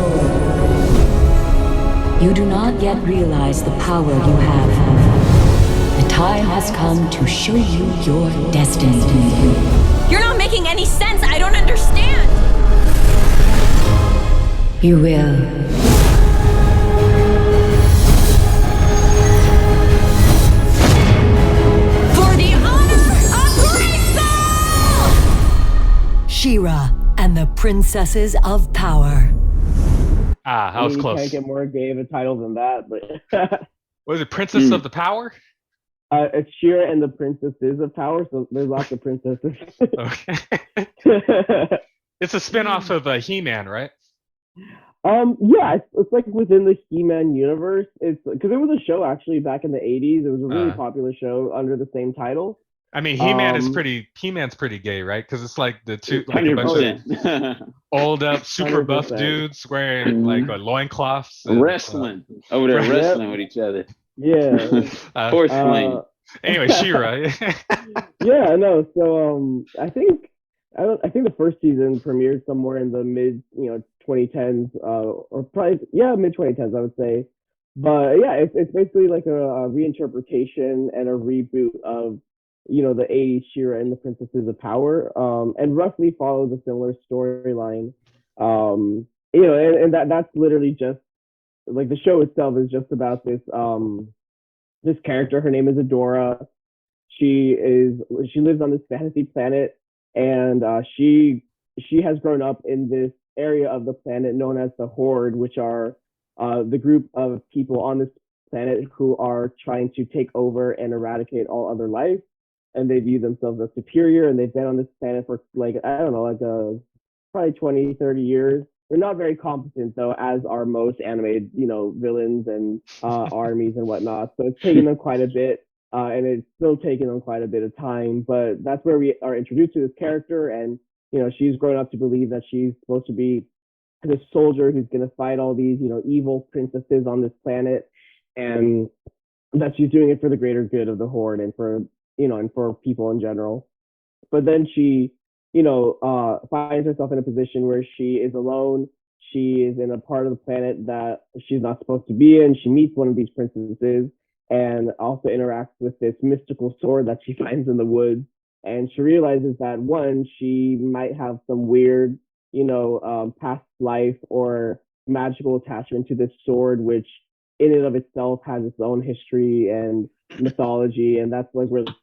You do not yet realize the power you have. The time has come to show you your destiny. You're not making any sense. I don't understand. You will. She-Ra and the Princesses of Power. That was close. You can't get more gay of a title than that, but was it Princess of the Power? It's She-Ra and the Princesses of Power, so there's lots of princesses. Okay. It's a spin-off of He-Man, right? Yeah, it's like within the He-Man universe. It's because it was a show actually back in the 80s. It was a really popular show under the same title. I mean, He-Man's pretty gay, right? Because it's like the two, like a bunch of old up, super buff 100%. dudes wearing like loincloths. Wrestling over there, wrestling with each other. Yeah. Horse sling. Anyway, She-Ra. Yeah, no. So I think the first season premiered somewhere in the mid 2010s, or probably mid 2010s, I would say. But yeah, it's basically like a reinterpretation and a reboot of the 80s She-Ra and the Princesses of Power, and roughly follows a similar storyline. And that's literally just like the show itself is just about this character. Her name is Adora. She lives on this fantasy planet, and she has grown up in this area of the planet known as the Horde, which are the group of people on this planet who are trying to take over and eradicate all other life. And they view themselves as superior, and they've been on this planet for like, I don't know, like probably 20, 30 years. They're not very competent though, as are most animated, villains and armies and whatnot. So it's taken them quite a bit, and it's still taking them quite a bit of time. But that's where we are introduced to this character, and she's grown up to believe that she's supposed to be this soldier who's going to fight all these, evil princesses on this planet, and that she's doing it for the greater good of the Horde and for people in general. But then she finds herself in a position where she is alone. She is in a part of the planet that she's not supposed to be in. She meets one of these princesses and also interacts with this mystical sword that she finds in the woods. And she realizes that one, she might have some weird, past life or magical attachment to this sword, which in and of itself has its own history and mythology. And that's like where the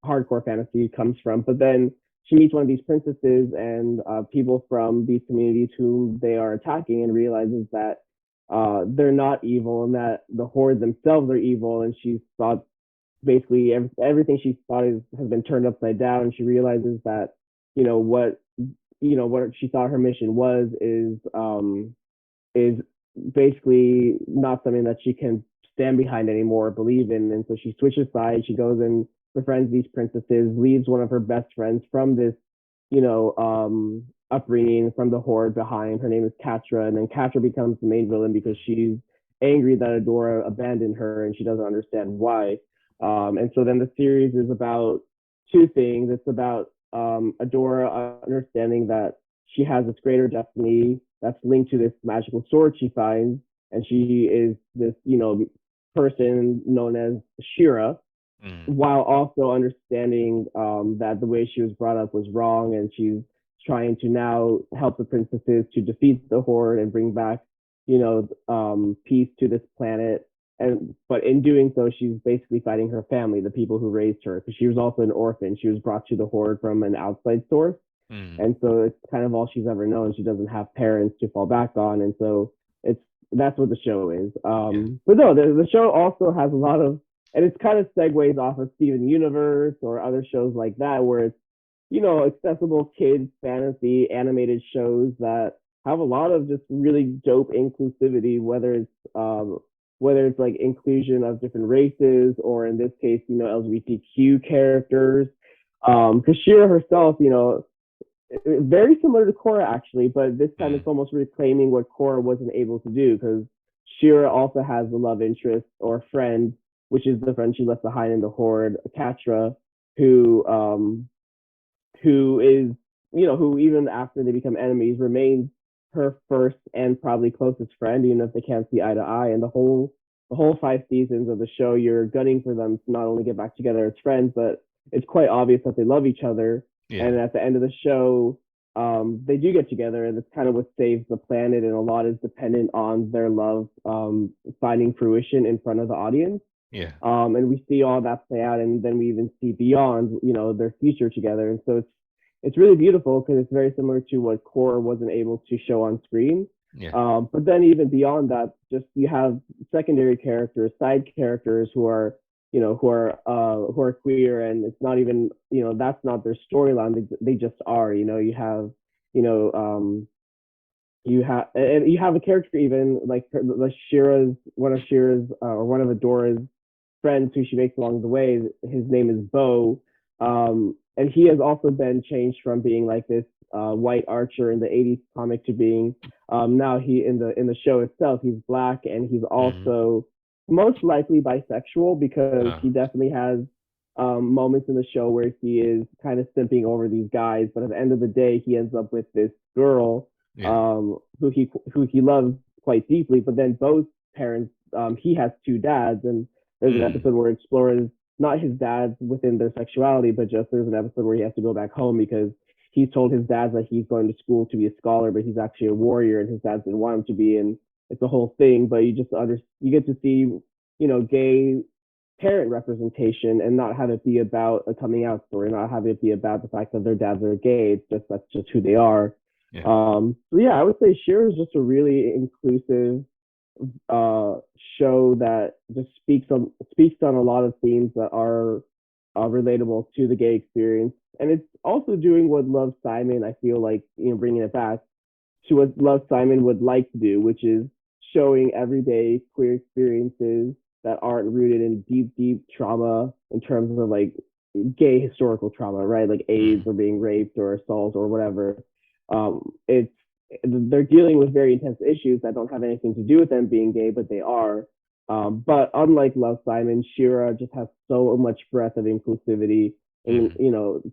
hardcore fantasy comes from. But then she meets one of these princesses and people from these communities whom they are attacking, and realizes that they're not evil and that the Horde themselves are evil. And she's thought basically everything she thought has been turned upside down. And she realizes that what she thought her mission was is basically not something that she can stand behind anymore or believe in. And so she switches sides. She goes and befriends these princesses, leaves one of her best friends from this, upbringing from the Horde behind. Her name is Catra, and then Catra becomes the main villain because she's angry that Adora abandoned her and she doesn't understand why. And so then the series is about two things. It's about Adora understanding that she has this greater destiny that's linked to this magical sword she finds, and she is this, person known as Shira, while also understanding that the way she was brought up was wrong, and she's trying to now help the princesses to defeat the Horde and bring back, peace to this planet. But in doing so, she's basically fighting her family, the people who raised her, because she was also an orphan. She was brought to the Horde from an outside source. And so it's kind of all she's ever known. She doesn't have parents to fall back on. And so that's what the show is. But no, the show also has a lot of, and it's kind of segues off of Steven Universe or other shows like that, where it's, accessible kids fantasy animated shows that have a lot of just really dope inclusivity, whether it's like inclusion of different races, or in this case, LGBTQ characters. Because Shira herself, very similar to Korra actually, but this time it's almost reclaiming what Korra wasn't able to do, because Shira also has a love interest or friend, which is the friend she left behind in the Horde, Catra, who is, who even after they become enemies remains her first and probably closest friend, even if they can't see eye to eye. And the whole 5 seasons of the show, you're gunning for them to not only get back together as friends, but it's quite obvious that they love each other. Yeah. And at the end of the show, they do get together, and it's kind of what saves the planet. And a lot is dependent on their love finding fruition in front of the audience. Yeah. And we see all that play out, and then we even see beyond, their future together. And so it's really beautiful, because it's very similar to what Korra wasn't able to show on screen. Yeah. But then even beyond that, just you have secondary characters, side characters who are queer, and it's not even, that's not their storyline. They just are, you have a character even like one of Adora's friends who she makes along the way. His name is Bo. And he has also been changed from being like this white archer in the 80s comic to being now he in the show itself, he's black, and he's also most likely bisexual, because he definitely has moments in the show where he is kind of simping over these guys, but at the end of the day he ends up with this girl who he loves quite deeply. But then both parents, he has 2 dads, and there's an episode where it explores not his dads within their sexuality, but just there's an episode where he has to go back home because he's told his dad that he's going to school to be a scholar, but he's actually a warrior, and his dad didn't want him to be. And it's a whole thing. But you get to see, gay parent representation, and not have it be about a coming out story, not have it be about the fact that their dads are gay. That's just who they are. Yeah. So yeah, I would say Shira is just a really inclusive show that just speaks on a lot of themes that are relatable to the gay experience, and it's also doing what Love Simon, I feel like, bringing it back to what Love Simon would like to do, which is showing everyday queer experiences that aren't rooted in deep trauma in terms of like gay historical trauma, right? Like AIDS or being raped or assault or whatever. They're dealing with very intense issues that don't have anything to do with them being gay, but they are. But unlike Love Simon, Shira just has so much breadth of inclusivity, and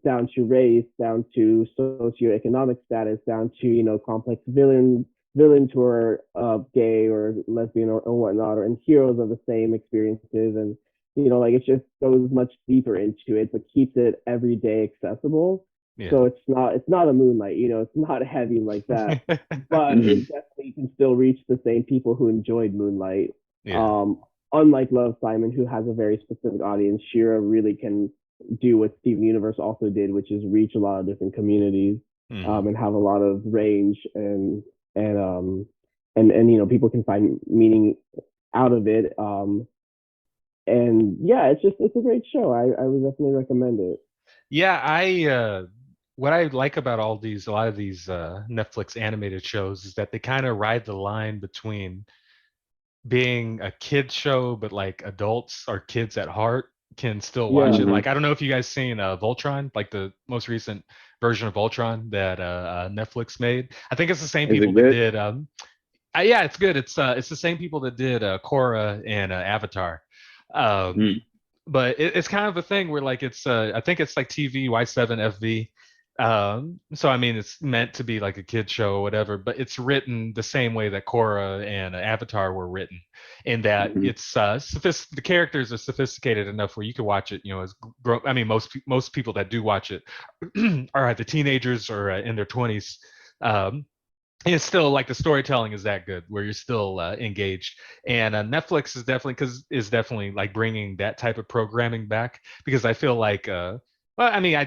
down to race, down to socioeconomic status, down to complex villains who are gay or lesbian or whatnot, and heroes of the same experiences, and like it just goes much deeper into it, but keeps it everyday accessible. Yeah. So it's not a Moonlight, it's not heavy like that, but it definitely can still reach the same people who enjoyed Moonlight. Yeah. Unlike Love Simon, who has a very specific audience, Shira really can do what Steven Universe also did, which is reach a lot of different communities, and have a lot of range, and people can find meaning out of it. And yeah, it's a great show. I would definitely recommend it. Yeah, what I like about a lot of these Netflix animated shows is that they kind of ride the line between being a kid show, but like adults or kids at heart can still watch it. Like, I don't know if you guys seen Voltron, like the most recent version of Voltron that Netflix made. I think it's the same people that did. Yeah, it's good. It's the same people that did Korra and Avatar. But it's kind of a thing where like it's I think it's like TV Y7FV. So I mean it's meant to be like a kid show or whatever, but it's written the same way that Korra and Avatar were written, in that it's the characters are sophisticated enough where you can watch it, as I mean most people that do watch it are either teenagers or in their 20s. And it's still like the storytelling is that good where you're still engaged, and Netflix is definitely like bringing that type of programming back, because I feel like well, I mean,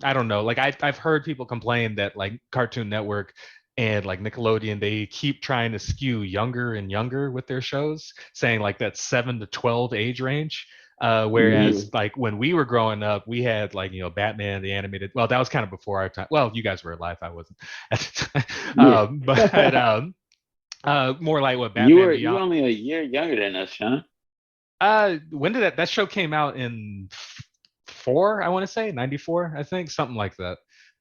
I don't know, like I've heard people complain that like Cartoon Network and like Nickelodeon, they keep trying to skew younger and younger with their shows, saying like that 7 to 12 age range. Whereas like when we were growing up, we had like Batman the animated. Well, that was kind of before our time. Well, you guys were alive, I wasn't at the time. But more like what Batman. You were only a year younger than us, Sean. When did that show came out? In 4, I want to say 94, I think, something like that.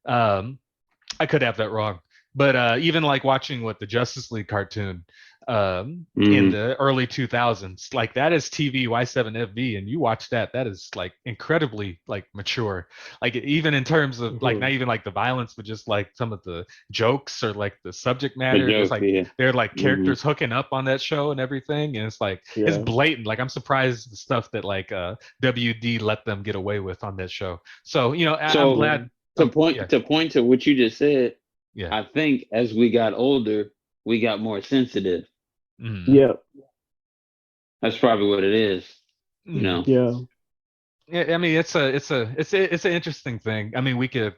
I could have that wrong, but even like watching the Justice League cartoon in the early 2000s, like that is TV Y7FV, and you watch that is like incredibly like mature, like even in terms of like not even like the violence, but just like some of the jokes or like the subject matter. It's like they're like characters hooking up on that show and everything, and it's like it's blatant. Like I'm surprised the stuff that like WD let them get away with on that show. So I'm glad to point to what you just said. Yeah, I think as we got older, we got more sensitive. Yeah, that's probably what it is. Yeah. Yeah, I mean it's an interesting thing. I mean we could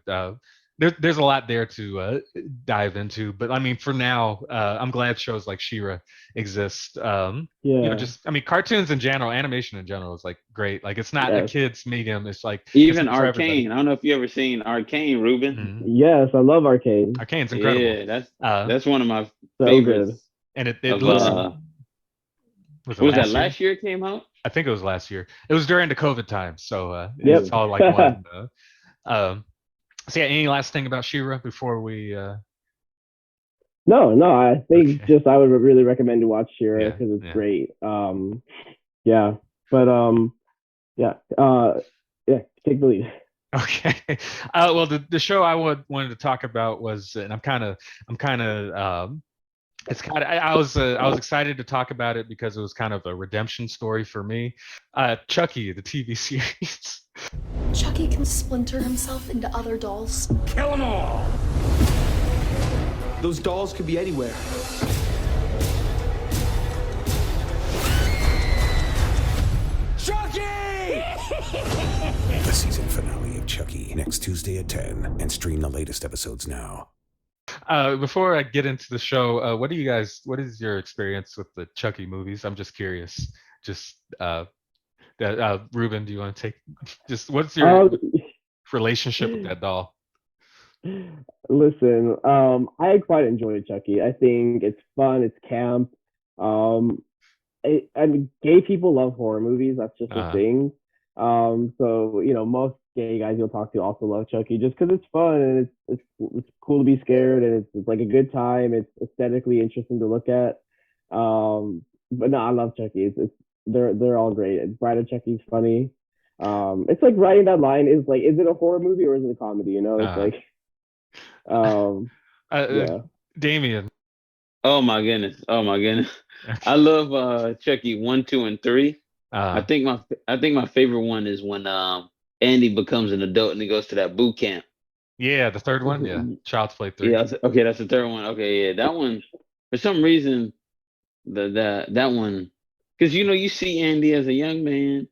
there's a lot there to dive into, but I mean for now I'm glad shows like She-Ra exist. Just I mean cartoons in general, animation in general is like great. Like it's not a kid's medium. It's like even Arcane. I don't know if you ever seen Arcane, Reuben. Yes, I love Arcane. Arcane's incredible. Yeah, that's one of my so favorites. Good. And it looks. Was that last year it came out? I think it was last year. It was during the COVID time, so it's all like one. So yeah, any last thing about She-Ra before we? No, I think just I would really recommend to watch She-Ra because it's great. Take the lead. Okay. Well, the show I wanted to talk about was, and I was excited to talk about it because it was kind of a redemption story for me. Chucky, the TV series. Chucky can splinter himself into other dolls. Kill them all! Those dolls could be anywhere. Chucky! The season finale of Chucky next Tuesday at 10, and stream the latest episodes now. Before I get into the show, what do you guys? What is your experience with the Chucky movies? I'm just curious. Just Ruben, do you want to take? Just what's your Um, relationship with that doll? Listen, I quite enjoy Chucky. I think it's fun, it's camp. Um, I mean, gay people love horror movies. That's just a Uh, thing. So most gay guys you'll talk to also love Chucky just because it's fun and it's cool to be scared and it's like a good time. It's aesthetically interesting to look at. But no, I love Chucky. It's they're all great. Bride of Chucky's funny. It's like writing that line is like, is it a horror movie or is it a comedy? It's uh, like, um, uh, yeah. Damien. Oh my goodness. Oh my goodness. I love Chucky 1, 2, and 3. I Uh, think my favorite one is when Andy becomes an adult and he goes to that boot camp. yeah, the third one. Yeah, Child's Play 3. Yeah, okay, that's the third one. Okay, yeah, that one for some reason that one because you see Andy as a young man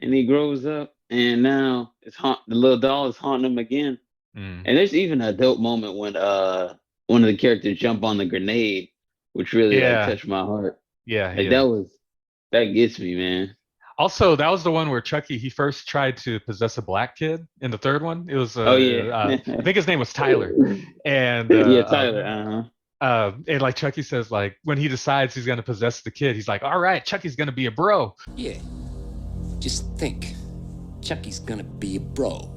and he grows up and now the little doll is haunting him again. Mm. And there's even an adult moment when one of the characters jump on the grenade, which really like Yeah, touched my heart. yeah, Like yeah. that gets me, man. Also, that was the one where Chucky he first tried to possess a black kid in the third one. It was Oh yeah. I think his name was Tyler, and Yeah, Tyler. Uh-huh. and like Chucky says, like when he decides he's gonna possess the kid, he's like, "All right, Chucky's gonna be a bro." Yeah. Just think. Chucky's gonna be a bro.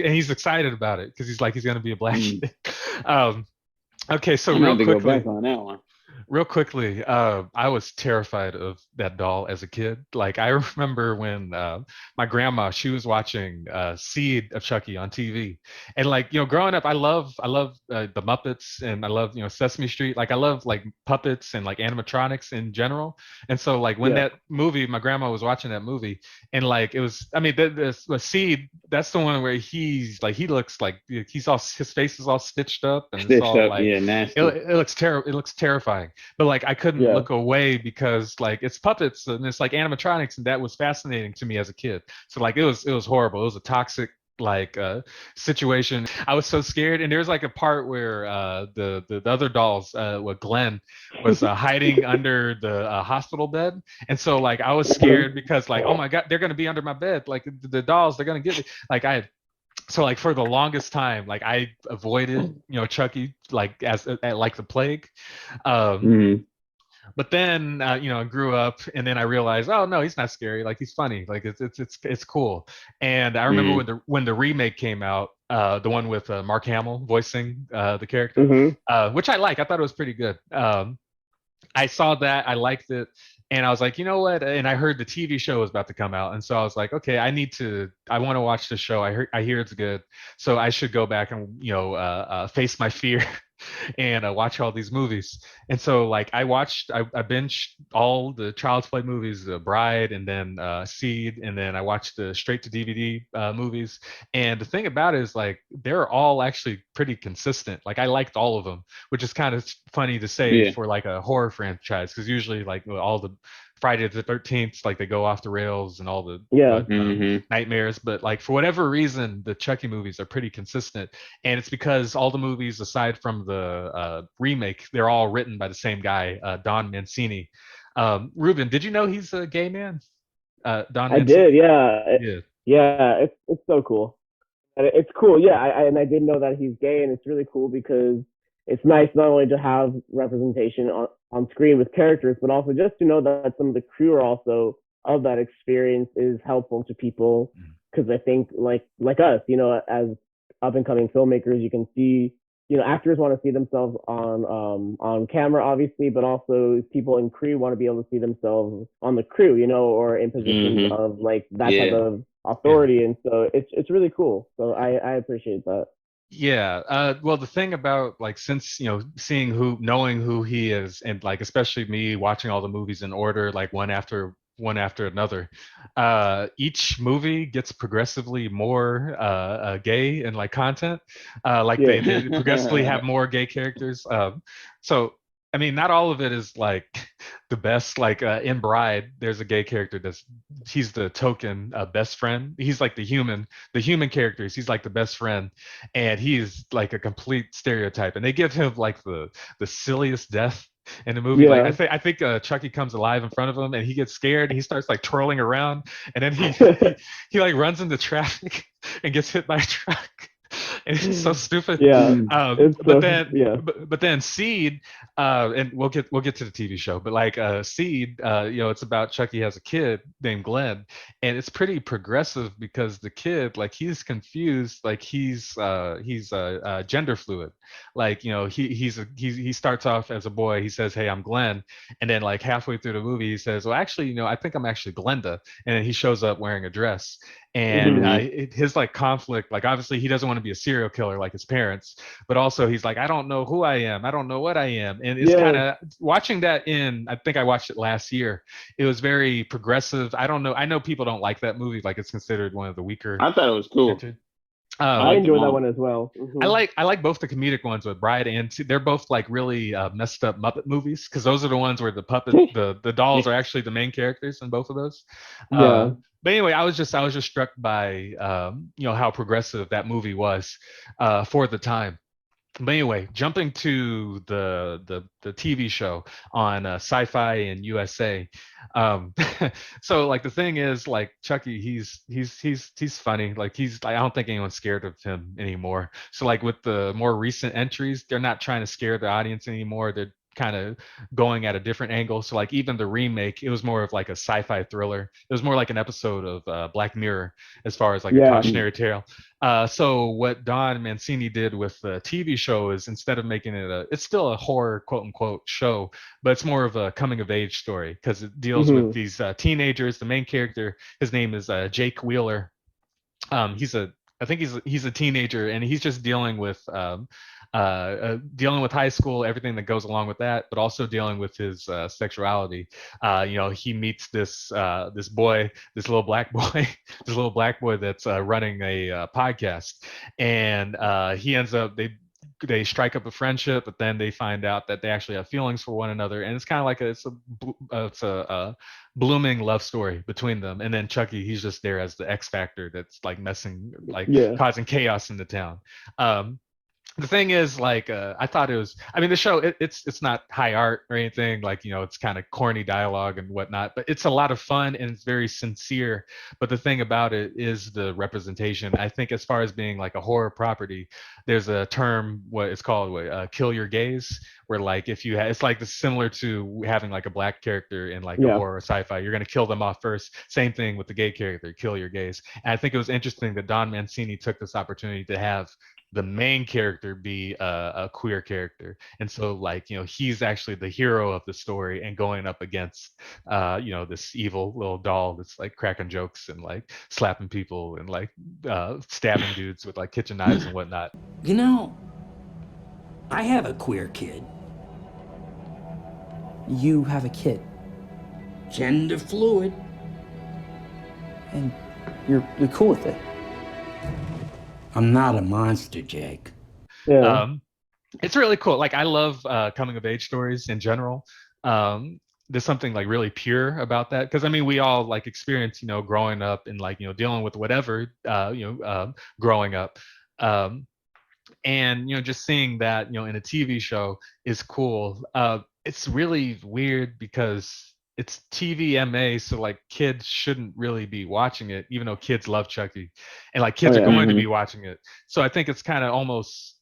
And he's excited about it because he's like he's gonna be a black kid. Okay, so I'm gonna have to go back on that one. real quickly, I was terrified of that doll as a kid. Like I remember when my grandma she was watching Seed of Chucky on TV, and like growing up, I love the Muppets and I love Sesame Street. Like I love like puppets and like animatronics in general. And so like when Yeah. that movie, my grandma was watching that movie, and like it was, I mean, this Seed. That's the one where he's like he looks like he's all his face is all stitched up and it's Stitched all up, like yeah, nasty. it looks terrible. It looks terrifying. But like I couldn't Yeah. look away because like it's puppets and it's like animatronics, and that was fascinating to me as a kid. So like it was horrible. It was a toxic like situation. I was so scared, and there's like a part where the other dolls, with Glenn, was hiding under the hospital bed, and so like I was scared because like, oh my god, they're gonna be under my bed, like the dolls, they're gonna get me. Like I so like for the longest time like I avoided Chucky like as like the plague. um Mhm. but then I grew up, and then I realized, oh no, he's not scary, like he's funny, like it's cool. And I remember Mhm. when the remake came out, the one with Mark Hamill voicing the character, Hmm. which I thought it was pretty good. I saw that, I liked it, and I was like, you know what? And I heard the TV show was about to come out, and so I was like, okay, I want to watch the show. I hear it's good, so I should go back and face my fear and watch all these movies. And so like I binged all the Child's Play movies, The Bride, and then Seed, and then I watched the straight to DVD movies. And the thing about it is like they're all actually pretty consistent. Like I liked all of them, which is kind of funny to say Yeah. for like a horror franchise, because usually like all the Friday the 13th, like they go off the rails and all the Yeah. nightmares. But like for whatever reason, the Chucky movies are pretty consistent, and it's because all the movies, aside from the remake, they're all written by the same guy, Don Mancini. Ruben, did you know he's a gay man? Don I Mancini. did. Yeah. Yeah. Yeah. It's so cool. And it's cool. Yeah. And I didn't know that he's gay, and it's really cool because it's nice not only to have representation on screen with characters, but also just to know that some of the crew are also of that experience is helpful to people. Because I think like us, as up and coming filmmakers, you can see, actors want to see themselves on camera, obviously, but also people in crew want to be able to see themselves on the crew, or in positions Mhm. of like that type Yeah. of authority. And so it's really cool. So I appreciate that. Yeah. Well, the thing about like, since knowing who he is, and like especially me watching all the movies in order, like one after another, each movie gets progressively more gay and like content. Like they progressively have more gay characters. So I mean, not all of it is like the best. Like in Bride, there's a gay character he's the token best friend. He's like the human characters. He's like the best friend, and he's like a complete stereotype. And they give him like the silliest death in the movie. Like Yeah. I think Chucky comes alive in front of him, and he gets scared. And he starts like twirling around, and then he like runs into traffic and gets hit by a truck. It's so stupid. Yeah. It's But so, then, yeah. but then Seed, and we'll get to the TV show. But like Seed, it's about Chucky has a kid named Glenn, and it's pretty progressive because the kid, like, he's confused, like he's gender fluid. Like, he starts off as a boy. He says, "Hey, I'm Glenn," and then like halfway through the movie, he says, "Well, actually, I think I'm actually Glenda," and then he shows up wearing a dress. And his like conflict, like obviously he doesn't want to be a serial killer like his parents, but also he's like, I don't know who I am, I don't know what I am. And it's kind of watching that I think I watched it last year. It was very progressive. I don't know, I know people don't like that movie, like it's considered one of the weaker. I thought it was cool. I enjoyed that one as well. I like both the comedic ones with Bride and they're both like really messed up Muppet movies, because those are the ones where the the dolls are actually the main characters in both of those. Yeah. But anyway, I was just struck by how progressive that movie was for the time. But anyway, jumping to the TV show on Sci-Fi and USA. So like the thing is, like, Chucky, he's funny. Like I don't think anyone's scared of him anymore. So like with the more recent entries, they're not trying to scare the audience anymore. They're kind of going at a different angle. So like even the remake, it was more of like a sci-fi thriller. It was more like an episode of Black Mirror as far as like a cautionary tale. So what Don Mancini did with the TV show is, instead of making it it's still a horror quote unquote show, but it's more of a coming of age story, because it deals with these teenagers. The main character, his name is Jake Wheeler. I think he's a teenager, and he's just dealing with high school, everything that goes along with that, but also dealing with his sexuality. He meets this boy, this little black boy that's running a podcast, and he ends up they strike up a friendship, but then they find out that they actually have feelings for one another, and it's kind of like it's a blooming love story between them. And then Chucky, he's just there as the X factor that's like causing chaos in the town. The thing is, like, I thought it was, I mean, the show, it's not high art or anything, like, it's kind of corny dialogue and whatnot, but it's a lot of fun and it's very sincere. But the thing about it is the representation. I think as far as being like a horror property, there's a term, what it's called, kill your gays, where like if you it's like similar to having like a black character in like a horror or sci-fi, you're going to kill them off first. Same thing with the gay character, kill your gays. And I think it was interesting that Don Mancini took this opportunity to have the main character be a queer character, and so like he's actually the hero of the story and going up against this evil little doll that's like cracking jokes and like slapping people and like stabbing dudes with like kitchen knives and whatnot. I have a queer kid. You have a kid? Gender fluid. And you're cool with it? I'm not a monster, Jake. Yeah. It's really cool. Like I love coming of age stories in general. There's something like really pure about that, because I mean we all like experience growing up and like dealing with whatever growing up, and just seeing that in a TV show is cool. It's really weird because it's TVMA, so like kids shouldn't really be watching it, even though kids love Chucky, and like kids are going to be watching it. So I think it's kind of almost,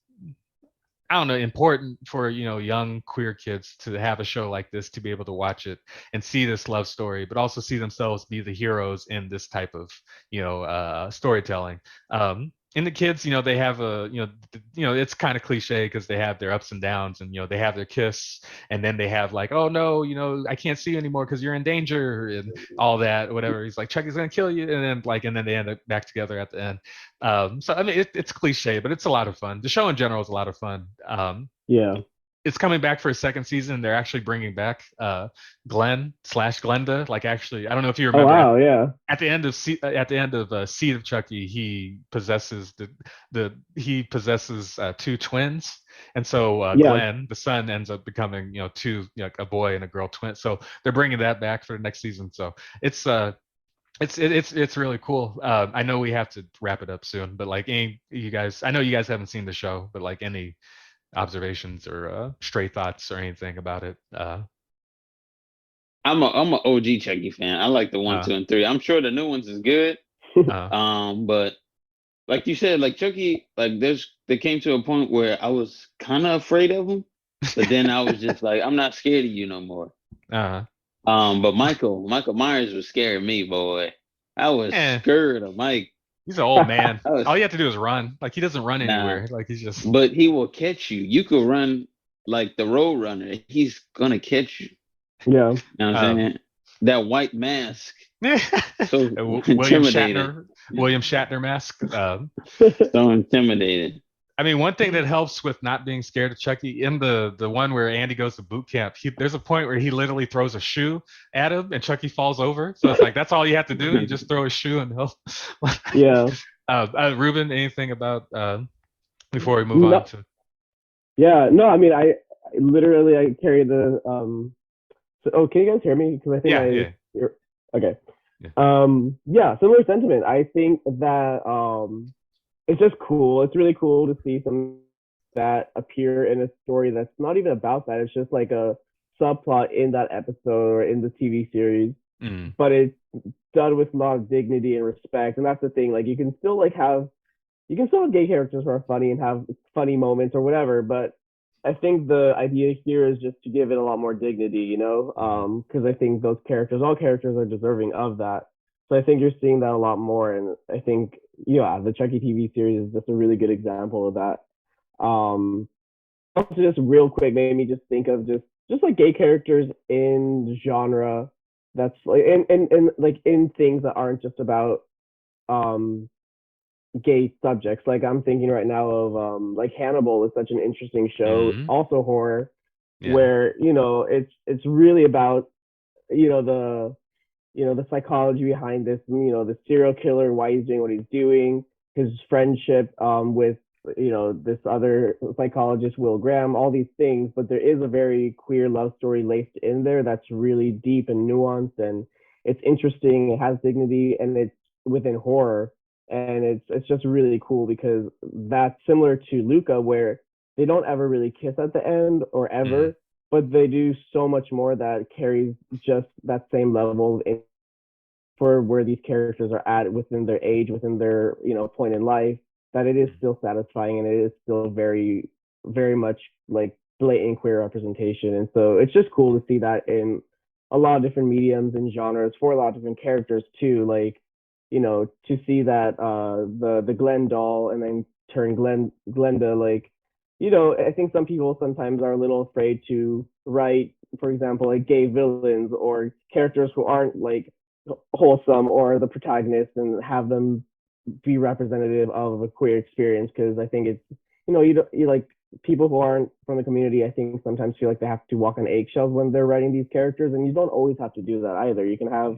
I don't know, important for young queer kids to have a show like this, to be able to watch it and see this love story, but also see themselves be the heroes in this type of storytelling. And the kids, they have it's kind of cliche because they have their ups and downs, and they have their kiss, and then they have like, oh no, I can't see you anymore because you're in danger and all that, whatever. He's like, Chucky's gonna kill you, and then they end up back together at the end. So I mean, it's cliche, but it's a lot of fun. The show in general is a lot of fun. Yeah. it's coming back for a second season. They're actually bringing back Glenn/Glenda. Like, actually, I don't know if you Oh remember. wow, yeah. At the end of Seed of Chucky, he possesses two twins, and so Yeah. Glenn, the son, ends up becoming two, a boy and a girl twin. So they're bringing that back for the next season. So it's really cool. I know we have to wrap it up soon, but like, any you guys, I know you guys haven't seen the show, but like, any observations or stray thoughts or anything about it? I'm a OG Chucky fan. I like the 1, 2, and 3. I'm sure the new ones is good. But like you said, like Chucky, like there came to a point where I was kind of afraid of him, but then I was just like, I'm not scared of you no more. But Michael Myers was scaring me, boy. I was scared of Mike. He's an old man. All you have to do is run. Like, he doesn't run anywhere. Like, he's just. But he will catch you. You could run like the Road Runner. He's gonna catch you. Yeah. You know what I'm saying? That white mask. So William intimidating. Shatner mask. So intimidating. I mean, one thing that helps with not being scared of Chucky, in the one where Andy goes to boot camp, there's a point where he literally throws a shoe at him and Chucky falls over. So it's like, that's all you have to do. You just throw a shoe and he'll. Yeah. Ruben, anything about before we move on to? Yeah. No, I mean, I carry the can you guys hear me? Because I think okay. Yeah. Similar sentiment. I think that it's just cool. It's really cool to see some that appear in a story that's not even about that. It's just like a subplot in that episode or in the TV series. But it's done with a lot of dignity and respect. And that's the thing. Like, you can still have gay characters who are funny and have funny moments or whatever. But I think the idea here is just to give it a lot more dignity, because I think all characters are deserving of that. So I think you're seeing that a lot more. And I think, the Chucky TV series is just a really good example of that. Also, just real quick, made me just think of just like gay characters in genre that's like and like in things that aren't just about gay subjects. Like, I'm thinking right now of like Hannibal is such an interesting show, also horror, where it's really about the psychology behind this, the serial killer, why he's doing what he's doing, his friendship with this other psychologist, Will Graham, all these things. But there is a very queer love story laced in there that's really deep and nuanced, and it's interesting. It has dignity, and it's within horror, and it's just really cool, because that's similar to Luca, where they don't ever really kiss at the end or ever, but they do so much more that carries just that same level for where these characters are at within their age, within their point in life, that it is still satisfying, and it is still very, very much like blatant queer representation. And so it's just cool to see that in a lot of different mediums and genres for a lot of different characters too. Like, to see that the Glenn doll and then turn Glenda, like, I think some people sometimes are a little afraid to write, for example, like gay villains or characters who aren't like wholesome or the protagonist, and have them be representative of a queer experience. Because I think it's, you like people who aren't from the community, I think sometimes feel like they have to walk on eggshells when they're writing these characters, and you don't always have to do that either. You can have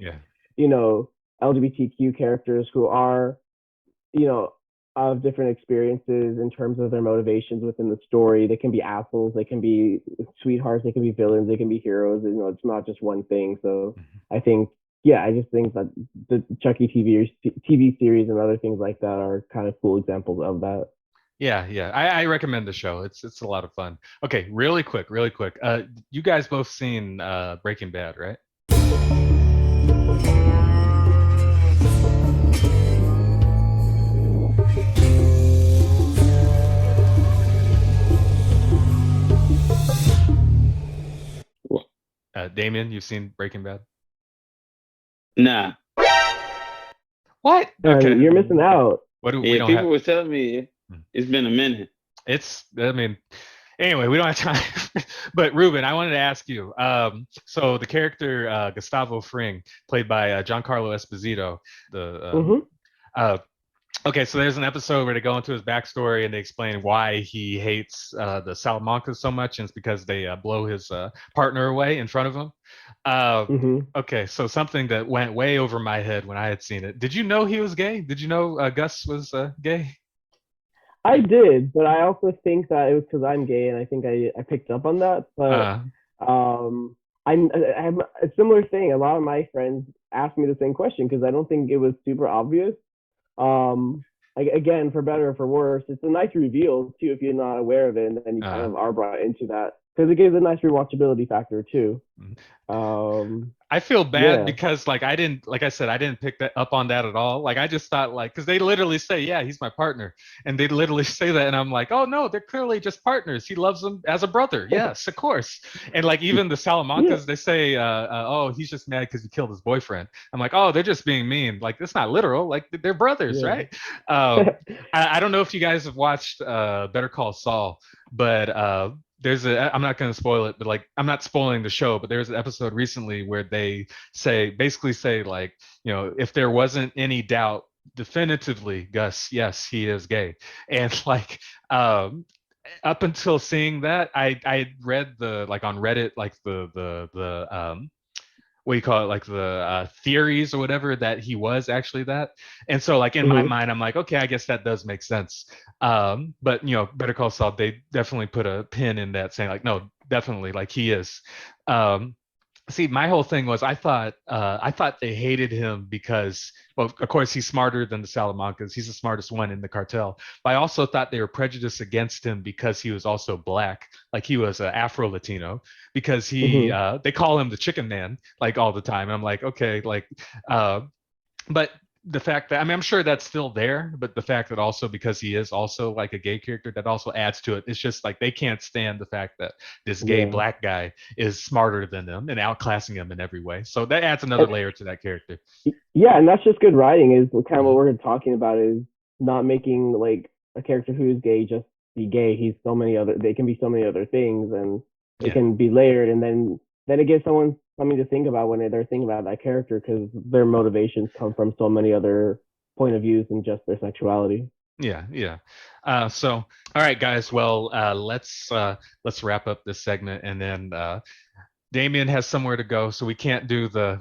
LGBTQ characters who are of different experiences in terms of their motivations within the story. They can be assholes, they can be sweethearts, they can be villains, they can be heroes. It's not just one thing. So I think, I just think that the Chucky TV series and other things like that are kind of cool examples of that. Yeah. I recommend the show. It's a lot of fun. Okay, really quick. You guys both seen Breaking Bad, right? Dameon, you've seen Breaking Bad? Nah. What? Okay. You're missing out. People were telling me it's been a minute. Anyway, we don't have time. But Ruben, I wanted to ask you. So the character Gustavo Fring, played by Giancarlo Esposito, Okay, so there's an episode where they go into his backstory and they explain why he hates the Salamancas so much, and it's because they blow his partner away in front of him. Okay, so something that went way over my head when I had seen it. Did you know he was gay? Did you know Gus was gay? I did, but I also think that it was because I'm gay, and I think I picked up on that. But I have a similar thing. A lot of my friends asked me the same question because I don't think it was super obvious. Again, for better or for worse, it's a nice reveal too if you're not aware of it, and then you kind of are brought into that because it gives a nice rewatchability factor too. I feel bad Yeah. because like I didn't, like I said, I didn't pick that up on that at all. Like I just thought like, because they literally say, yeah, he's my partner, and they literally say that, and I'm like, oh no, they're clearly just partners. He loves him as a brother. Yes, of course. And like even the Salamancas, they say, oh, he's just mad because he killed his boyfriend. I'm like, oh, they're just being mean. Like it's not literal. Like they're brothers, right? I don't know if you guys have watched Better Call Saul, but there's a, I'm not going to spoil it, but like I'm not spoiling the show, but there's an episode recently where they basically say like, you know, if there wasn't any doubt definitively, Gus, yes, he is gay. And like up until seeing that, I read the, like on Reddit, like the what do you call it, like the theories or whatever, that he was actually that. And so like in my mind, I'm like, okay, I guess that does make sense. But you know, Better Call Saul, they definitely put a pin in that, saying like, no, definitely, like he is. See, my whole thing was I thought they hated him because, well, of course he's smarter than the Salamancas. He's the smartest one in the cartel. But I also thought they were prejudiced against him because he was also black, like he was Afro Latino, because he they call him the Chicken Man like all the time. And I'm like, okay, like, but the fact that, I mean, I'm sure that's still there, but the fact that also because he is also like a gay character, that also adds to it. It's just like they can't stand the fact that this gay black guy is smarter than them and outclassing them in every way. So that adds another layer to that character. Yeah, and that's just good writing. Is kind of what we're talking about, is not making like a character who is gay just be gay. He's so many other. They can be so many other things, and it can be layered, and then it gives someone something to think about when they're thinking about that character, because their motivations come from so many other point of views than just their sexuality. Yeah. So, all right, guys. Well, let's wrap up this segment, and then Dameon has somewhere to go, so we can't do the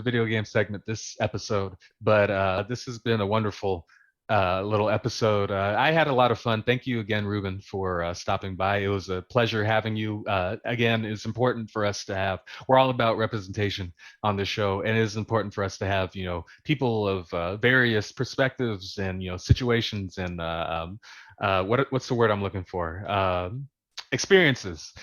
video game segment this episode. But this has been a wonderful little episode. I had a lot of fun. Thank you again, Reuben, for stopping by. It was a pleasure having you. Again, it's important for us to have. We're all about representation on the show, and it is important for us to have, you know, people of various perspectives and, you know, situations and what's the word I'm looking for? Experiences,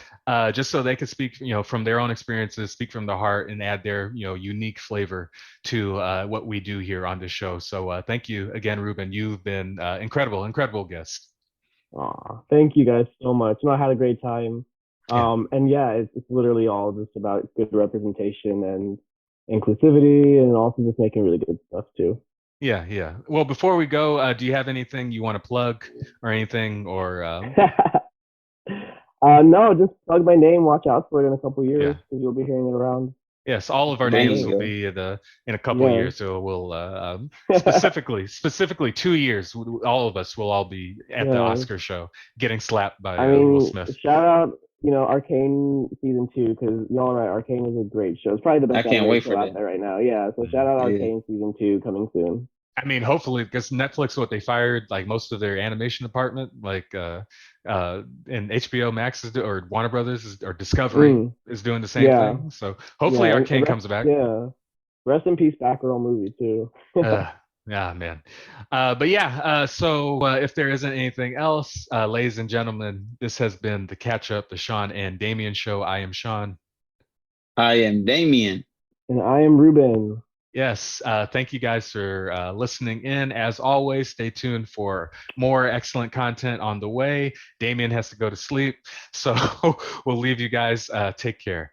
just so they could speak, you know, from their own experiences, speak from the heart, and add their, you know, unique flavor to what we do here on this show. So thank you again, Reuben. You've been incredible guest. Aw, thank you guys so much. No, I had a great time. And yeah, it's literally all just about good representation and inclusivity, and also just making really good stuff too. Yeah. Well, before we go, do you have anything you want to plug or anything, or No, just plug my name. Watch out for it in a couple years, because you'll be hearing it around. Yes, all of our Thank names you. will be in a couple of years. So we'll specifically 2 years. All of us will all be at the Oscar show, getting slapped by Will Smith. Shout out, Arcane season 2, because y'all right, Arcane was a great show. It's probably the best animated show out there right now. Yeah, so shout out Arcane season 2 coming soon. I mean, hopefully, because Netflix, what they fired like most of their animation department, like and HBO Max or Warner Brothers or Discovery is doing the same thing. So hopefully Arcane comes back. Yeah, rest in peace, Batgirl movie too. Yeah, man. But yeah, so if there isn't anything else, ladies and gentlemen, this has been the Catch Up, the Sean and Dameon Show. I am Sean. I am Dameon. And I am Reuben. Yes, thank you guys for listening in. As always, stay tuned for more excellent content on the way. Dameon has to go to sleep, so we'll leave you guys. Take care.